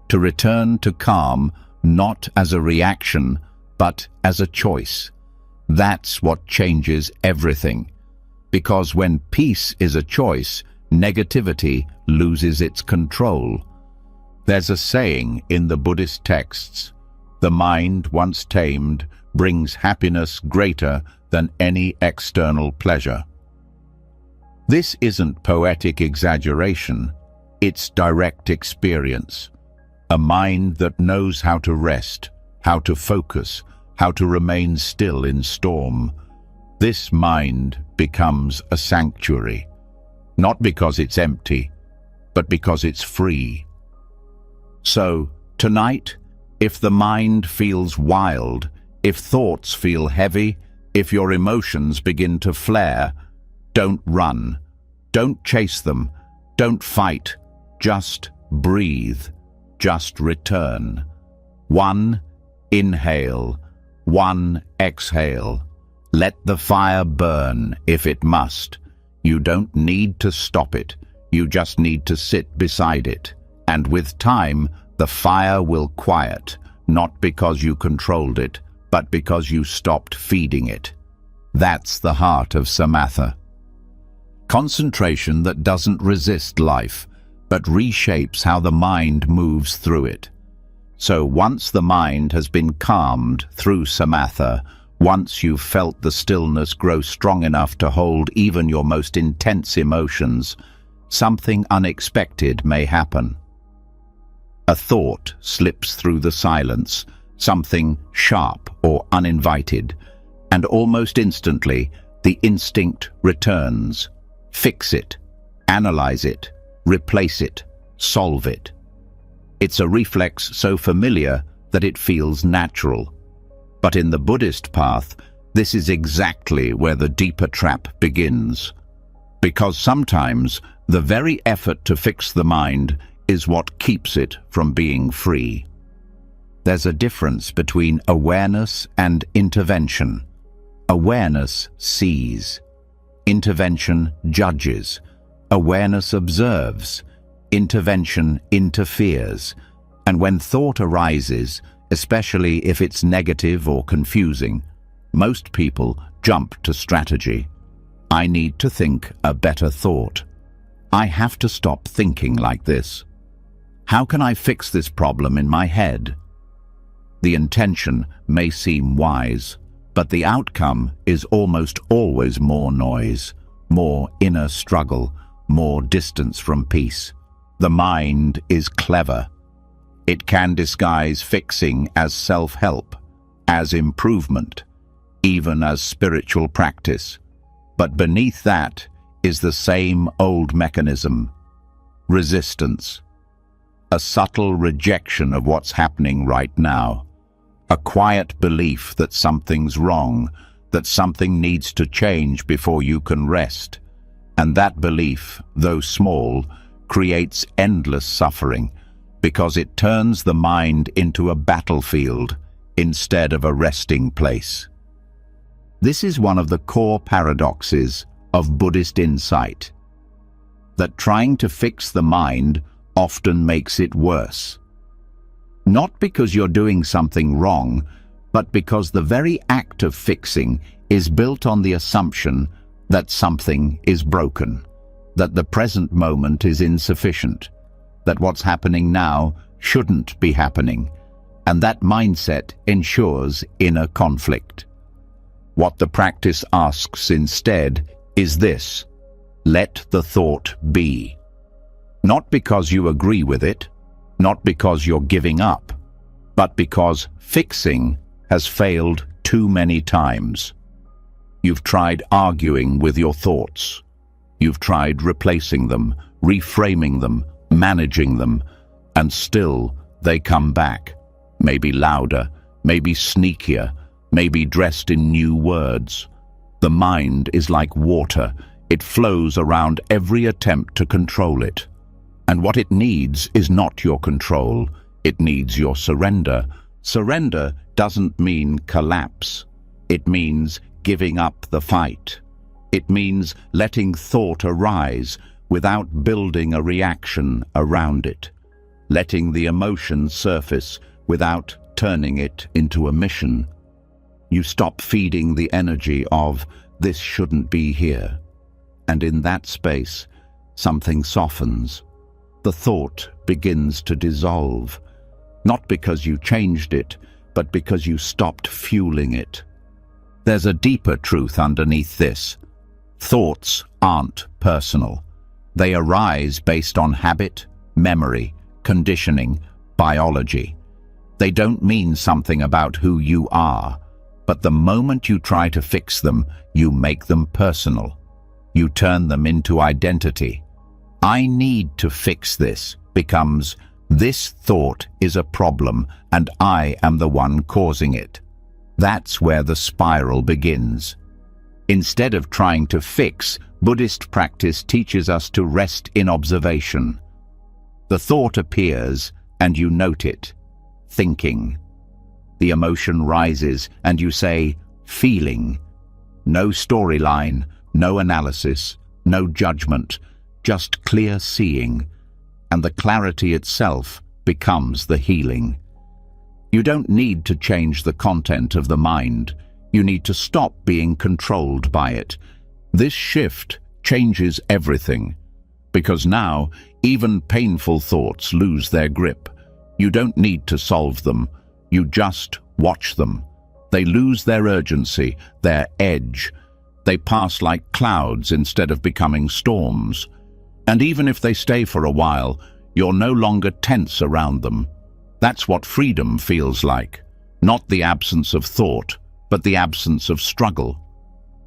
to return to calm not as a reaction, but as a choice. That's what changes everything. Because when peace is a choice, negativity loses its control. There's a saying in the Buddhist texts, "The mind, once tamed, brings happiness greater than any external pleasure." This isn't poetic exaggeration, it's direct experience. A mind that knows how to rest, how to focus, how to remain still in storm. This mind becomes a sanctuary, not because it's empty, but because it's free. So, tonight, if the mind feels wild, if thoughts feel heavy, if your emotions begin to flare, don't run, don't chase them, don't fight, just breathe, just return. One inhale, one exhale. Let the fire burn if it must. You don't need to stop it, you just need to sit beside it. And with time, the fire will quiet, not because you controlled it, but because you stopped feeding it. That's the heart of Samatha. Concentration that doesn't resist life, but reshapes how the mind moves through it. So once the mind has been calmed through Samatha, once you've felt the stillness grow strong enough to hold even your most intense emotions, something unexpected may happen. A thought slips through the silence, something sharp or uninvited, and almost instantly the instinct returns. Fix it, analyze it, replace it, solve it. It's a reflex so familiar that it feels natural. But in the Buddhist path, this is exactly where the deeper trap begins. Because sometimes the very effort to fix the mind is what keeps it from being free. There's a difference between awareness and intervention. Awareness sees. Intervention judges. Awareness observes. Intervention interferes. And when thought arises, especially if it's negative or confusing, most people jump to strategy. I need to think a better thought. I have to stop thinking like this. How can I fix this problem in my head? The intention may seem wise, but the outcome is almost always more noise, more inner struggle, more distance from peace. The mind is clever. It can disguise fixing as self-help, as improvement, even as spiritual practice. But beneath that is the same old mechanism: resistance. A subtle rejection of what's happening right now. A quiet belief that something's wrong, that something needs to change before you can rest. And that belief, though small, creates endless suffering, because it turns the mind into a battlefield instead of a resting place. This is one of the core paradoxes of Buddhist insight, that trying to fix the mind often makes it worse. Not because you're doing something wrong, but because the very act of fixing is built on the assumption that something is broken, that the present moment is insufficient, that what's happening now shouldn't be happening, and that mindset ensures inner conflict. What the practice asks instead is this: let the thought be. Not because you agree with it, not because you're giving up, but because fixing has failed too many times. You've tried arguing with your thoughts. You've tried replacing them, reframing them, managing them, and still they come back, maybe louder, maybe sneakier, maybe dressed in new words. The mind is like water. It flows around every attempt to control it. And what it needs is not your control. It needs your surrender. Surrender doesn't mean collapse. It means giving up the fight. It means letting thought arise without building a reaction around it. Letting the emotion surface without turning it into a mission. You stop feeding the energy of "this shouldn't be here." And in that space, something softens. The thought begins to dissolve, not because you changed it, but because you stopped fueling it. There's a deeper truth underneath this. Thoughts aren't personal. They arise based on habit, memory, conditioning, biology. They don't mean something about who you are, but the moment you try to fix them, you make them personal. You turn them into identity. "I need to fix this" becomes "this thought is a problem and I am the one causing it." That's where the spiral begins. Instead of trying to fix, Buddhist practice teaches us to rest in observation. The thought appears and you note it, thinking. The emotion rises and you say, feeling. No storyline, no analysis, no judgment, just clear seeing, and the clarity itself becomes the healing. You don't need to change the content of the mind. You need to stop being controlled by it. This shift changes everything, because now even painful thoughts lose their grip. You don't need to solve them. You just watch them. They lose their urgency, their edge. They pass like clouds instead of becoming storms. And even if they stay for a while, you're no longer tense around them. That's what freedom feels like. Not the absence of thought, but the absence of struggle.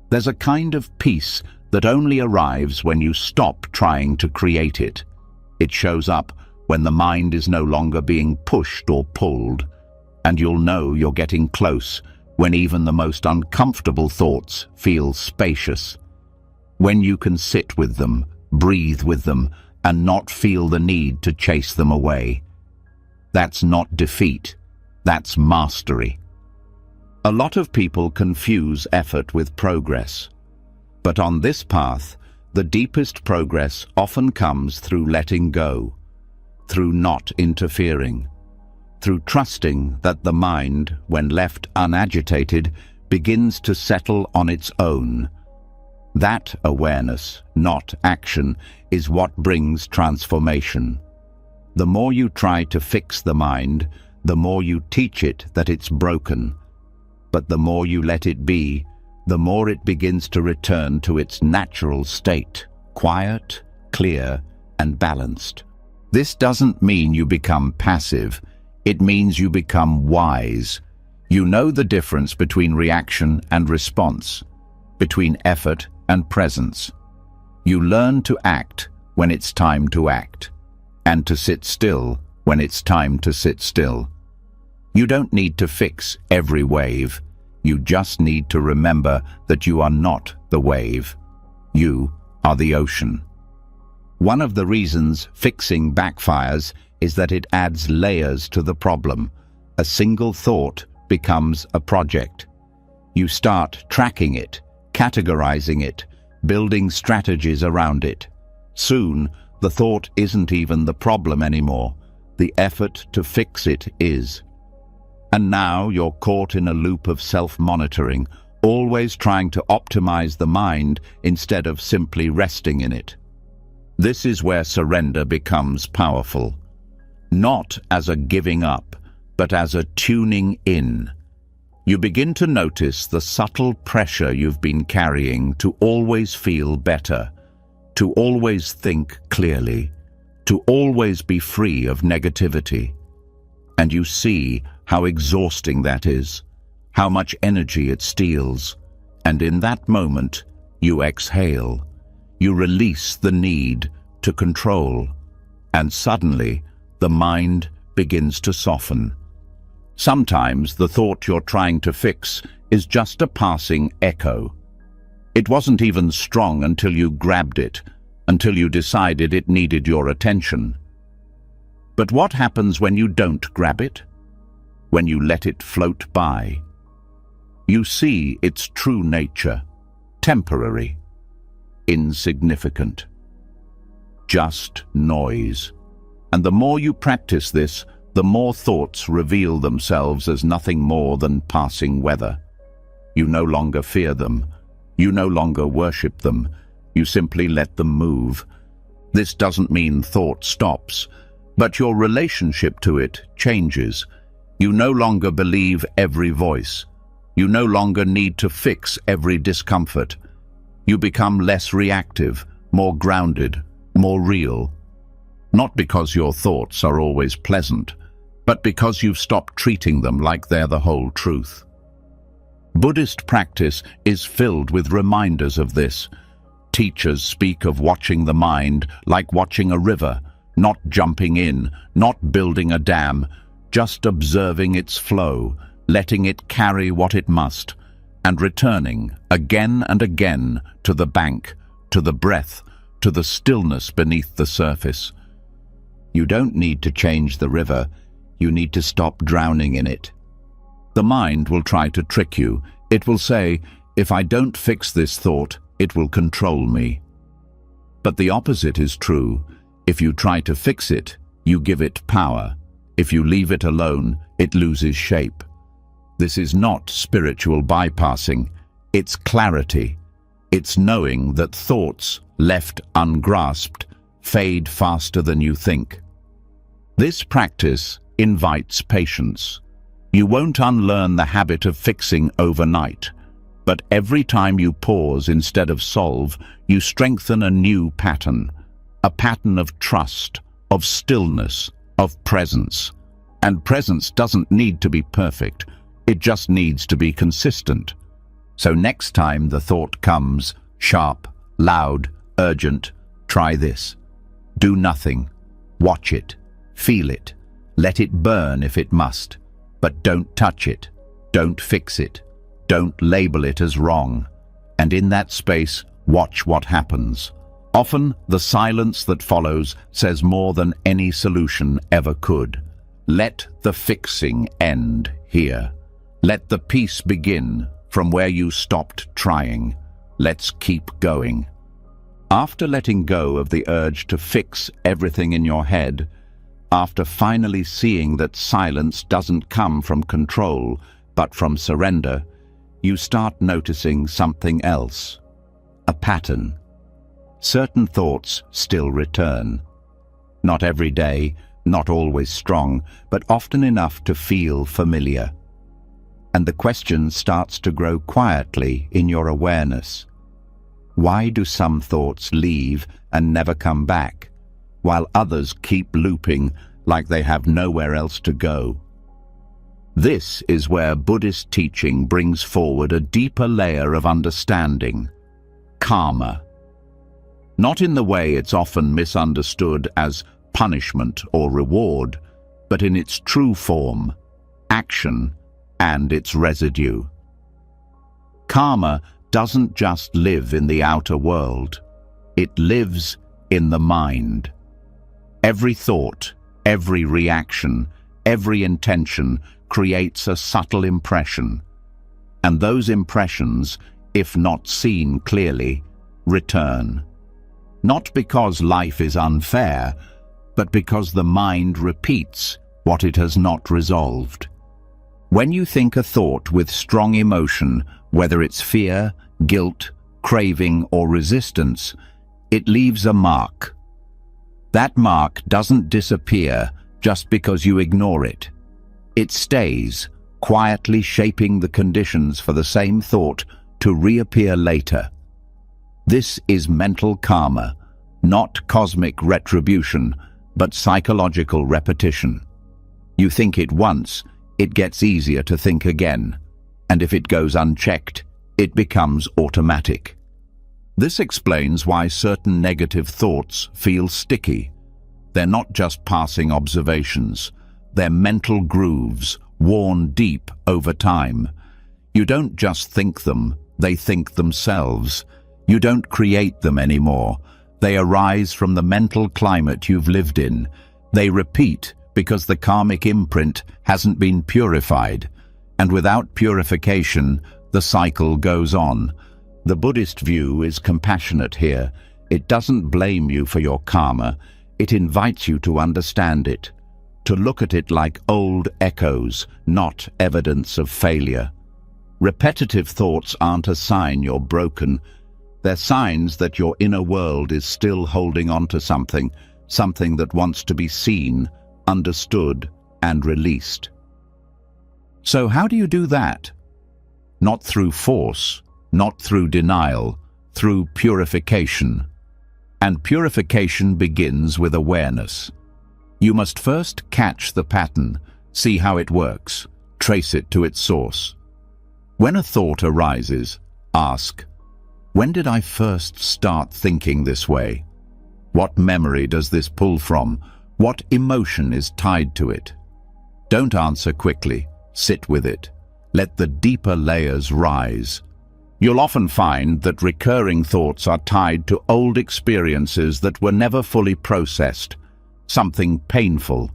There's a kind of peace that only arrives when you stop trying to create it. It shows up when the mind is no longer being pushed or pulled, and you'll know you're getting close when even the most uncomfortable thoughts feel spacious. When you can sit with them, breathe with them, and not feel the need to chase them away. That's not defeat, that's mastery. A lot of people confuse effort with progress. But on this path, the deepest progress often comes through letting go, through not interfering, through trusting that the mind, when left unagitated, begins to settle on its own. That awareness, not action, is what brings transformation. The more you try to fix the mind, the more you teach it that it's broken. But the more you let it be, the more it begins to return to its natural state, quiet, clear, and balanced. This doesn't mean you become passive. It means you become wise. You know the difference between reaction and response, between effort and presence. You learn to act when it's time to act, and to sit still when it's time to sit still. You don't need to fix every wave. You just need to remember that you are not the wave. You are the ocean. One of the reasons fixing backfires is that it adds layers to the problem. A single thought becomes a project. You start tracking it, categorizing it, building strategies around it. Soon, the thought isn't even the problem anymore. The effort to fix it is. And now you're caught in a loop of self-monitoring, always trying to optimize the mind instead of simply resting in it. This is where surrender becomes powerful. Not as a giving up, but as a tuning in. You begin to notice the subtle pressure you've been carrying to always feel better, to always think clearly, to always be free of negativity. And you see how exhausting that is, how much energy it steals. And in that moment, you exhale. You release the need to control. And suddenly, the mind begins to soften. Sometimes the thought you're trying to fix is just a passing echo. It wasn't even strong until you grabbed it, until you decided it needed your attention. But what happens when you don't grab it? When you let it float by? You see its true nature, temporary, insignificant, just noise. And the more you practice this, the more thoughts reveal themselves as nothing more than passing weather. You no longer fear them. You no longer worship them. You simply let them move. This doesn't mean thought stops, but your relationship to it changes. You no longer believe every voice. You no longer need to fix every discomfort. You become less reactive, more grounded, more real. Not because your thoughts are always pleasant, but because you've stopped treating them like they're the whole truth. Buddhist practice is filled with reminders of this. Teachers speak of watching the mind like watching a river, not jumping in, not building a dam, just observing its flow, letting it carry what it must, and returning again and again to the bank, to the breath, to the stillness beneath the surface. You don't need to change the river, you need to stop drowning in it. The mind will try to trick you. It will say, if I don't fix this thought, it will control me. But the opposite is true. If you try to fix it, you give it power. If you leave it alone, it loses shape. This is not spiritual bypassing, it's clarity. It's knowing that thoughts, left ungrasped, fade faster than you think. This practice invites patience. You won't unlearn the habit of fixing overnight, but every time you pause instead of solve, you strengthen a new pattern, a pattern of trust, of stillness, of presence. And presence doesn't need to be perfect, it just needs to be consistent. So next time the thought comes, sharp, loud, urgent, try this. Do nothing. Watch it. Feel it. Let it burn if it must. But don't touch it. Don't fix it. Don't label it as wrong. And in that space, watch what happens. Often, the silence that follows says more than any solution ever could. Let the fixing end here. Let the peace begin from where you stopped trying. Let's keep going. After letting go of the urge to fix everything in your head, after finally seeing that silence doesn't come from control, but from surrender, you start noticing something else. a pattern. Certain thoughts still return. Not every day, not always strong, but often enough to feel familiar. And the question starts to grow quietly in your awareness. Why do some thoughts leave and never come back, while others keep looping like they have nowhere else to go? This is where Buddhist teaching brings forward a deeper layer of understanding: karma. Not in the way it's often misunderstood as punishment or reward, but in its true form, action and its residue. Karma doesn't just live in the outer world. It lives in the mind. Every thought, every reaction, every intention creates a subtle impression. And those impressions, if not seen clearly, return. Not because life is unfair, but because the mind repeats what it has not resolved. When you think a thought with strong emotion, whether it's fear, guilt, craving, or resistance, it leaves a mark. That mark doesn't disappear just because you ignore it. It stays, quietly shaping the conditions for the same thought to reappear later. This is mental karma, not cosmic retribution, but psychological repetition. You think it once, it gets easier to think again, and if it goes unchecked, it becomes automatic. This explains why certain negative thoughts feel sticky. They're not just passing observations. They're mental grooves, worn deep over time. You don't just think them, they think themselves. You don't create them anymore. They arise from the mental climate you've lived in. They repeat because the karmic imprint hasn't been purified. And without purification, the cycle goes on. The Buddhist view is compassionate here. It doesn't blame you for your karma. It invites you to understand it, to look at it like old echoes, not evidence of failure. Repetitive thoughts aren't a sign you're broken. They're signs that your inner world is still holding on to something that wants to be seen, understood, and released. So how do you do that? Not through force, not through denial, through purification. And purification begins with awareness. You must first catch the pattern, see how it works, trace it to its source. When a thought arises, ask, when did I first start thinking this way? What memory does this pull from? What emotion is tied to it? Don't answer quickly. Sit with it. Let the deeper layers rise. You'll often find that recurring thoughts are tied to old experiences that were never fully processed. Something painful,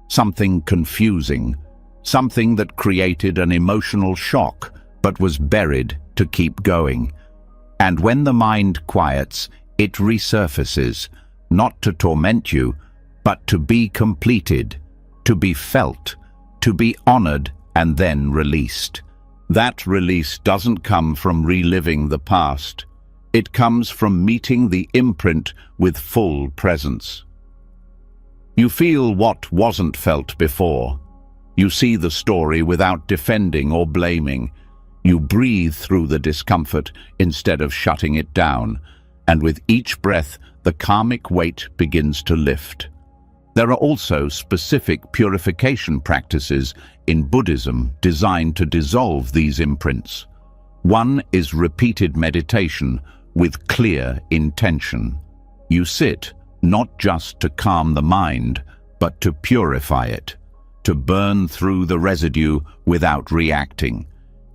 something confusing, something that created an emotional shock but was buried to keep going. And when the mind quiets, it resurfaces, not to torment you, but to be completed, to be felt, to be honored and then released. That release doesn't come from reliving the past. It comes from meeting the imprint with full presence. You feel what wasn't felt before. You see the story without defending or blaming. You breathe through the discomfort instead of shutting it down, and with each breath, the karmic weight begins to lift. There are also specific purification practices in Buddhism designed to dissolve these imprints. One is repeated meditation with clear intention. You sit not just to calm the mind, but to purify it, to burn through the residue without reacting.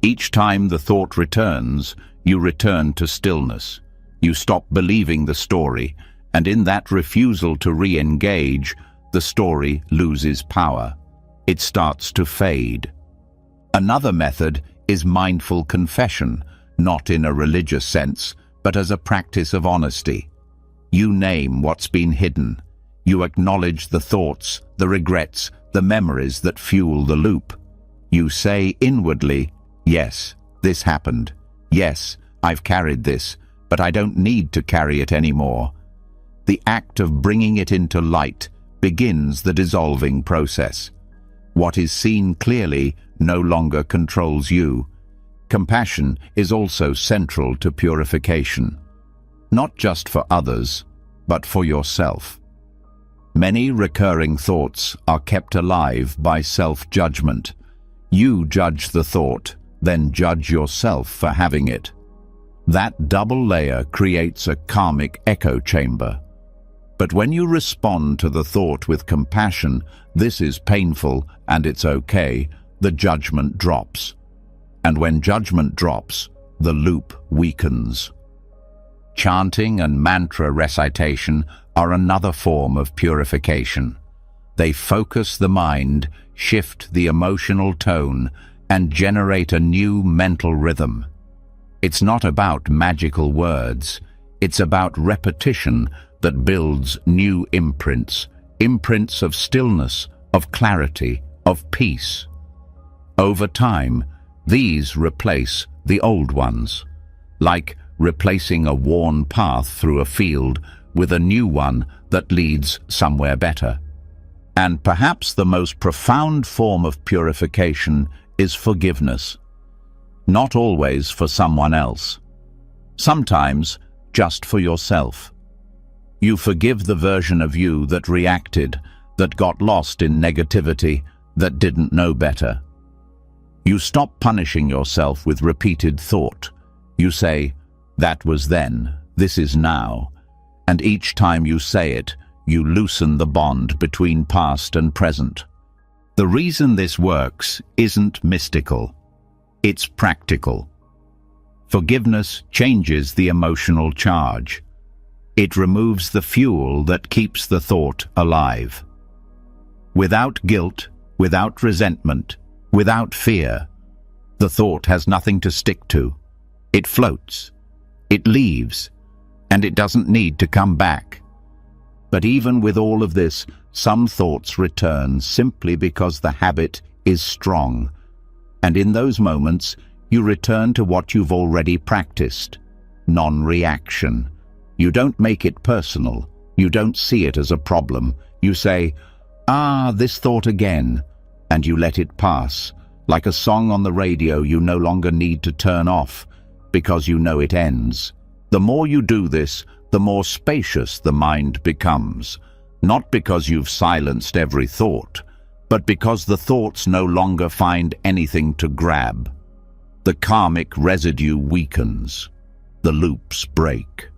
Each time the thought returns, you return to stillness. You stop believing the story, and in that refusal to re-engage, the story loses power. It starts to fade. Another method is mindful confession, not in a religious sense, but as a practice of honesty. You name what's been hidden. You acknowledge the thoughts, the regrets, the memories that fuel the loop. You say inwardly, yes, this happened. Yes, I've carried this, but I don't need to carry it anymore. The act of bringing it into light begins the dissolving process. What is seen clearly no longer controls you. Compassion is also central to purification, not just for others, but for yourself. Many recurring thoughts are kept alive by self-judgment. You judge the thought, then judge yourself for having it. That double layer creates a karmic echo chamber. But when you respond to the thought with compassion, this is painful and it's okay, the judgment drops. And when judgment drops, the loop weakens. Chanting and mantra recitation are another form of purification. They focus the mind, shift the emotional tone, and generate a new mental rhythm. It's not about magical words. It's about repetition that builds new imprints of stillness, of clarity, of peace. Over time, these replace the old ones, like replacing a worn path through a field with a new one that leads somewhere better. And perhaps the most profound form of purification is forgiveness. Not always for someone else. Sometimes just for yourself. You forgive the version of you that reacted, that got lost in negativity, that didn't know better. You stop punishing yourself with repeated thought. You say, "That was then, this is now." And each time you say it, you loosen the bond between past and present. The reason this works isn't mystical. It's practical. Forgiveness changes the emotional charge. It removes the fuel that keeps the thought alive. Without guilt, without resentment, without fear, the thought has nothing to stick to. It floats, it leaves, and it doesn't need to come back. But even with all of this, some thoughts return simply because the habit is strong. And in those moments, you return to what you've already practiced: non-reaction. You don't make it personal. You don't see it as a problem. You say, this thought again, and you let it pass. Like a song on the radio you no longer need to turn off, because you know it ends. The more you do this, the more spacious the mind becomes, not because you've silenced every thought, but because the thoughts no longer find anything to grab. The karmic residue weakens. The loops break.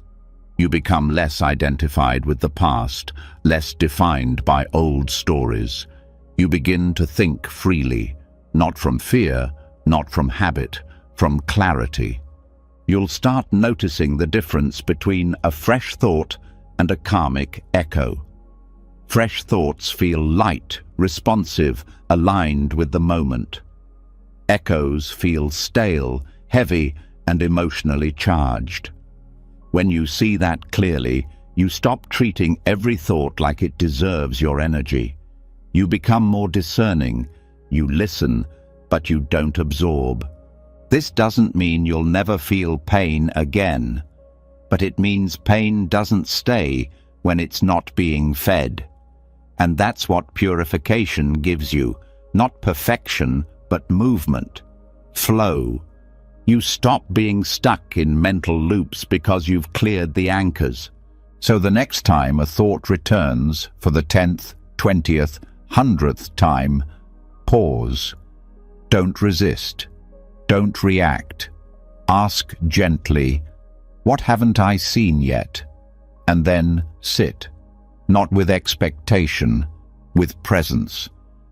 You become less identified with the past, less defined by old stories. You begin to think freely, not from fear, not from habit, from clarity. You'll start noticing the difference between a fresh thought and a karmic echo. Fresh thoughts feel light, responsive, aligned with the moment. Echoes feel stale, heavy, and emotionally charged. When you see that clearly, you stop treating every thought like it deserves your energy. You become more discerning. You listen, but you don't absorb. This doesn't mean you'll never feel pain again, but it means pain doesn't stay when it's not being fed. And that's what purification gives you, not perfection, but movement, flow. You stop being stuck in mental loops because you've cleared the anchors. So the next time a thought returns for the 10th, 20th, 100th time, pause. Don't resist. Don't react. Ask gently, what haven't I seen yet? And then sit, not with expectation, with presence.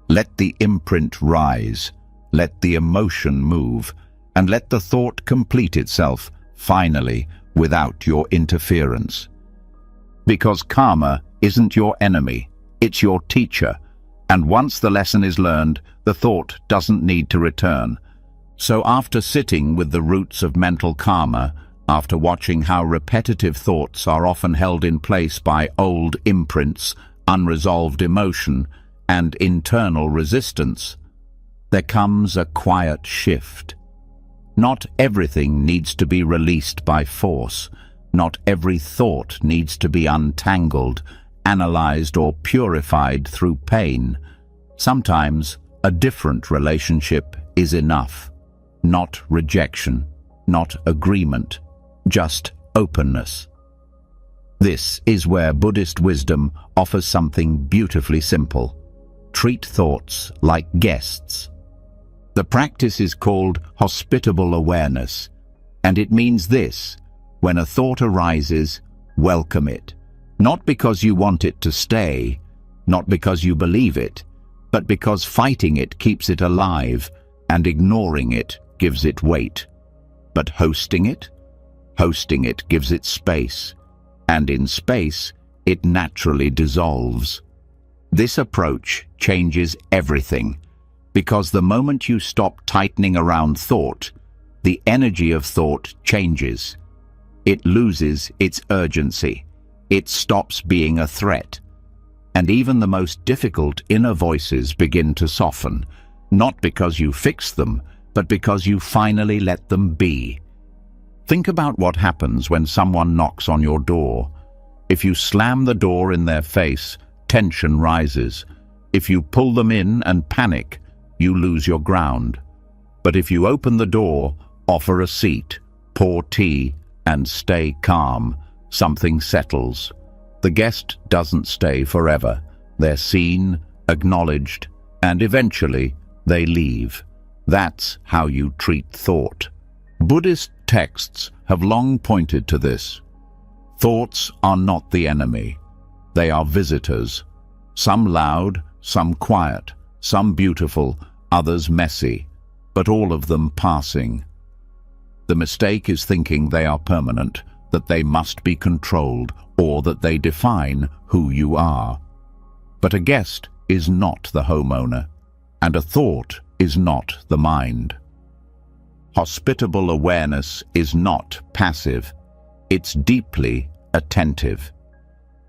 Let the imprint rise, let the emotion move, and let the thought complete itself, finally, without your interference. Because karma isn't your enemy, it's your teacher, and once the lesson is learned, the thought doesn't need to return. So after sitting with the roots of mental karma, after watching how repetitive thoughts are often held in place by old imprints, unresolved emotion, and internal resistance, there comes a quiet shift. Not everything needs to be released by force. Not every thought needs to be untangled, analyzed, or purified through pain. Sometimes a different relationship is enough. Not rejection, not agreement, just openness. This is where Buddhist wisdom offers something beautifully simple. Treat thoughts like guests. The practice is called hospitable awareness, and it means this: when a thought arises, welcome it. Not because you want it to stay, not because you believe it, but because fighting it keeps it alive and ignoring it gives it weight. But hosting it gives it space, and in space, it naturally dissolves. This approach changes everything, because the moment you stop tightening around thought, the energy of thought changes. It loses its urgency. It stops being a threat. And even the most difficult inner voices begin to soften, not because you fix them, but because you finally let them be. Think about what happens when someone knocks on your door. If you slam the door in their face, tension rises. If you pull them in and panic, you lose your ground. But if you open the door, offer a seat, pour tea, and stay calm, something settles. The guest doesn't stay forever. They're seen, acknowledged, and eventually they leave. That's how you treat thought. Buddhist texts have long pointed to this. Thoughts are not the enemy. They are visitors. Some loud, some quiet, some beautiful, others messy, but all of them passing. The mistake is thinking they are permanent, that they must be controlled, or that they define who you are. But a guest is not the homeowner, and a thought is not the mind. Hospitable awareness is not passive. It's deeply attentive.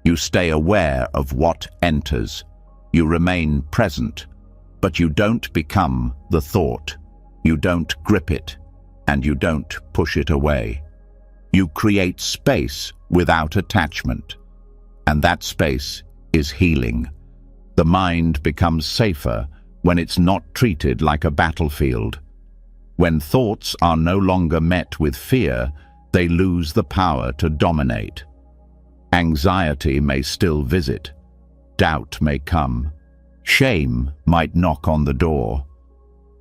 You stay aware of what enters. You remain present, but you don't become the thought. You don't grip it, and you don't push it away. You create space without attachment, and that space is healing. The mind becomes safer when it's not treated like a battlefield. When thoughts are no longer met with fear, they lose the power to dominate. Anxiety may still visit. Doubt may come. Shame might knock on the door.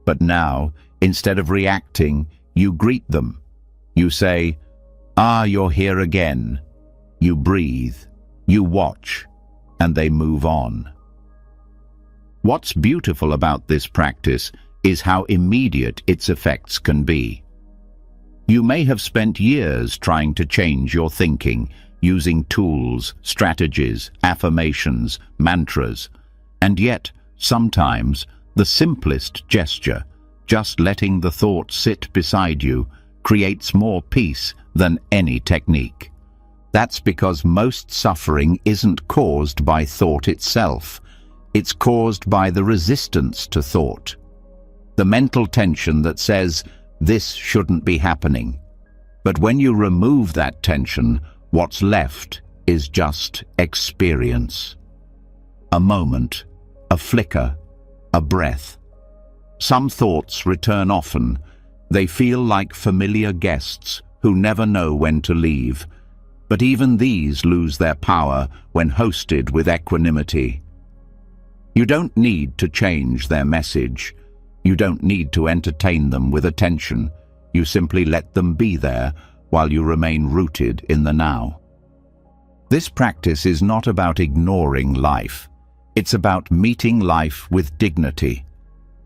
But now, instead of reacting, you greet them. You say, "Ah, you're here again." You breathe, you watch, and they move on. What's beautiful about this practice is how immediate its effects can be. You may have spent years trying to change your thinking, using tools, strategies, affirmations, mantras, and yet, sometimes, the simplest gesture, just letting the thought sit beside you, creates more peace than any technique. That's because most suffering isn't caused by thought itself. It's caused by the resistance to thought. The mental tension that says, "This shouldn't be happening." But when you remove that tension, what's left is just experience. A moment, a flicker, a breath. Some thoughts return often. They feel like familiar guests who never know when to leave. But even these lose their power when hosted with equanimity. You don't need to change their message. You don't need to entertain them with attention. You simply let them be there while you remain rooted in the now. This practice is not about ignoring life. It's about meeting life with dignity.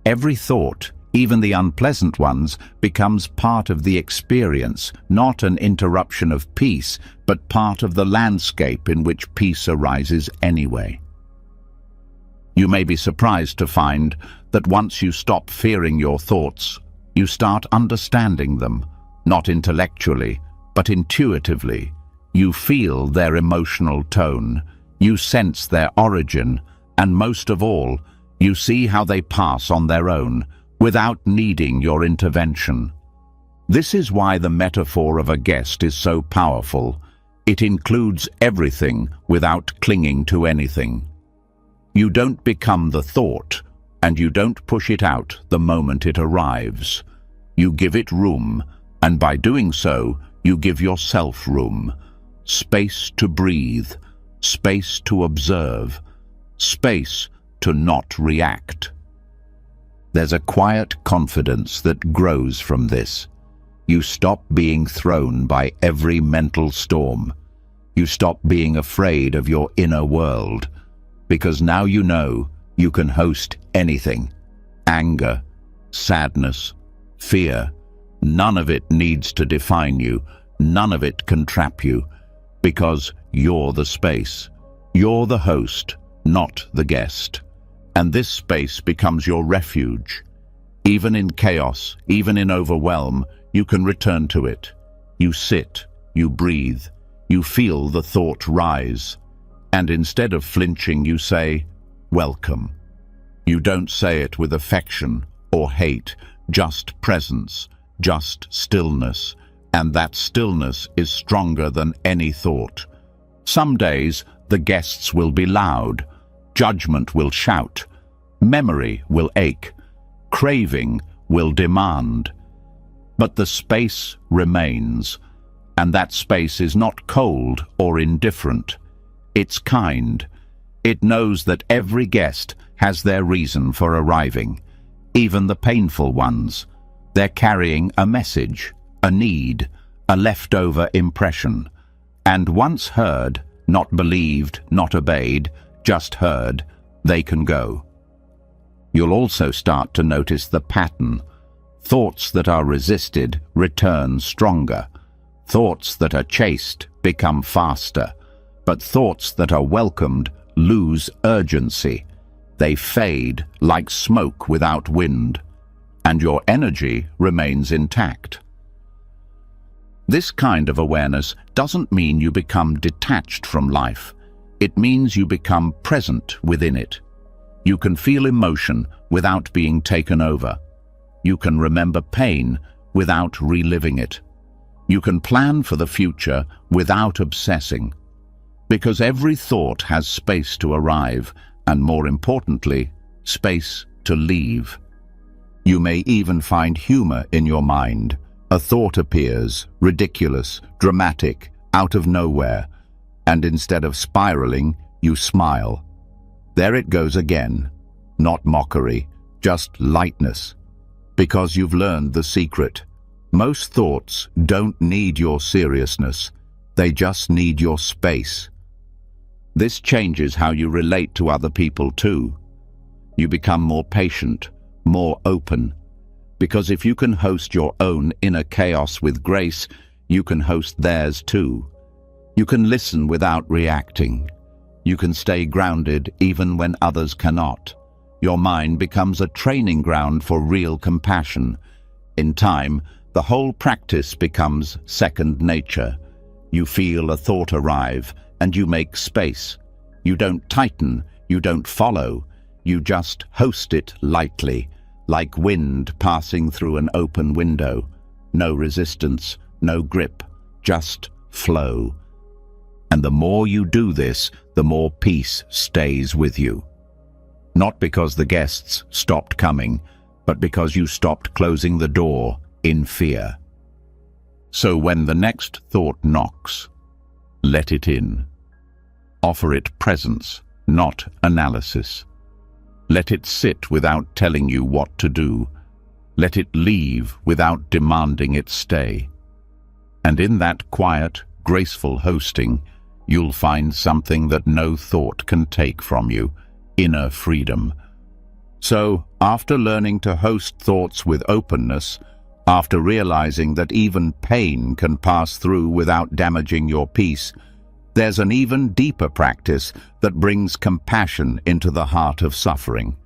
Every thought, even the unpleasant ones, becomes part of the experience, not an interruption of peace, but part of the landscape in which peace arises anyway. You may be surprised to find that once you stop fearing your thoughts, you start understanding them, not intellectually, but intuitively. You feel their emotional tone, you sense their origin, and most of all, you see how they pass on their own, without needing your intervention. This is why the metaphor of a guest is so powerful. It includes everything without clinging to anything. You don't become the thought, and you don't push it out the moment it arrives. You give it room, and by doing so, you give yourself room. Space to breathe, space to observe, space to not react. There's a quiet confidence that grows from this. You stop being thrown by every mental storm. You stop being afraid of your inner world, because now you know you can host anything. Anger, sadness, fear. None of it needs to define you. None of it can trap you, because you're the space. You're the host, not the guest. And this space becomes your refuge. Even in chaos, even in overwhelm, you can return to it. You sit, you breathe, you feel the thought rise. And instead of flinching, you say, welcome. You don't say it with affection or hate, just presence, just stillness. And that stillness is stronger than any thought. Some days, the guests will be loud. Judgment will shout. Memory will ache. Craving will demand. But the space remains, and that space is not cold or indifferent. It's kind. It knows that every guest has their reason for arriving, even the painful ones. They're carrying a message, a need, a leftover impression. And once heard, not believed, not obeyed, just heard, they can go. You'll also start to notice the pattern. Thoughts that are resisted return stronger. Thoughts that are chased become faster. But thoughts that are welcomed lose urgency. They fade like smoke without wind, and your energy remains intact. This kind of awareness doesn't mean you become detached from life. It means you become present within it. You can feel emotion without being taken over. You can remember pain without reliving it. You can plan for the future without obsessing. Because every thought has space to arrive, and more importantly, space to leave. You may even find humor in your mind. A thought appears, ridiculous, dramatic, out of nowhere, and instead of spiraling, you smile. There it goes again. Not mockery, just lightness. Because you've learned the secret. Most thoughts don't need your seriousness. They just need your space. This changes how you relate to other people too. You become more patient, more open. Because if you can host your own inner chaos with grace, you can host theirs too. You can listen without reacting. You can stay grounded even when others cannot. Your mind becomes a training ground for real compassion. In time, the whole practice becomes second nature. You feel a thought arrive, and you make space. You don't tighten, you don't follow. You just host it lightly, like wind passing through an open window. No resistance, no grip, just flow. And the more you do this, the more peace stays with you. Not because the guests stopped coming, but because you stopped closing the door in fear. So when the next thought knocks, let it in. Offer it presence, not analysis. Let it sit without telling you what to do. Let it leave without demanding it stay. And in that quiet, graceful hosting, you'll find something that no thought can take from you: inner freedom. So, after learning to host thoughts with openness, after realizing that even pain can pass through without damaging your peace, there's an even deeper practice that brings compassion into the heart of suffering.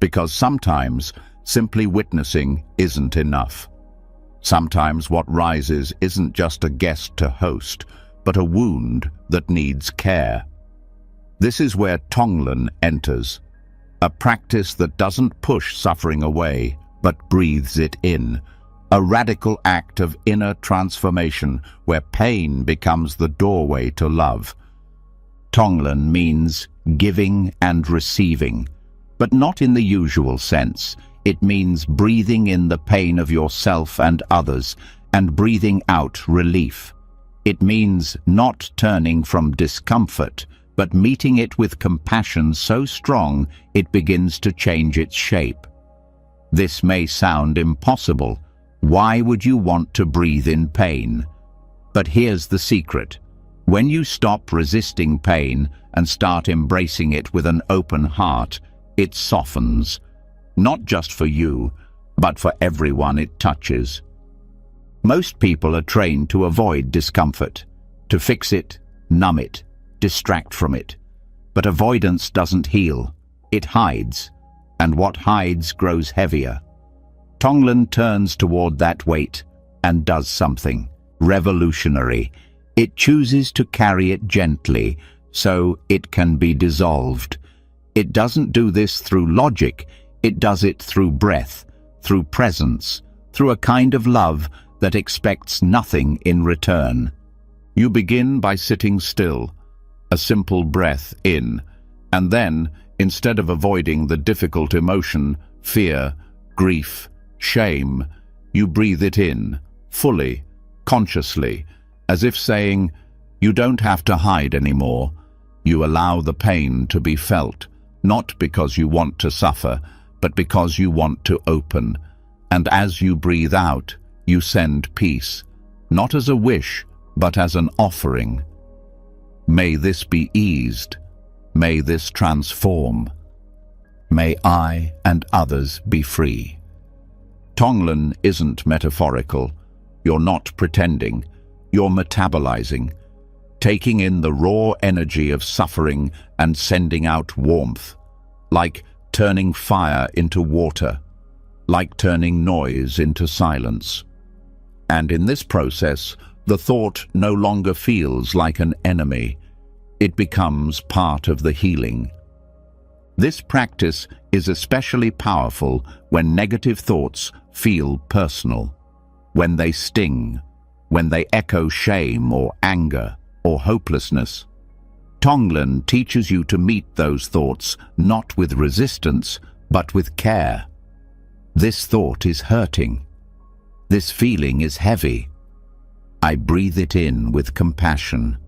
Because sometimes simply witnessing isn't enough. Sometimes what rises isn't just a guest to host, but a wound that needs care. This is where Tonglen enters, a practice that doesn't push suffering away, but breathes it in, a radical act of inner transformation where pain becomes the doorway to love. Tonglen means giving and receiving, but not in the usual sense. It means breathing in the pain of yourself and others, and breathing out relief. It means not turning from discomfort, but meeting it with compassion so strong it begins to change its shape. This may sound impossible. Why would you want to breathe in pain? But here's the secret. When you stop resisting pain and start embracing it with an open heart, it softens, not just for you, but for everyone it touches. Most people are trained to avoid discomfort, to fix it, numb it, distract from it. But avoidance doesn't heal, it hides, and what hides grows heavier. Tonglen turns toward that weight and does something revolutionary. It chooses to carry it gently so it can be dissolved. It doesn't do this through logic, it does it through breath, through presence, through a kind of love that expects nothing in return. You begin by sitting still, a simple breath in, and then, instead of avoiding the difficult emotion, fear, grief, shame, you breathe it in, fully, consciously, as if saying, you don't have to hide anymore. You allow the pain to be felt, not because you want to suffer, but because you want to open. And as you breathe out, you send peace, not as a wish, but as an offering. May this be eased. May this transform. May I and others be free. Tonglen isn't metaphorical. You're not pretending. You're metabolizing, taking in the raw energy of suffering and sending out warmth, like turning fire into water, like turning noise into silence. And in this process, the thought no longer feels like an enemy. It becomes part of the healing. This practice is especially powerful when negative thoughts feel personal, when they sting, when they echo shame or anger or hopelessness. Tonglen teaches you to meet those thoughts not with resistance, but with care. This thought is hurting. This feeling is heavy. I breathe it in with compassion.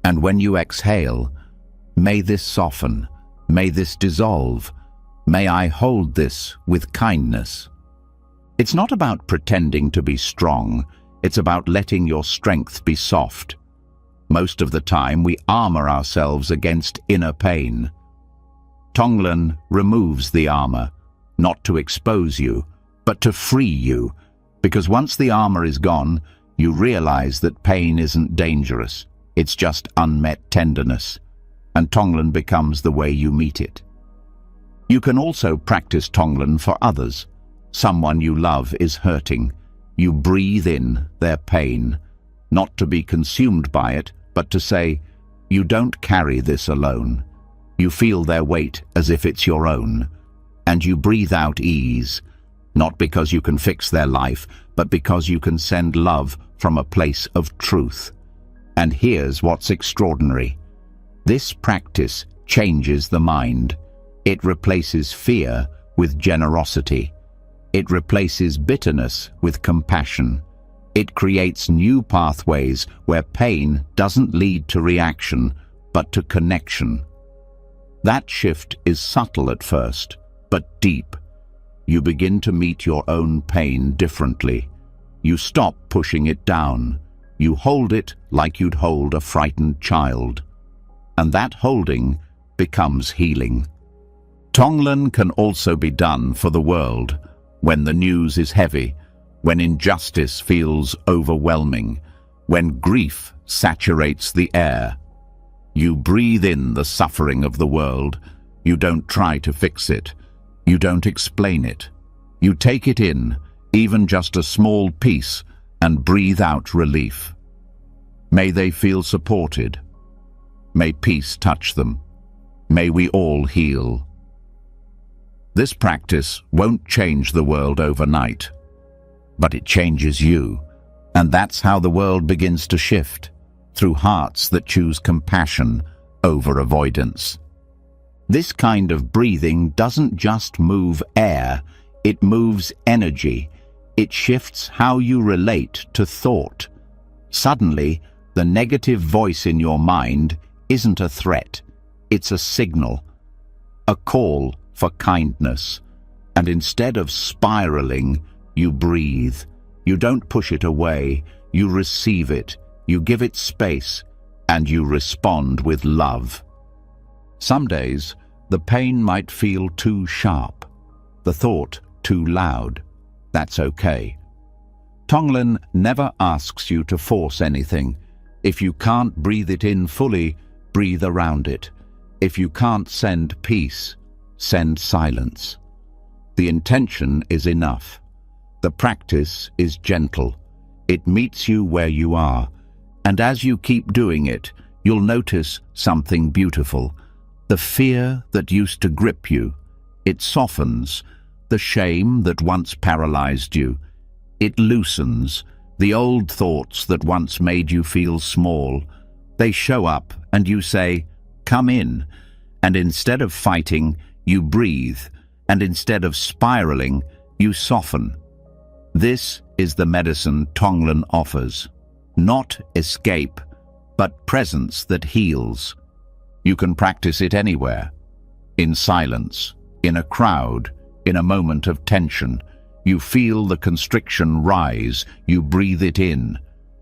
And when you exhale, may this soften, may this dissolve, may I hold this with kindness. It's not about pretending to be strong, it's about letting your strength be soft. Most of the time we armor ourselves against inner pain. Tonglen removes the armor, not to expose you, but to free you, because once the armor is gone, you realize that pain isn't dangerous, it's just unmet tenderness, and Tonglen becomes the way you meet it. You can also practice Tonglen for others. Someone you love is hurting. You breathe in their pain, not to be consumed by it, but to say, you don't carry this alone. You feel their weight as if it's your own, and you breathe out ease, not because you can fix their life, but because you can send love from a place of truth. And here's what's extraordinary. This practice changes the mind. It replaces fear with generosity. It replaces bitterness with compassion. It creates new pathways where pain doesn't lead to reaction, but to connection. That shift is subtle at first, but deep. You begin to meet your own pain differently. You stop pushing it down. You hold it like you'd hold a frightened child. And that holding becomes healing. Tonglen can also be done for the world, when the news is heavy, when injustice feels overwhelming, when grief saturates the air. You breathe in the suffering of the world. You don't try to fix it. You don't explain it. You take it in, even just a small piece, and breathe out relief. May they feel supported. May peace touch them. May we all heal. This practice won't change the world overnight, but it changes you. And that's how the world begins to shift, through hearts that choose compassion over avoidance. This kind of breathing doesn't just move air, it moves energy. It shifts how you relate to thought. Suddenly, the negative voice in your mind isn't a threat, it's a signal, a call for kindness. And instead of spiraling, you breathe. You don't push it away, you receive it, you give it space, and you respond with love. Some days, the pain might feel too sharp, the thought too loud. That's okay. Tonglen never asks you to force anything. If you can't breathe it in fully, breathe around it. If you can't send peace, send silence. The intention is enough. The practice is gentle. It meets you where you are. And as you keep doing it, you'll notice something beautiful. The fear that used to grip you, it softens. The shame that once paralyzed you, it loosens. The old thoughts that once made you feel small, they show up and you say, "Come in." And instead of fighting, you breathe. And instead of spiraling, you soften. This is the medicine Tonglen offers. Not escape, but presence that heals. You can practice it anywhere. In silence, in a crowd, in a moment of tension. You feel the constriction rise, you breathe it in,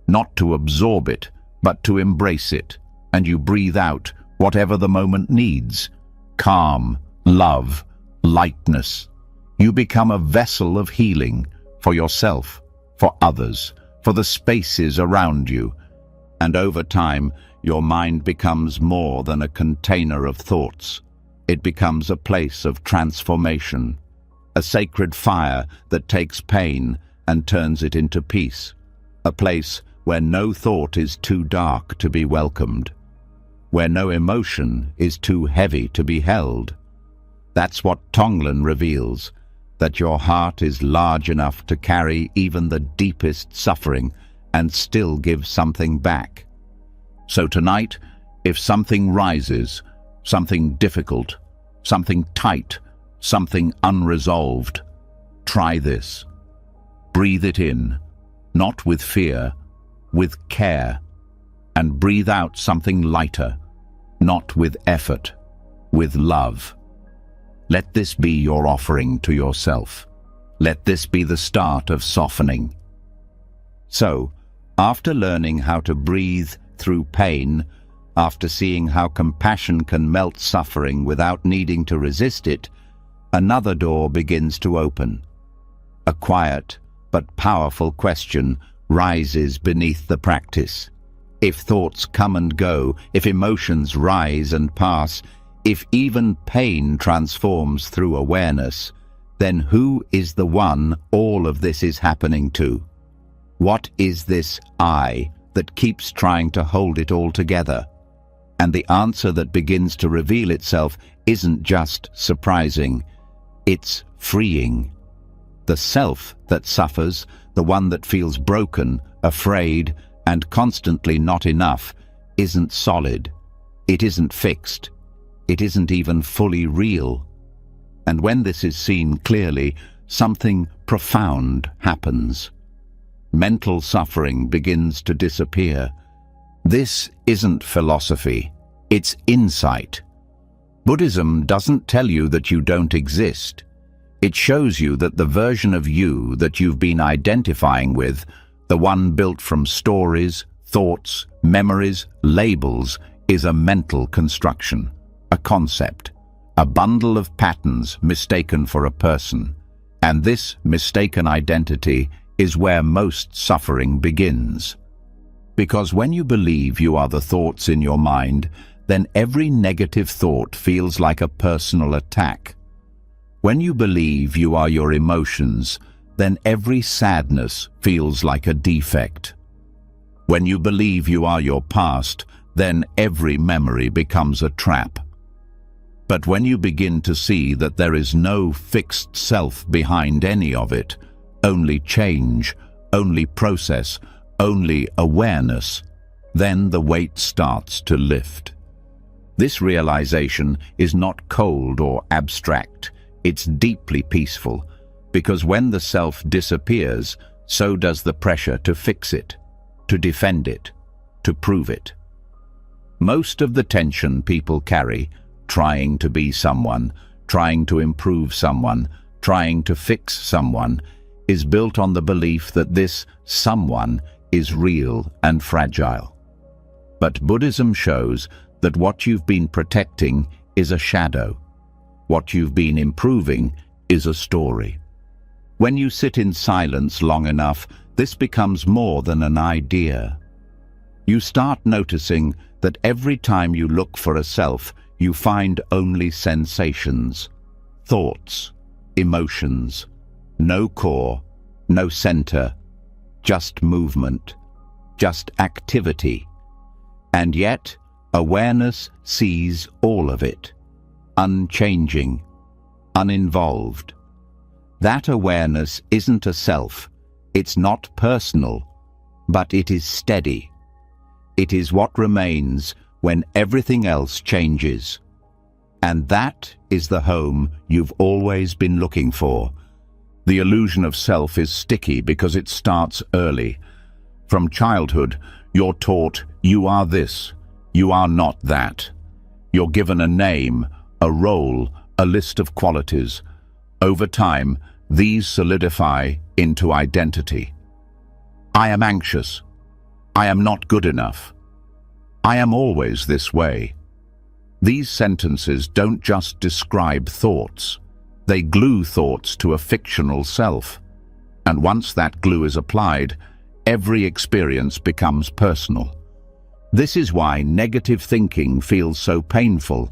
not to absorb it, but to embrace it. And you breathe out whatever the moment needs. Calm, love, lightness. You become a vessel of healing for yourself, for others, for the spaces around you. And over time, your mind becomes more than a container of thoughts. It becomes a place of transformation, a sacred fire that takes pain and turns it into peace, a place where no thought is too dark to be welcomed, where no emotion is too heavy to be held. That's what Tonglen reveals, that your heart is large enough to carry even the deepest suffering and still give something back. So tonight, if something rises, something difficult, something tight, something unresolved, try this. Breathe it in, not with fear, with care, and breathe out something lighter, not with effort, with love. Let this be your offering to yourself. Let this be the start of softening. So, after learning how to breathe through pain, after seeing how compassion can melt suffering without needing to resist it, another door begins to open. A quiet but powerful question rises beneath the practice. If thoughts come and go, if emotions rise and pass, if even pain transforms through awareness, then who is the one all of this is happening to? What is this I that keeps trying to hold it all together? And the answer that begins to reveal itself isn't just surprising, it's freeing. The self that suffers, the one that feels broken, afraid, and constantly not enough, isn't solid. It isn't fixed. It isn't even fully real. And when this is seen clearly, something profound happens. Mental suffering begins to disappear. This isn't philosophy, it's insight. Buddhism doesn't tell you that you don't exist. It shows you that the version of you that you've been identifying with, the one built from stories, thoughts, memories, labels, is a mental construction, a concept, a bundle of patterns mistaken for a person. And this mistaken identity is where most suffering begins. Because when you believe you are the thoughts in your mind, then every negative thought feels like a personal attack. When you believe you are your emotions, then every sadness feels like a defect. When you believe you are your past, then every memory becomes a trap. But when you begin to see that there is no fixed self behind any of it, only change, only process, only awareness, then the weight starts to lift. This realization is not cold or abstract, it's deeply peaceful, because when the self disappears, so does the pressure to fix it, to defend it, to prove it. Most of the tension people carry, trying to be someone, trying to improve someone, trying to fix someone, is built on the belief that this someone is real and fragile. But Buddhism shows that what you've been protecting is a shadow. What you've been improving is a story. When you sit in silence long enough, this becomes more than an idea. You start noticing that every time you look for a self, you find only sensations, thoughts, emotions, no core, no center, just movement, just activity. And yet, awareness sees all of it, unchanging, uninvolved. That awareness isn't a self, it's not personal, but it is steady. It is what remains when everything else changes. And that is the home you've always been looking for. The illusion of self is sticky because it starts early. From childhood, you're taught you are this, you are not that. You're given a name, a role, a list of qualities. Over time, these solidify into identity. I am anxious. I am not good enough. I am always this way. These sentences don't just describe thoughts. They glue thoughts to a fictional self. And once that glue is applied, every experience becomes personal. This is why negative thinking feels so painful.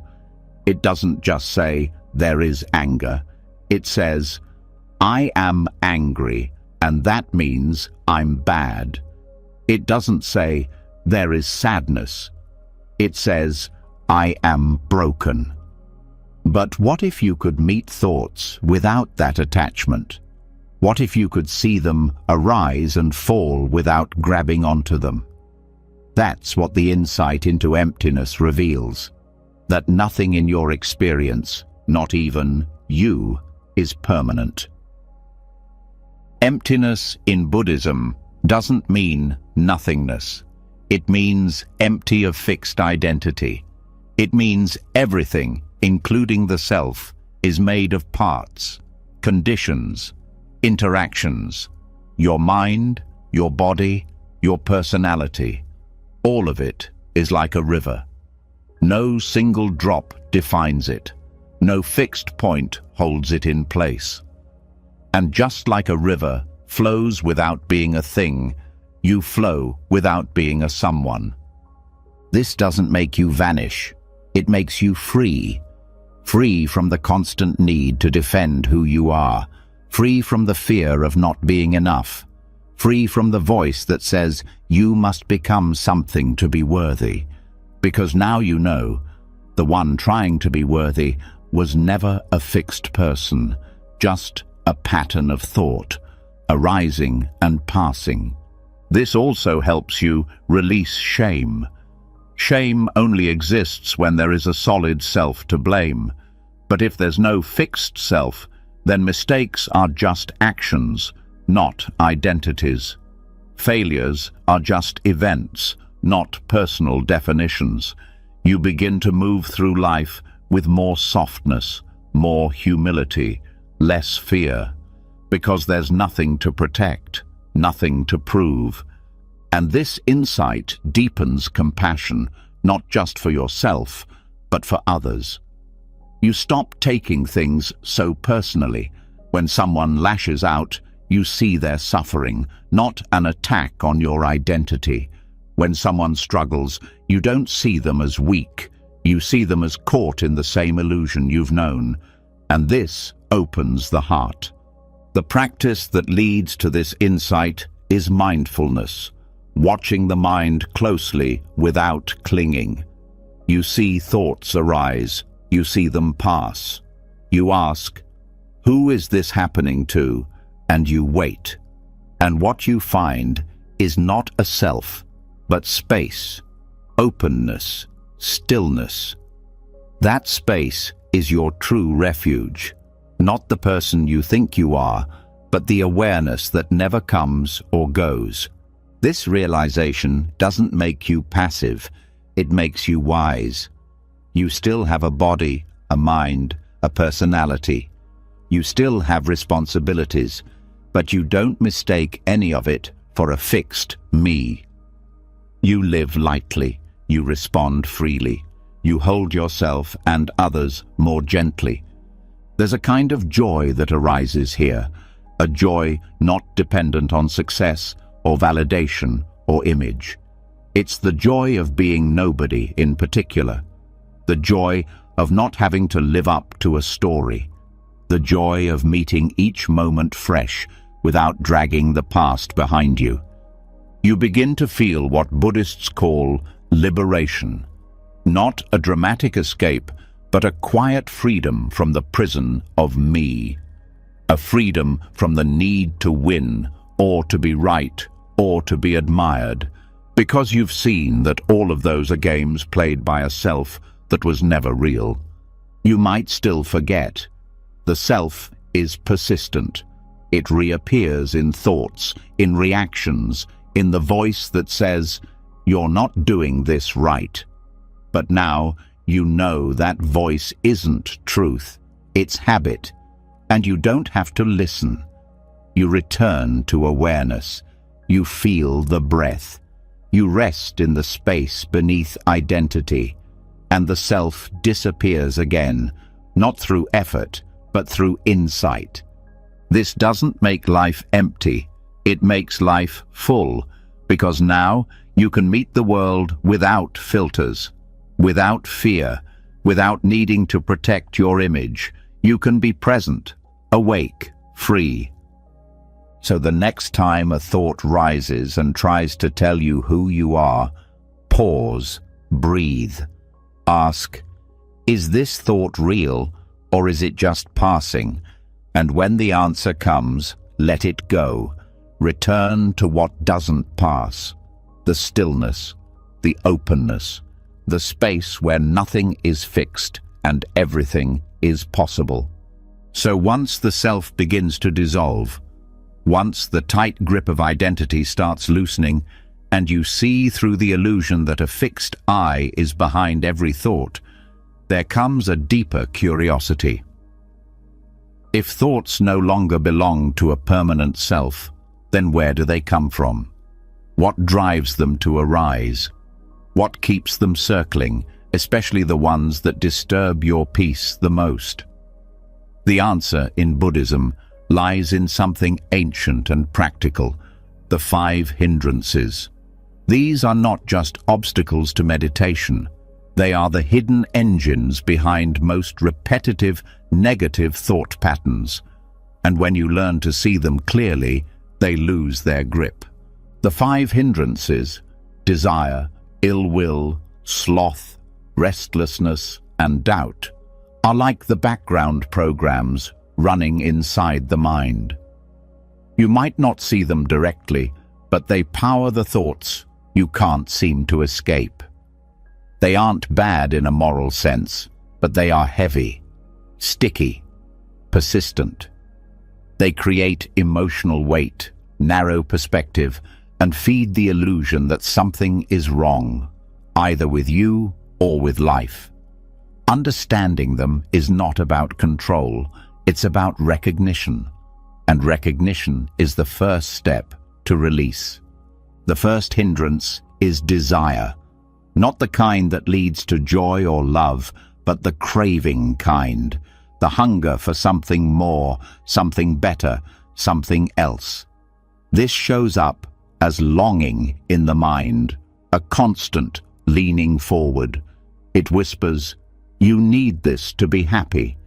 It doesn't just say, there is anger. It says, I am angry, and that means I'm bad. It doesn't say, there is sadness. It says, I am broken. But what if you could meet thoughts without that attachment? What if you could see them arise and fall without grabbing onto them? That's what the insight into emptiness reveals. That nothing in your experience, not even you, is permanent. Emptiness in Buddhism doesn't mean nothingness. It means empty of fixed identity. It means everything, including the self, is made of parts, conditions, interactions. Your mind, your body, your personality. All of it is like a river. No single drop defines it. No fixed point holds it in place. And just like a river flows without being a thing, you flow without being a someone. This doesn't make you vanish. It makes you free. Free from the constant need to defend who you are. Free from the fear of not being enough. Free from the voice that says you must become something to be worthy. Because now you know, the one trying to be worthy was never a fixed person, just a pattern of thought, arising and passing. This also helps you release shame. Shame only exists when there is a solid self to blame. But if there's no fixed self, then mistakes are just actions, not identities. Failures are just events, not personal definitions. You begin to move through life with more softness, more humility, less fear, because there's nothing to protect, nothing to prove. And this insight deepens compassion, not just for yourself, but for others. You stop taking things so personally. When someone lashes out, you see their suffering, not an attack on your identity. When someone struggles, you don't see them as weak. You see them as caught in the same illusion you've known. And this opens the heart. The practice that leads to this insight is mindfulness, watching the mind closely without clinging. You see thoughts arise. You see them pass. You ask, who is this happening to? and you wait. And what you find is not a self, but space, openness, stillness. That space is your true refuge, not the person you think you are, but the awareness that never comes or goes. This realization doesn't make you passive, it makes you wise. You still have a body, a mind, a personality. You still have responsibilities, but you don't mistake any of it for a fixed me. You live lightly, you respond freely, you hold yourself and others more gently. There's a kind of joy that arises here, a joy not dependent on success or validation or image. It's the joy of being nobody in particular, the joy of not having to live up to a story, the joy of meeting each moment fresh without dragging the past behind you. You begin to feel what Buddhists call liberation, not a dramatic escape, but a quiet freedom from the prison of me, a freedom from the need to win or to be right or to be admired, because you've seen that all of those are games played by a self that was never real. You might still forget. The self is persistent. It reappears in thoughts, in reactions, in the voice that says, "You're not doing this right." But now you know that voice isn't truth, it's habit, and you don't have to listen. You return to awareness. You feel the breath. You rest in the space beneath identity, and the self disappears again, not through effort, but through insight. This doesn't make life empty, it makes life full, because now you can meet the world without filters, without fear, without needing to protect your image. You can be present, awake, free. So the next time a thought rises and tries to tell you who you are, pause, breathe. Ask, is this thought real, or is it just passing? And when the answer comes, let it go. Return to what doesn't pass. The stillness, the openness, the space where nothing is fixed and everything is possible. So once the self begins to dissolve, once the tight grip of identity starts loosening, and you see through the illusion that a fixed I is behind every thought, there comes a deeper curiosity. If thoughts no longer belong to a permanent self, then where do they come from? What drives them to arise? What keeps them circling, especially the ones that disturb your peace the most? The answer in Buddhism lies in something ancient and practical, the 5 hindrances. These are not just obstacles to meditation. They are the hidden engines behind most repetitive, negative thought patterns. And when you learn to see them clearly, they lose their grip. The 5 hindrances, desire, ill will, sloth, restlessness, and doubt, are like the background programs running inside the mind. You might not see them directly, but they power the thoughts you can't seem to escape. They aren't bad in a moral sense, but they are heavy, sticky, persistent. They create emotional weight, narrow perspective, and feed the illusion that something is wrong, either with you or with life. Understanding them is not about control, it's about recognition. And recognition is the first step to release. The first hindrance is desire, not the kind that leads to joy or love, but the craving kind, the hunger for something more, something better, something else. This shows up as longing in the mind, a constant leaning forward. It whispers, "You need this to be happy,"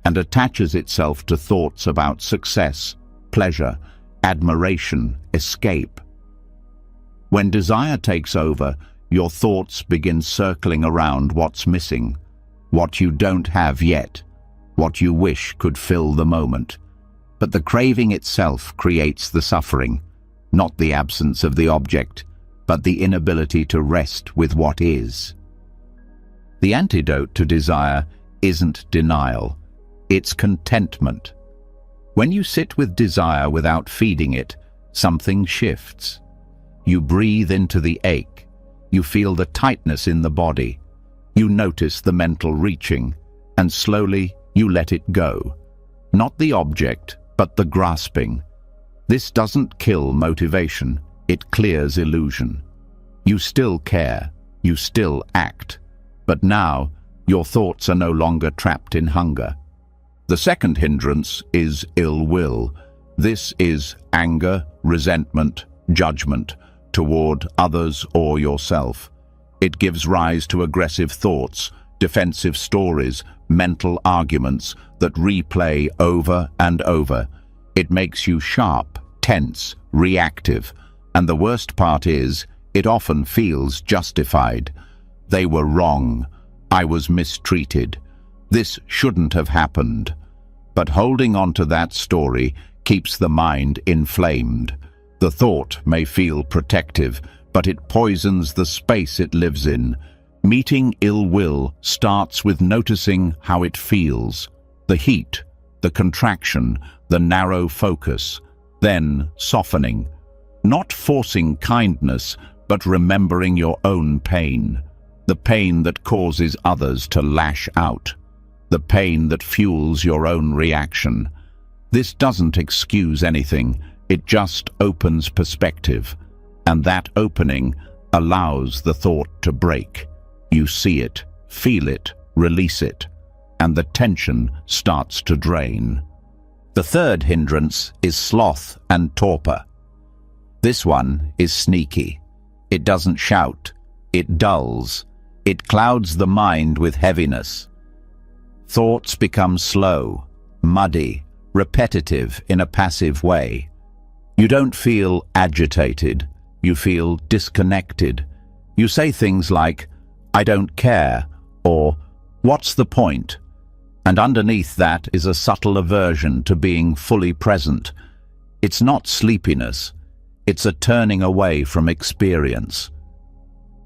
and attaches itself to thoughts about success, pleasure, admiration, escape. When desire takes over, your thoughts begin circling around what's missing, what you don't have yet, what you wish could fill the moment. But the craving itself creates the suffering, not the absence of the object, but the inability to rest with what is. The antidote to desire isn't denial, it's contentment. When you sit with desire without feeding it, something shifts. You breathe into the ache, you feel the tightness in the body, you notice the mental reaching, and slowly you let it go. Not the object, but the grasping. This doesn't kill motivation, it clears illusion. You still care, you still act, but now your thoughts are no longer trapped in hunger. The second hindrance is ill will. This is anger, resentment, judgment toward others or yourself. It gives rise to aggressive thoughts, defensive stories, mental arguments that replay over and over. It makes you sharp, tense, reactive, and the worst part is, it often feels justified. They were wrong. I was mistreated. This shouldn't have happened. But holding on to that story keeps the mind inflamed. The thought may feel protective, but it poisons the space it lives in. Meeting ill will starts with noticing how it feels. The heat, the contraction, the narrow focus. Then softening. Not forcing kindness, but remembering your own pain. The pain that causes others to lash out. The pain that fuels your own reaction. This doesn't excuse anything, it just opens perspective. And that opening allows the thought to break. You see it, feel it, release it, and the tension starts to drain. The third hindrance is sloth and torpor. This one is sneaky. It doesn't shout, it dulls. It clouds the mind with heaviness. Thoughts become slow, muddy, repetitive in a passive way. You don't feel agitated, you feel disconnected. You say things like, "I don't care," or "What's the point?" And underneath that is a subtle aversion to being fully present. It's not sleepiness, it's a turning away from experience.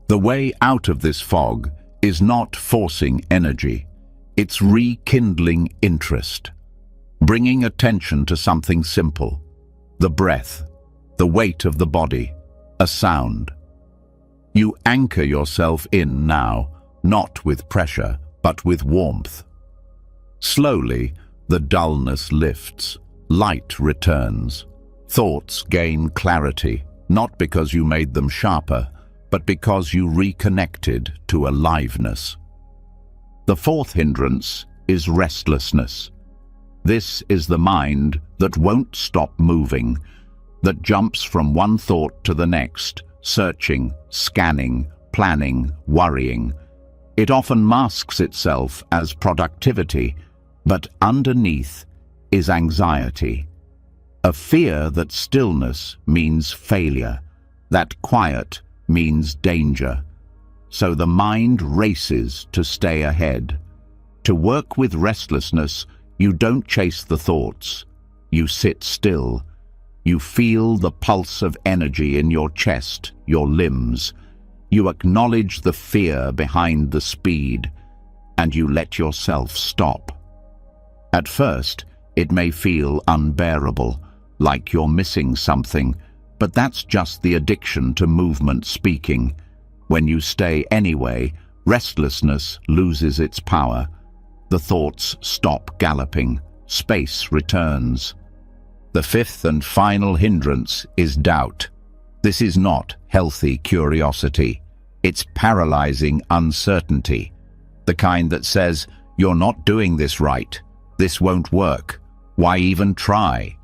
The way out of this fog is not forcing energy, it's rekindling interest, bringing attention to something simple, the breath, the weight of the body, a sound. You anchor yourself in now, not with pressure, but with warmth. Slowly, the dullness lifts, light returns, thoughts gain clarity, not because you made them sharper, but because you reconnected to aliveness. The fourth hindrance is restlessness. This is the mind that won't stop moving, that jumps from one thought to the next, searching, scanning, planning, worrying. It often masks itself as productivity, but underneath is anxiety. A fear that stillness means failure, that quiet means danger. So the mind races to stay ahead. To work with restlessness, you don't chase the thoughts. You sit still. You feel the pulse of energy in your chest, your limbs. You acknowledge the fear behind the speed, and you let yourself stop. At first, it may feel unbearable, like you're missing something, but that's just the addiction to movement speaking. When you stay anyway, restlessness loses its power. The thoughts stop galloping, space returns. The fifth and final hindrance is doubt. This is not healthy curiosity. It's paralyzing uncertainty. The kind that says, "You're not doing this right. This won't work. Why even try?"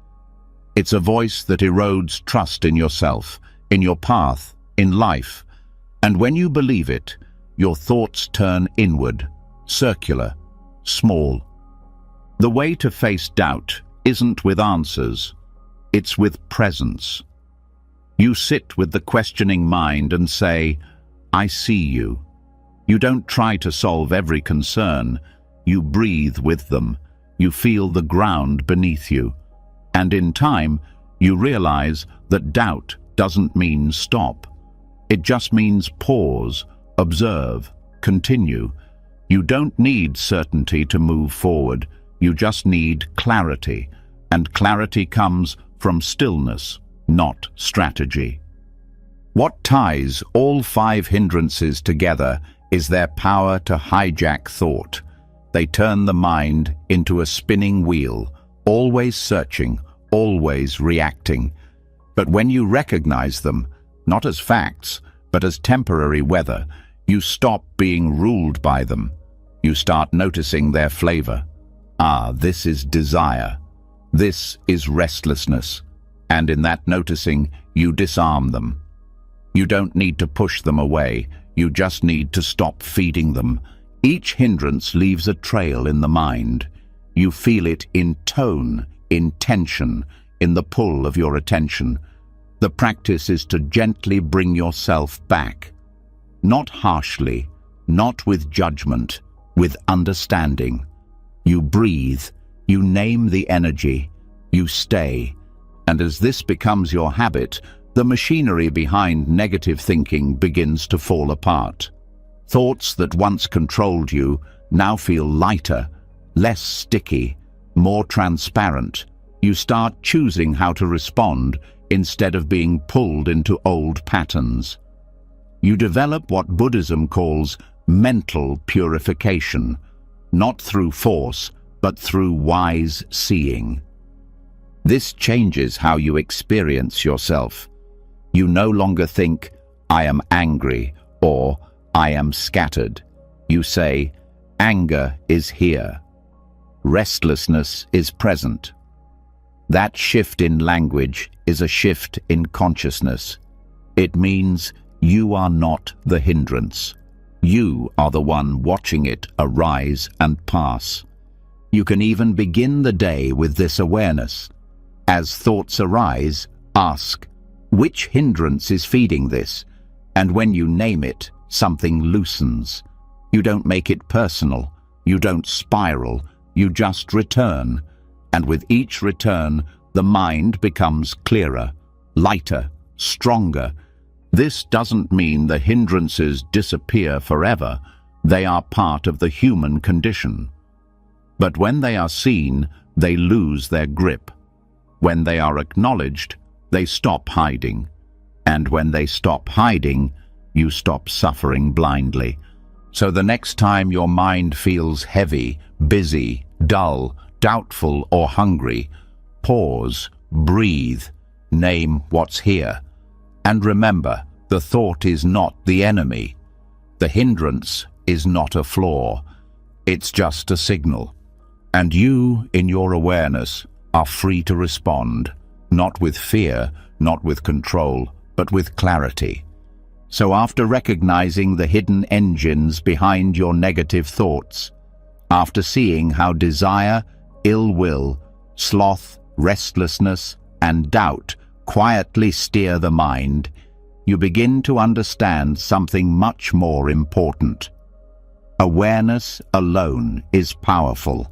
It's a voice that erodes trust in yourself, in your path, in life. And when you believe it, your thoughts turn inward, circular, small. The way to face doubt isn't with answers, it's with presence. You sit with the questioning mind and say, "I see you." You don't try to solve every concern, you breathe with them. You feel the ground beneath you. And in time, you realize that doubt doesn't mean stop. It just means pause, observe, continue. You don't need certainty to move forward. You just need clarity. And clarity comes from stillness, not strategy. What ties all 5 hindrances together is their power to hijack thought. They turn the mind into a spinning wheel, always searching, always reacting. But when you recognize them, not as facts, but as temporary weather, you stop being ruled by them. You start noticing their flavor. Ah, this is desire. This is restlessness. And in that noticing, you disarm them. You don't need to push them away. You just need to stop feeding them. Each hindrance leaves a trail in the mind. You feel it in tone, in tension, in the pull of your attention. The practice is to gently bring yourself back. Not harshly, not with judgment, with understanding. You breathe, you name the energy, you stay. And as this becomes your habit, the machinery behind negative thinking begins to fall apart. Thoughts that once controlled you now feel lighter, less sticky, more transparent. You start choosing how to respond instead of being pulled into old patterns. You develop what Buddhism calls mental purification, not through force, but through wise seeing. This changes how you experience yourself. You no longer think, "I am angry," or "I am scattered." You say, "Anger is here. Restlessness is present." That shift in language is a shift in consciousness. It means you are not the hindrance. You are the one watching it arise and pass. You can even begin the day with this awareness. As thoughts arise, ask, which hindrance is feeding this? And when you name it, something loosens. You don't make it personal. You don't spiral. You just return. And with each return, the mind becomes clearer, lighter, stronger. This doesn't mean the hindrances disappear forever. They are part of the human condition. But when they are seen, they lose their grip. When they are acknowledged, they stop hiding. And when they stop hiding, you stop suffering blindly. So the next time your mind feels heavy, busy, dull, doubtful, or hungry, pause, breathe, name what's here. And remember, the thought is not the enemy. The hindrance is not a flaw. It's just a signal. And you, in your awareness, are free to respond, not with fear, not with control, but with clarity. So after recognizing the hidden engines behind your negative thoughts, after seeing how desire, ill will, sloth, restlessness, and doubt quietly steer the mind, you begin to understand something much more important. Awareness alone is powerful.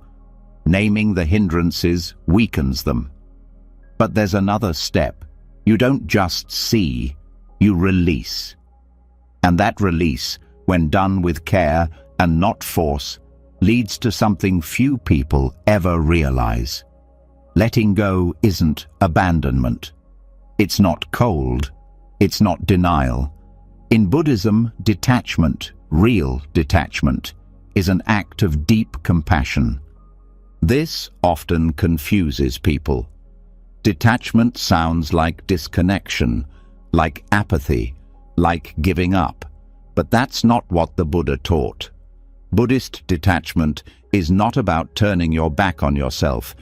Naming the hindrances weakens them. But there's another step. You don't just see, you release. And that release, when done with care and not force, leads to something few people ever realize. Letting go isn't abandonment. It's not cold. It's not denial. In Buddhism, detachment, real detachment, is an act of deep compassion. This often confuses people. Detachment sounds like disconnection, like apathy, like giving up. But that's not what the Buddha taught. Buddhist detachment is not about turning your back on yourself.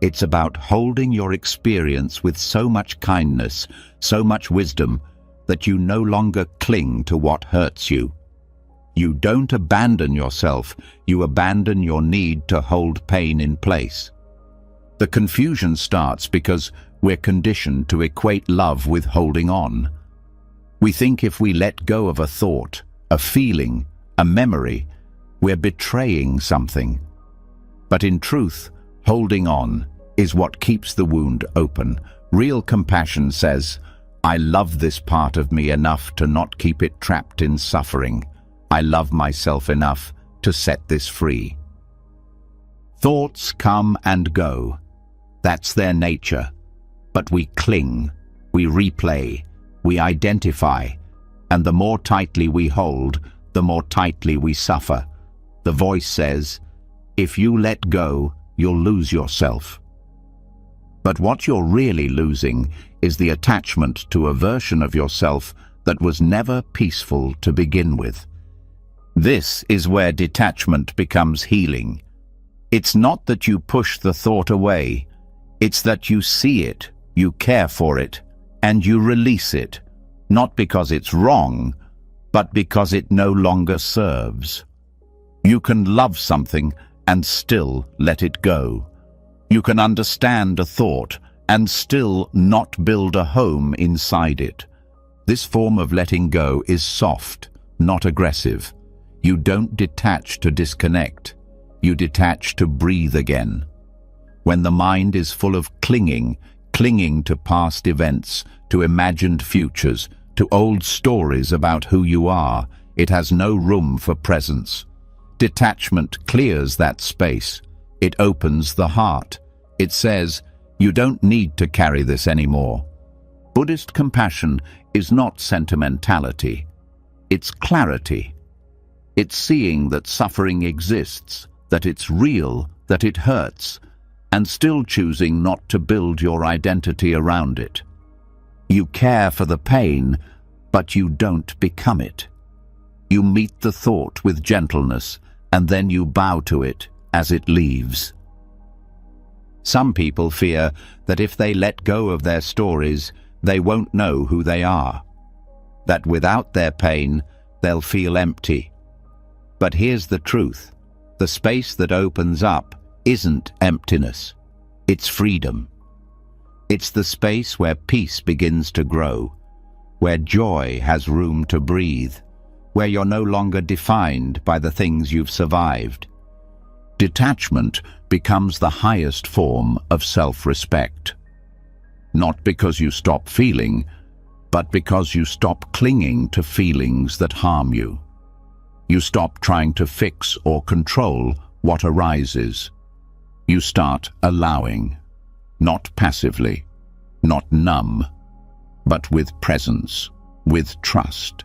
It's about holding your experience with so much kindness, so much wisdom, that you no longer cling to what hurts you. You don't abandon yourself, you abandon your need to hold pain in place. The confusion starts because we're conditioned to equate love with holding on. We think if we let go of a thought, a feeling, a memory, we're betraying something. But in truth, holding on is what keeps the wound open. Real compassion says, I love this part of me enough to not keep it trapped in suffering. I love myself enough to set this free. Thoughts come and go. That's their nature. But we cling, we replay, we identify, and the more tightly we hold, the more tightly we suffer. The voice says, if you let go, you'll lose yourself. But what you're really losing is the attachment to a version of yourself that was never peaceful to begin with. This is where detachment becomes healing. It's not that you push the thought away. It's that you see it, you care for it, and you release it, not because it's wrong, but because it no longer serves. You can love something and still let it go. You can understand a thought and still not build a home inside it. This form of letting go is soft, not aggressive. You don't detach to disconnect. You detach to breathe again. When the mind is full of clinging to past events, to imagined futures, to old stories about who you are, it has no room for presence. Detachment clears that space. It opens the heart. It says, you don't need to carry this anymore. Buddhist compassion is not sentimentality. It's clarity. It's seeing that suffering exists, that it's real, that it hurts, and still choosing not to build your identity around it. You care for the pain, but you don't become it. You meet the thought with gentleness, and then you bow to it as it leaves. Some people fear that if they let go of their stories, they won't know who they are. That without their pain, they'll feel empty. But here's the truth. The space that opens up isn't emptiness. It's freedom. It's the space where peace begins to grow, where joy has room to breathe, where you're no longer defined by the things you've survived. Detachment becomes the highest form of self-respect. Not because you stop feeling, but because you stop clinging to feelings that harm you. You stop trying to fix or control what arises. You start allowing, not passively, not numb, but with presence, with trust.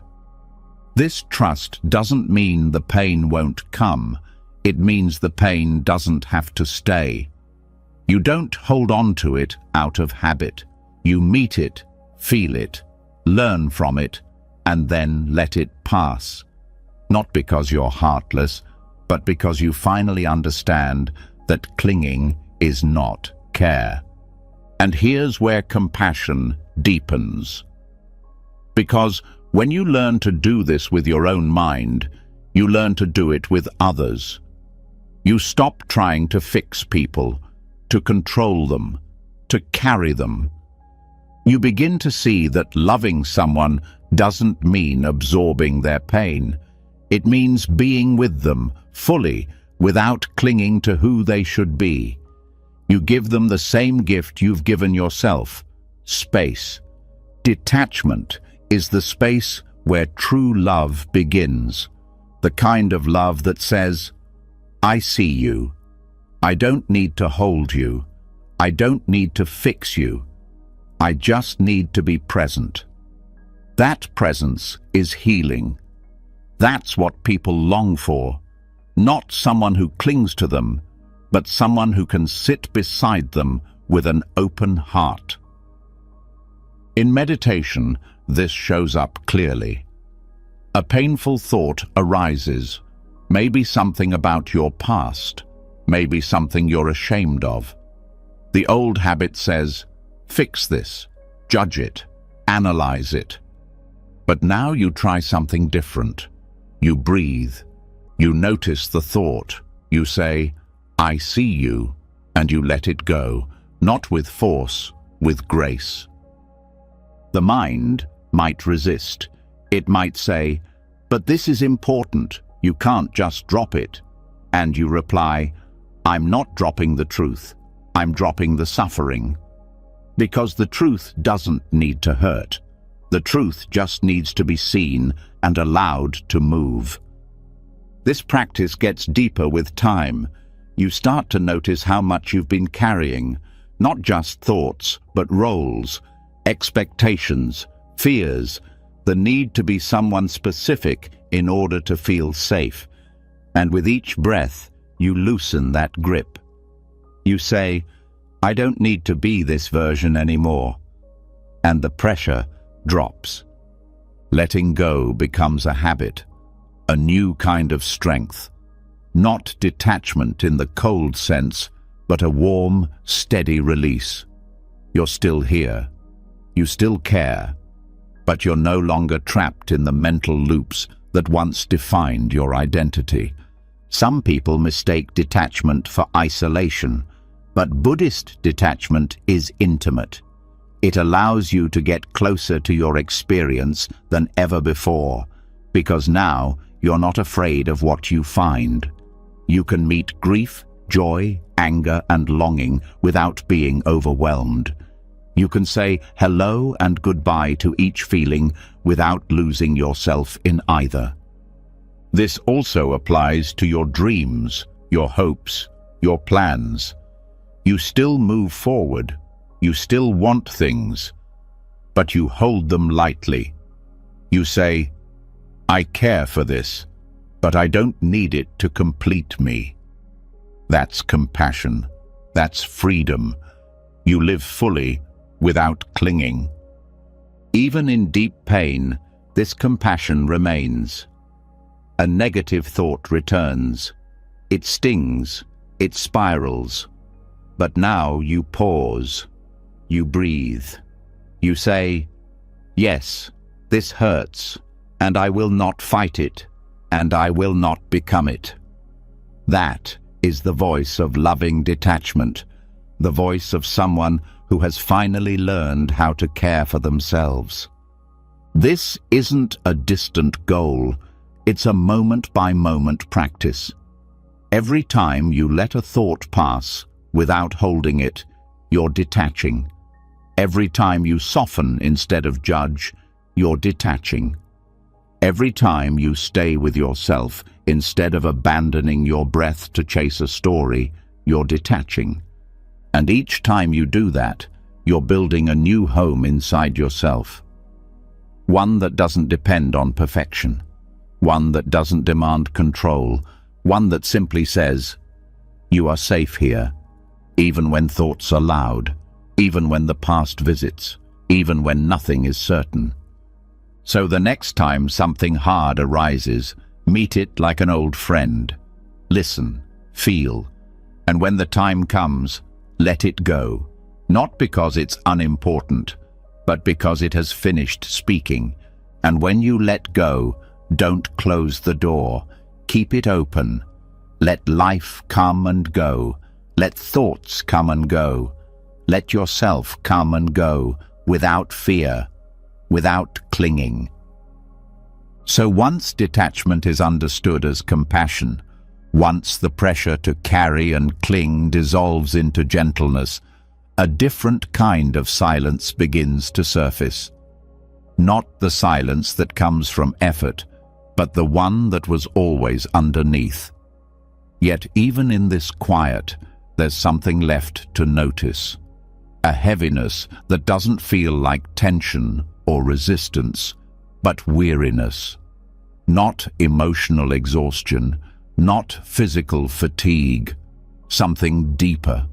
This trust doesn't mean the pain won't come. It means the pain doesn't have to stay. You don't hold on to it out of habit. You meet it, feel it, learn from it, and then let it pass. Not because you're heartless, but because you finally understand that clinging is not care. And here's where compassion deepens. Because when you learn to do this with your own mind, you learn to do it with others. You stop trying to fix people, to control them, to carry them. You begin to see that loving someone doesn't mean absorbing their pain. It means being with them fully, without clinging to who they should be. You give them the same gift you've given yourself: space. Detachment is the space where true love begins. The kind of love that says, I see you. I don't need to hold you. I don't need to fix you. I just need to be present. That presence is healing. That's what people long for. Not someone who clings to them, but someone who can sit beside them with an open heart. In meditation, this shows up clearly. A painful thought arises, maybe something about your past, maybe something you're ashamed of. The old habit says, fix this, judge it, analyze it. But now you try something different. You breathe. You notice the thought. You say, I see you, and you let it go, not with force, with grace. The mind might resist. It might say, but this is important. You can't just drop it. And you reply, I'm not dropping the truth. I'm dropping the suffering. Because the truth doesn't need to hurt. The truth just needs to be seen and allowed to move. This practice gets deeper with time. You start to notice how much you've been carrying, not just thoughts, but roles, expectations, fears, the need to be someone specific in order to feel safe. And with each breath, you loosen that grip. You say, I don't need to be this version anymore. And the pressure drops. Letting go becomes a habit, a new kind of strength. Not detachment in the cold sense, but a warm, steady release. You're still here. You still care. But you're no longer trapped in the mental loops that once defined your identity. Some people mistake detachment for isolation, but Buddhist detachment is intimate. It allows you to get closer to your experience than ever before, because now you're not afraid of what you find. You can meet grief, joy, anger, and longing without being overwhelmed. You can say hello and goodbye to each feeling without losing yourself in either. This also applies to your dreams, your hopes, your plans. You still move forward. You still want things, but you hold them lightly. You say, I care for this, but I don't need it to complete me. That's compassion. That's freedom. You live fully without clinging. Even in deep pain, this compassion remains. A negative thought returns. It stings. It spirals. But now you pause. You breathe. You say, yes, this hurts, and I will not fight it, and I will not become it. That is the voice of loving detachment, the voice of someone who has finally learned how to care for themselves. This isn't a distant goal, it's a moment-by-moment practice. Every time you let a thought pass without holding it, you're detaching. Every time you soften instead of judge, you're detaching. Every time you stay with yourself instead of abandoning your breath to chase a story, you're detaching. And each time you do that, you're building a new home inside yourself. One that doesn't depend on perfection. One that doesn't demand control. One that simply says, you are safe here, even when thoughts are loud, even when the past visits, even when nothing is certain. So the next time something hard arises, meet it like an old friend. Listen, feel, and when the time comes, let it go. Not because it's unimportant, but because it has finished speaking. And when you let go, don't close the door. Keep it open. Let life come and go. Let thoughts come and go. Let yourself come and go without fear, without clinging. So once detachment is understood as compassion, once the pressure to carry and cling dissolves into gentleness, a different kind of silence begins to surface. Not the silence that comes from effort, but the one that was always underneath. Yet even in this quiet, there's something left to notice. A heaviness that doesn't feel like tension or resistance, but weariness. Not emotional exhaustion, not physical fatigue, something deeper.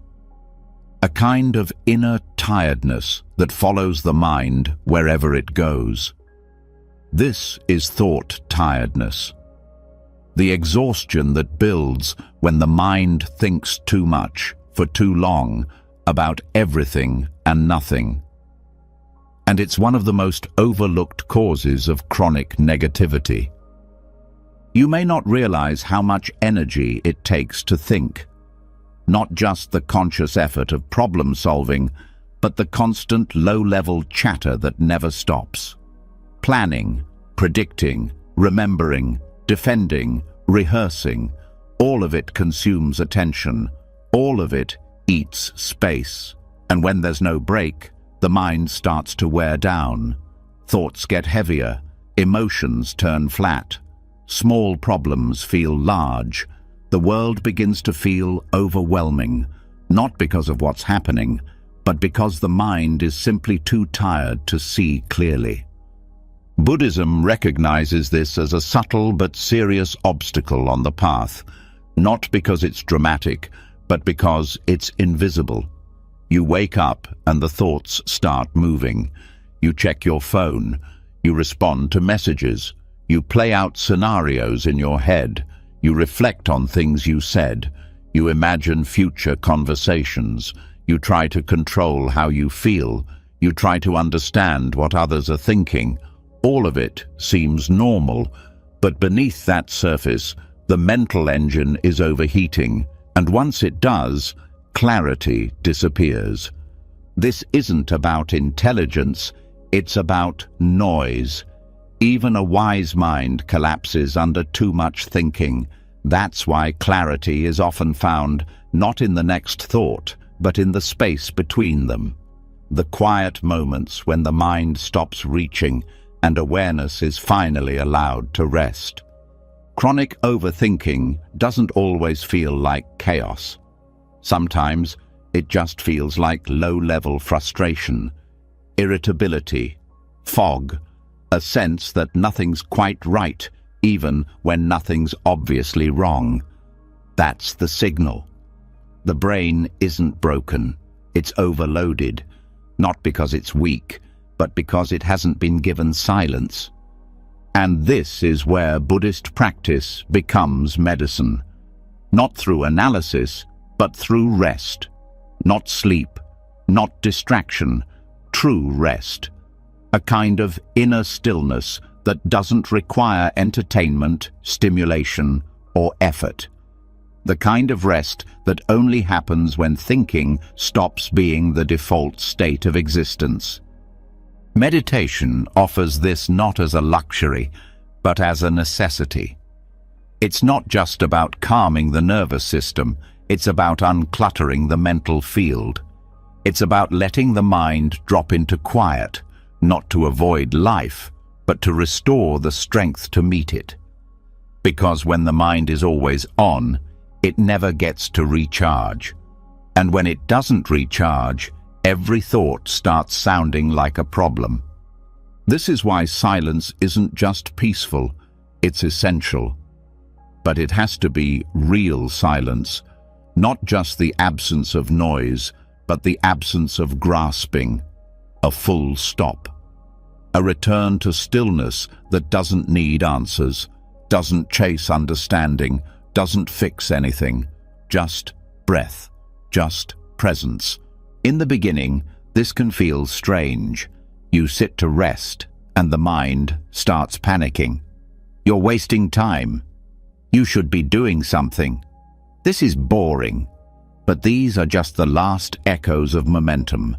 A kind of inner tiredness that follows the mind wherever it goes. This is thought tiredness. The exhaustion that builds when the mind thinks too much for too long about everything and nothing. And it's one of the most overlooked causes of chronic negativity. You may not realize how much energy it takes to think. Not just the conscious effort of problem solving, but the constant low-level chatter that never stops. Planning, predicting, remembering, defending, rehearsing, all of it consumes attention. All of it eats space, and when there's no break, the mind starts to wear down. Thoughts get heavier, emotions turn flat, small problems feel large. The world begins to feel overwhelming, not because of what's happening, but because the mind is simply too tired to see clearly. Buddhism recognizes this as a subtle but serious obstacle on the path, not because it's dramatic, but because it's invisible. You wake up and the thoughts start moving. You check your phone. You respond to messages. You play out scenarios in your head. You reflect on things you said. You imagine future conversations. You try to control how you feel. You try to understand what others are thinking. All of it seems normal, but beneath that surface, the mental engine is overheating, and once it does, clarity disappears. This isn't about intelligence, it's about noise. Even a wise mind collapses under too much thinking. That's why clarity is often found not in the next thought, but in the space between them. The quiet moments when the mind stops reaching and awareness is finally allowed to rest. Chronic overthinking doesn't always feel like chaos. Sometimes it just feels like low-level frustration, irritability, fog, a sense that nothing's quite right, even when nothing's obviously wrong. That's the signal. The brain isn't broken, it's overloaded, not because it's weak, but because it hasn't been given silence. And this is where Buddhist practice becomes medicine. Not through analysis, but through rest. Not sleep, not distraction, true rest. A kind of inner stillness that doesn't require entertainment, stimulation, or effort. The kind of rest that only happens when thinking stops being the default state of existence. Meditation offers this not as a luxury, but as a necessity. It's not just about calming the nervous system, it's about uncluttering the mental field. It's about letting the mind drop into quiet, not to avoid life, but to restore the strength to meet it. Because when the mind is always on, it never gets to recharge. And when it doesn't recharge, every thought starts sounding like a problem. This is why silence isn't just peaceful, it's essential. But it has to be real silence, not just the absence of noise, but the absence of grasping, a full stop. A return to stillness that doesn't need answers, doesn't chase understanding, doesn't fix anything, just breath, just presence. In the beginning, this can feel strange. You sit to rest, and the mind starts panicking. You're wasting time. You should be doing something. This is boring. But these are just the last echoes of momentum.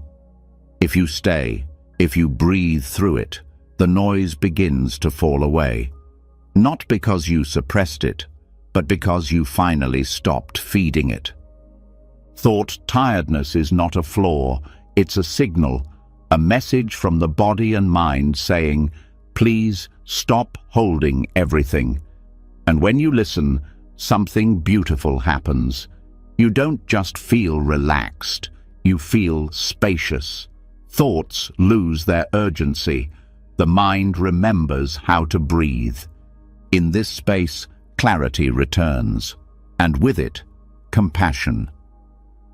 If you stay, if you breathe through it, the noise begins to fall away. Not because you suppressed it, but because you finally stopped feeding it. Thought tiredness is not a flaw, it's a signal, a message from the body and mind saying, please stop holding everything. And when you listen, something beautiful happens. You don't just feel relaxed, you feel spacious. Thoughts lose their urgency. The mind remembers how to breathe. In this space, clarity returns, and with it, compassion.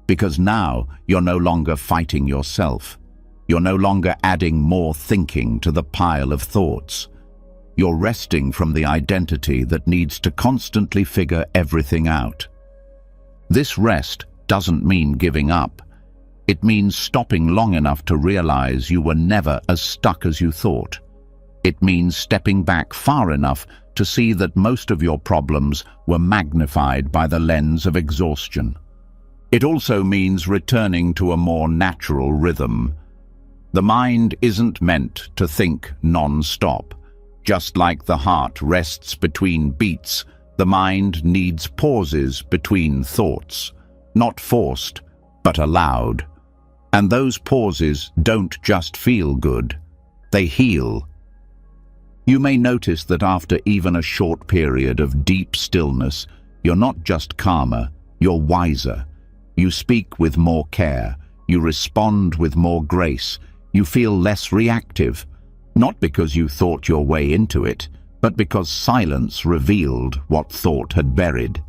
Because now you're no longer fighting yourself. You're no longer adding more thinking to the pile of thoughts. You're resting from the identity that needs to constantly figure everything out. This rest doesn't mean giving up. It means stopping long enough to realize you were never as stuck as you thought. It means stepping back far enough to see that most of your problems were magnified by the lens of exhaustion. It also means returning to a more natural rhythm. The mind isn't meant to think non-stop. Just like the heart rests between beats, the mind needs pauses between thoughts. Not forced, but allowed. And those pauses don't just feel good, they heal. You may notice that after even a short period of deep stillness, you're not just calmer, you're wiser. You speak with more care, you respond with more grace, you feel less reactive, not because you thought your way into it, but because silence revealed what thought had buried.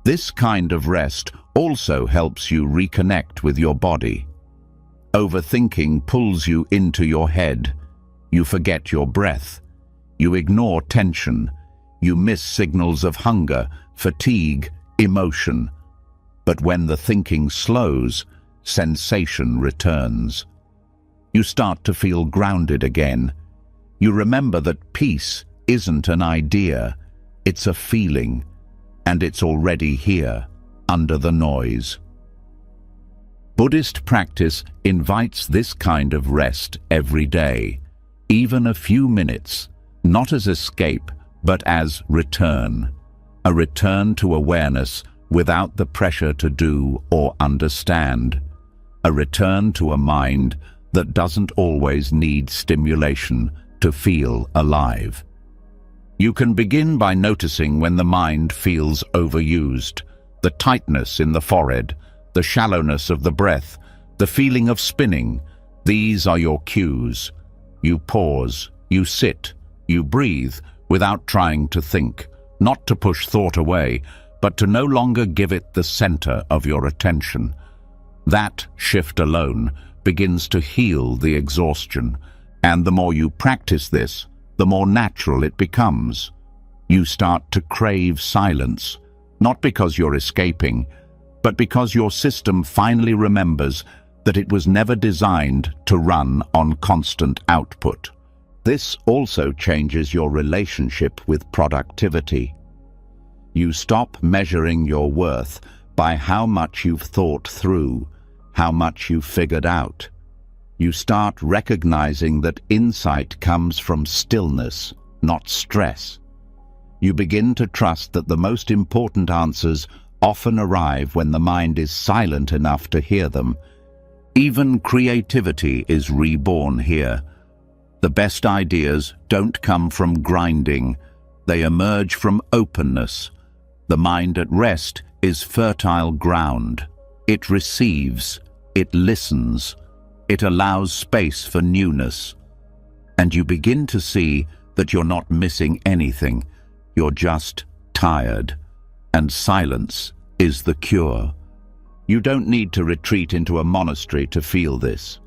This kind of rest also helps you reconnect with your body. Overthinking pulls you into your head. You forget your breath. You ignore tension. You miss signals of hunger, fatigue, emotion. But when the thinking slows, sensation returns. You start to feel grounded again. You remember that peace isn't an idea, it's a feeling, and it's already here, under the noise. Buddhist practice invites this kind of rest every day, even a few minutes, not as escape, but as return. A return to awareness without the pressure to do or understand. A return to a mind that doesn't always need stimulation to feel alive. You can begin by noticing when the mind feels overused, the tightness in the forehead, the shallowness of the breath, the feeling of spinning. These are your cues. You pause, you sit, you breathe without trying to think, not to push thought away, but to no longer give it the center of your attention. That shift alone begins to heal the exhaustion, and the more you practice this, the more natural it becomes. You start to crave silence, not because you're escaping, but because your system finally remembers that it was never designed to run on constant output. This also changes your relationship with productivity. You stop measuring your worth by how much you've thought through, how much you've figured out. You start recognizing that insight comes from stillness, not stress. You begin to trust that the most important answers often arrive when the mind is silent enough to hear them. Even creativity is reborn here. The best ideas don't come from grinding, they emerge from openness. The mind at rest is fertile ground. It receives, it listens, it allows space for newness. And you begin to see that you're not missing anything, you're just tired. And silence is the cure. You don't need to retreat into a monastery to feel this.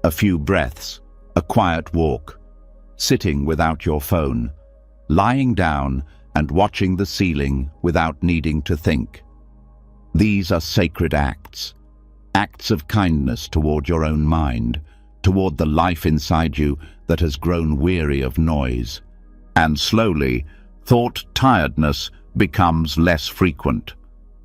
A few breaths, a quiet walk, sitting without your phone, lying down and watching the ceiling without needing to think. These are sacred acts, acts of kindness toward your own mind, toward the life inside you that has grown weary of noise. And slowly, thought tiredness becomes less frequent,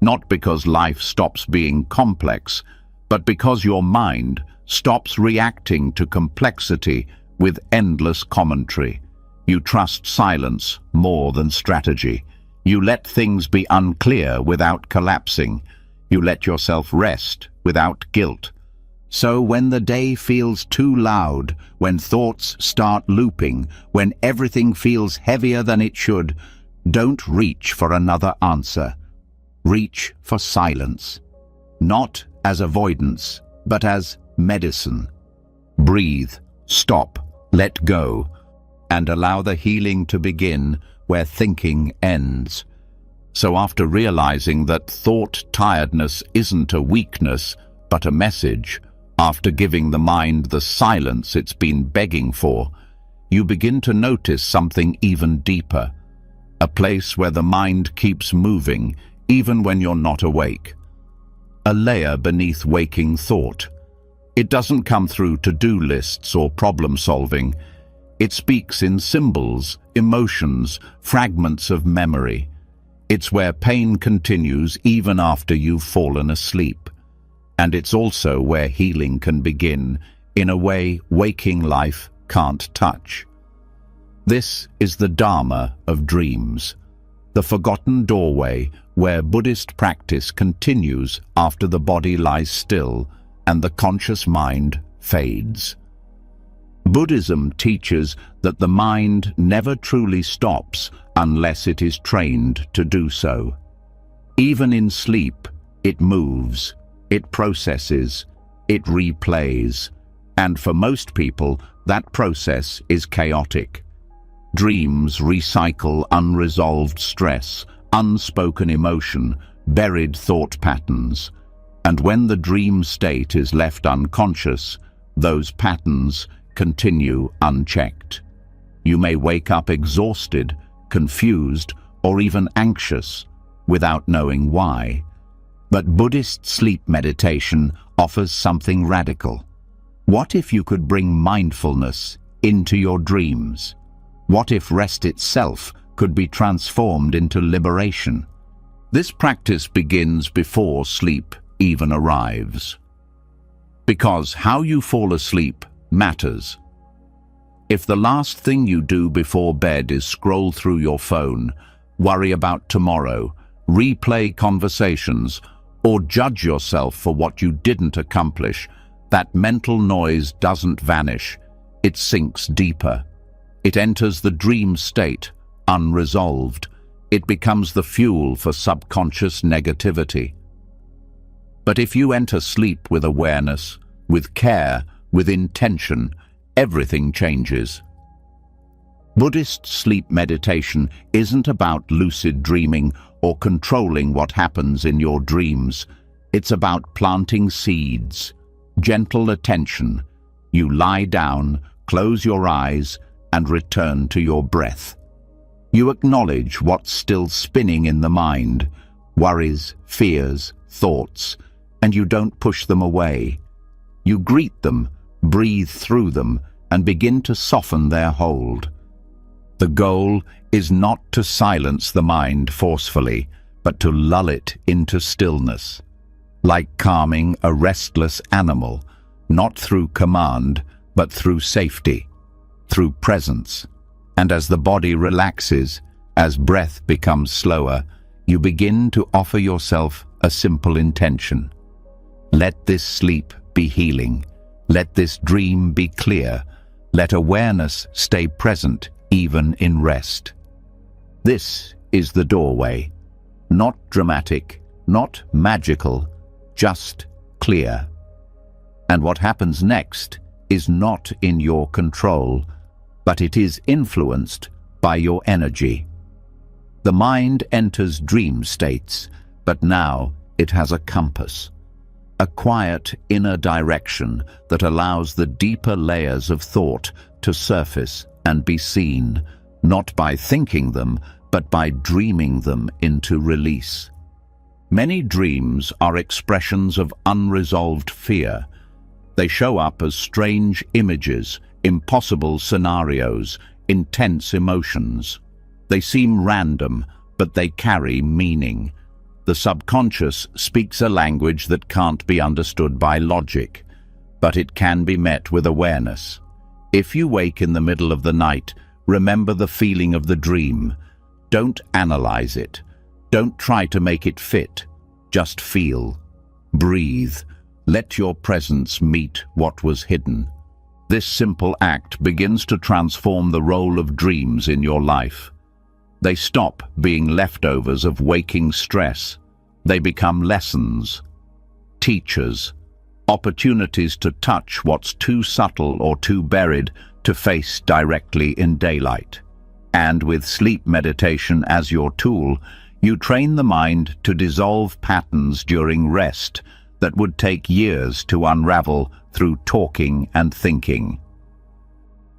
not because life stops being complex, but because your mind stops reacting to complexity with endless commentary. You trust silence more than strategy. You let things be unclear without collapsing. You let yourself rest without guilt. So when the day feels too loud, when thoughts start looping, when everything feels heavier than it should, don't reach for another answer. Reach for silence. Not as avoidance, but as medicine. Breathe, stop, let go, and allow the healing to begin where thinking ends. So after realizing that thought tiredness isn't a weakness, but a message, after giving the mind the silence it's been begging for, you begin to notice something even deeper. A place where the mind keeps moving, even when you're not awake. A layer beneath waking thought. It doesn't come through to-do lists or problem-solving. It speaks in symbols, emotions, fragments of memory. It's where pain continues even after you've fallen asleep. And it's also where healing can begin, in a way waking life can't touch. This is the dharma of dreams, the forgotten doorway where Buddhist practice continues after the body lies still and the conscious mind fades. Buddhism teaches that the mind never truly stops unless it is trained to do so. Even in sleep, it moves, it processes, it replays, and for most people, that process is chaotic. Dreams recycle unresolved stress, unspoken emotion, buried thought patterns. And when the dream state is left unconscious, those patterns continue unchecked. You may wake up exhausted, confused, or even anxious, without knowing why. But Buddhist sleep meditation offers something radical. What if you could bring mindfulness into your dreams? What if rest itself could be transformed into liberation? This practice begins before sleep even arrives. Because how you fall asleep matters. If the last thing you do before bed is scroll through your phone, worry about tomorrow, replay conversations, or judge yourself for what you didn't accomplish, that mental noise doesn't vanish, it sinks deeper. It enters the dream state, unresolved. It becomes the fuel for subconscious negativity. But if you enter sleep with awareness, with care, with intention, everything changes. Buddhist sleep meditation isn't about lucid dreaming or controlling what happens in your dreams. It's about planting seeds, gentle attention. You lie down, close your eyes, and return to your breath. You acknowledge what's still spinning in the mind, worries, fears, thoughts, and you don't push them away. You greet them, breathe through them, and begin to soften their hold. The goal is not to silence the mind forcefully, but to lull it into stillness, like calming a restless animal, not through command, but through safety, through presence. And as the body relaxes, as breath becomes slower, you begin to offer yourself a simple intention. Let this sleep be healing. Let this dream be clear. Let awareness stay present even in rest. This is the doorway. Not dramatic, not magical, just clear. And what happens next is not in your control, but it is influenced by your energy. The mind enters dream states, but now it has a compass, a quiet inner direction that allows the deeper layers of thought to surface and be seen, not by thinking them, but by dreaming them into release. Many dreams are expressions of unresolved fear. They show up as strange images, impossible scenarios, intense emotions. They seem random, but they carry meaning. The subconscious speaks a language that can't be understood by logic, but it can be met with awareness. If you wake in the middle of the night, remember the feeling of the dream. Don't analyze it. Don't try to make it fit. Just feel. Breathe. Let your presence meet what was hidden. This simple act begins to transform the role of dreams in your life. They stop being leftovers of waking stress. They become lessons, teachers, opportunities to touch what's too subtle or too buried to face directly in daylight. And with sleep meditation as your tool, you train the mind to dissolve patterns during rest that would take years to unravel through talking and thinking.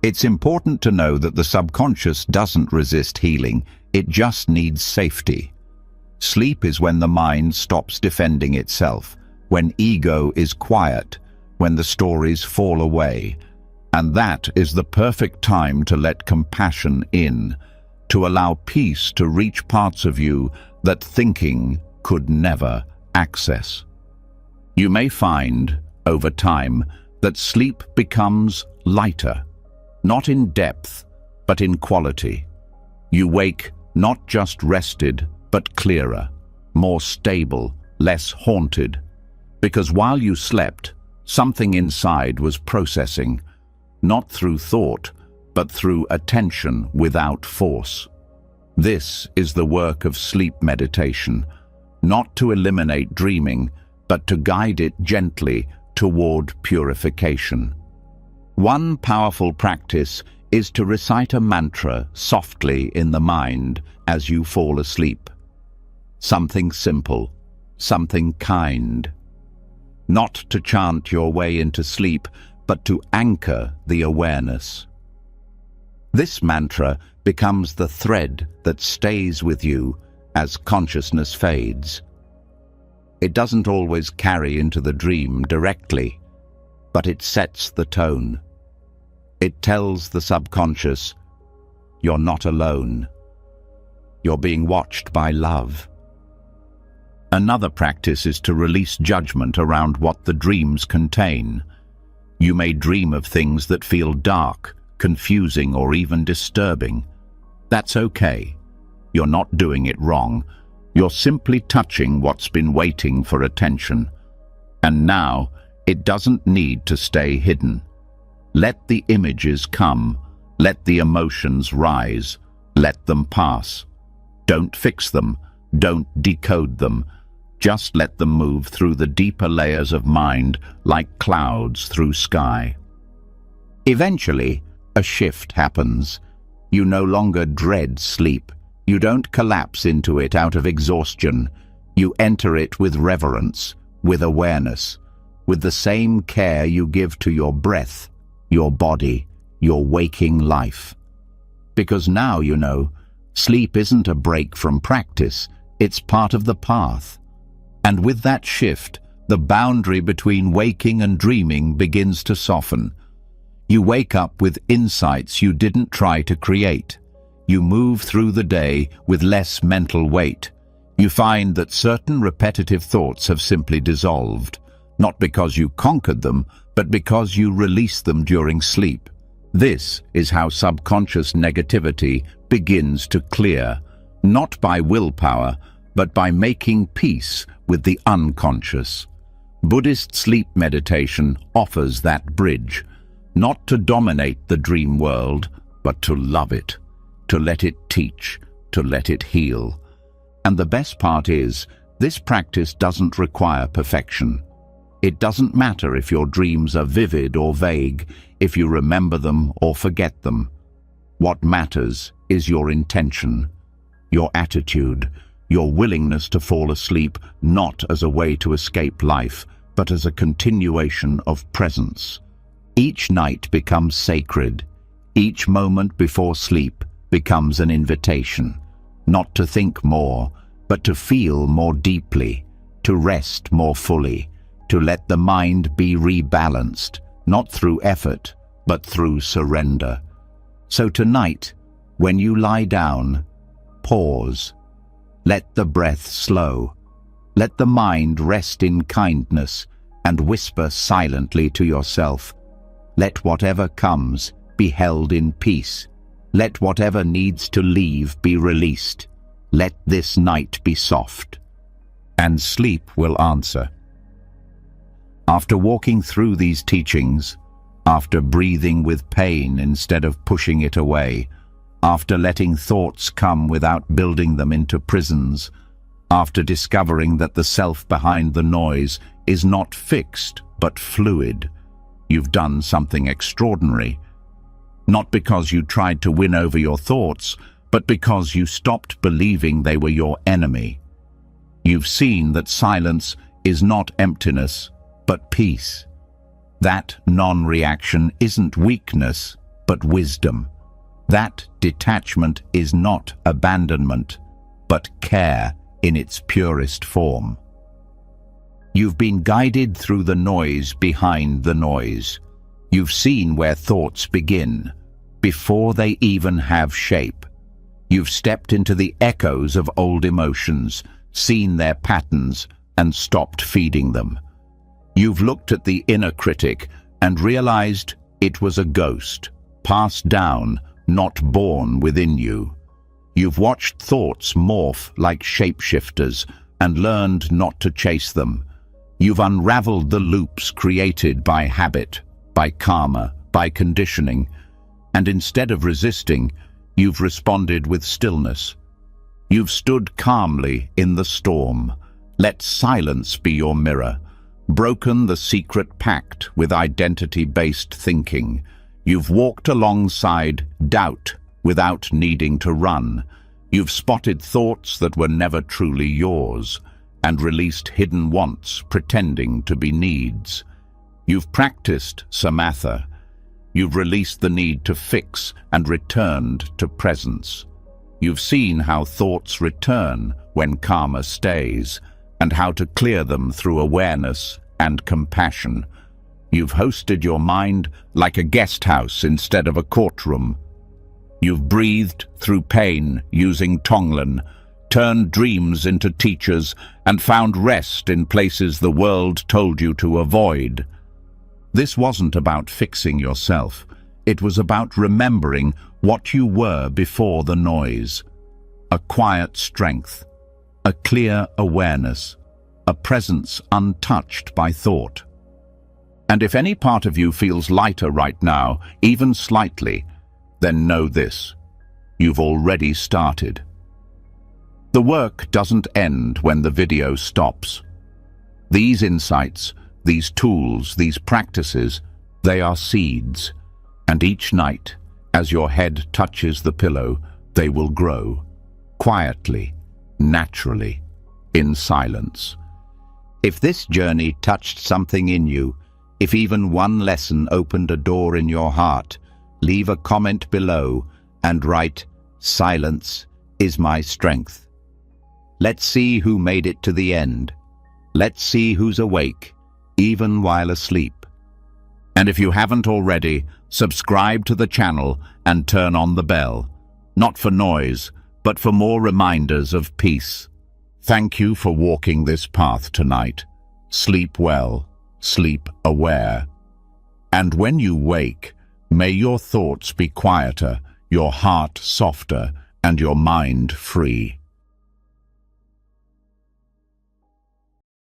It's important to know that the subconscious doesn't resist healing, it just needs safety. Sleep is when the mind stops defending itself, when ego is quiet, when the stories fall away. And that is the perfect time to let compassion in, to allow peace to reach parts of you that thinking could never access. You may find, over time, that sleep becomes lighter, not in depth, but in quality. You wake not just rested, but clearer, more stable, less haunted. Because while you slept, something inside was processing, not through thought, but through attention without force. This is the work of sleep meditation, not to eliminate dreaming, but to guide it gently toward purification. One powerful practice is to recite a mantra softly in the mind as you fall asleep. Something simple, something kind. Not to chant your way into sleep, but to anchor the awareness. This mantra becomes the thread that stays with you as consciousness fades. It doesn't always carry into the dream directly, but it sets the tone. It tells the subconscious, you're not alone. You're being watched by love. Another practice is to release judgment around what the dreams contain. You may dream of things that feel dark, confusing, or even disturbing. That's okay. You're not doing it wrong. You're simply touching what's been waiting for attention. And now, it doesn't need to stay hidden. Let the images come. Let the emotions rise. Let them pass. Don't fix them. Don't decode them. Just let them move through the deeper layers of mind like clouds through sky. Eventually, a shift happens. You no longer dread sleep. You don't collapse into it out of exhaustion. You enter it with reverence, with awareness, with the same care you give to your breath, your body, your waking life. Because now you know, sleep isn't a break from practice, it's part of the path. And with that shift, the boundary between waking and dreaming begins to soften. You wake up with insights you didn't try to create. You move through the day with less mental weight. You find that certain repetitive thoughts have simply dissolved, not because you conquered them, but because you released them during sleep. This is how subconscious negativity begins to clear, not by willpower, but by making peace with the unconscious. Buddhist sleep meditation offers that bridge, not to dominate the dream world, but to love it, to let it teach, to let it heal. And the best part is, this practice doesn't require perfection. It doesn't matter if your dreams are vivid or vague, if you remember them or forget them. What matters is your intention, your attitude, your willingness to fall asleep not as a way to escape life, but as a continuation of presence. Each night becomes sacred. Each moment before sleep becomes an invitation, not to think more, but to feel more deeply, to rest more fully, to let the mind be rebalanced, not through effort, but through surrender. So tonight, when you lie down, pause. Let the breath slow. Let the mind rest in kindness and whisper silently to yourself. Let whatever comes be held in peace. Let whatever needs to leave be released. Let this night be soft. And sleep will answer. After walking through these teachings, after breathing with pain instead of pushing it away, after letting thoughts come without building them into prisons, after discovering that the self behind the noise is not fixed but fluid, you've done something extraordinary. Not because you tried to win over your thoughts, but because you stopped believing they were your enemy. You've seen that silence is not emptiness, but peace. That non-reaction isn't weakness, but wisdom. That detachment is not abandonment, but care in its purest form. You've been guided through the noise behind the noise. You've seen where thoughts begin, before they even have shape. You've stepped into the echoes of old emotions, seen their patterns, and stopped feeding them. You've looked at the inner critic and realized it was a ghost, passed down, not born within you. You've watched thoughts morph like shapeshifters, and learned not to chase them. You've unraveled the loops created by habit, by karma, by conditioning, and instead of resisting, you've responded with stillness. You've stood calmly in the storm. Let silence be your mirror. Broken the secret pact with identity-based thinking. You've walked alongside doubt without needing to run. You've spotted thoughts that were never truly yours and released hidden wants pretending to be needs. You've practiced samatha. You've released the need to fix and returned to presence. You've seen how thoughts return when karma stays, and how to clear them through awareness and compassion. You've hosted your mind like a guest house instead of a courtroom. You've breathed through pain using Tonglen, turned dreams into teachers, and found rest in places the world told you to avoid. This wasn't about fixing yourself. It was about remembering what you were before the noise. A quiet strength, a clear awareness, a presence untouched by thought. And if any part of you feels lighter right now, even slightly, then know this: you've already started. The work doesn't end when the video stops. These insights, these tools, these practices, they are seeds. And each night, as your head touches the pillow, they will grow, quietly, naturally, in silence. If this journey touched something in you, if even one lesson opened a door in your heart, leave a comment below and write, "Silence is my strength." Let's see who made it to the end. Let's see who's awake, even while asleep. And if you haven't already, subscribe to the channel and turn on the bell. Not for noise, but for more reminders of peace. Thank you for walking this path tonight. Sleep well, sleep aware. And when you wake, may your thoughts be quieter, your heart softer, and your mind free.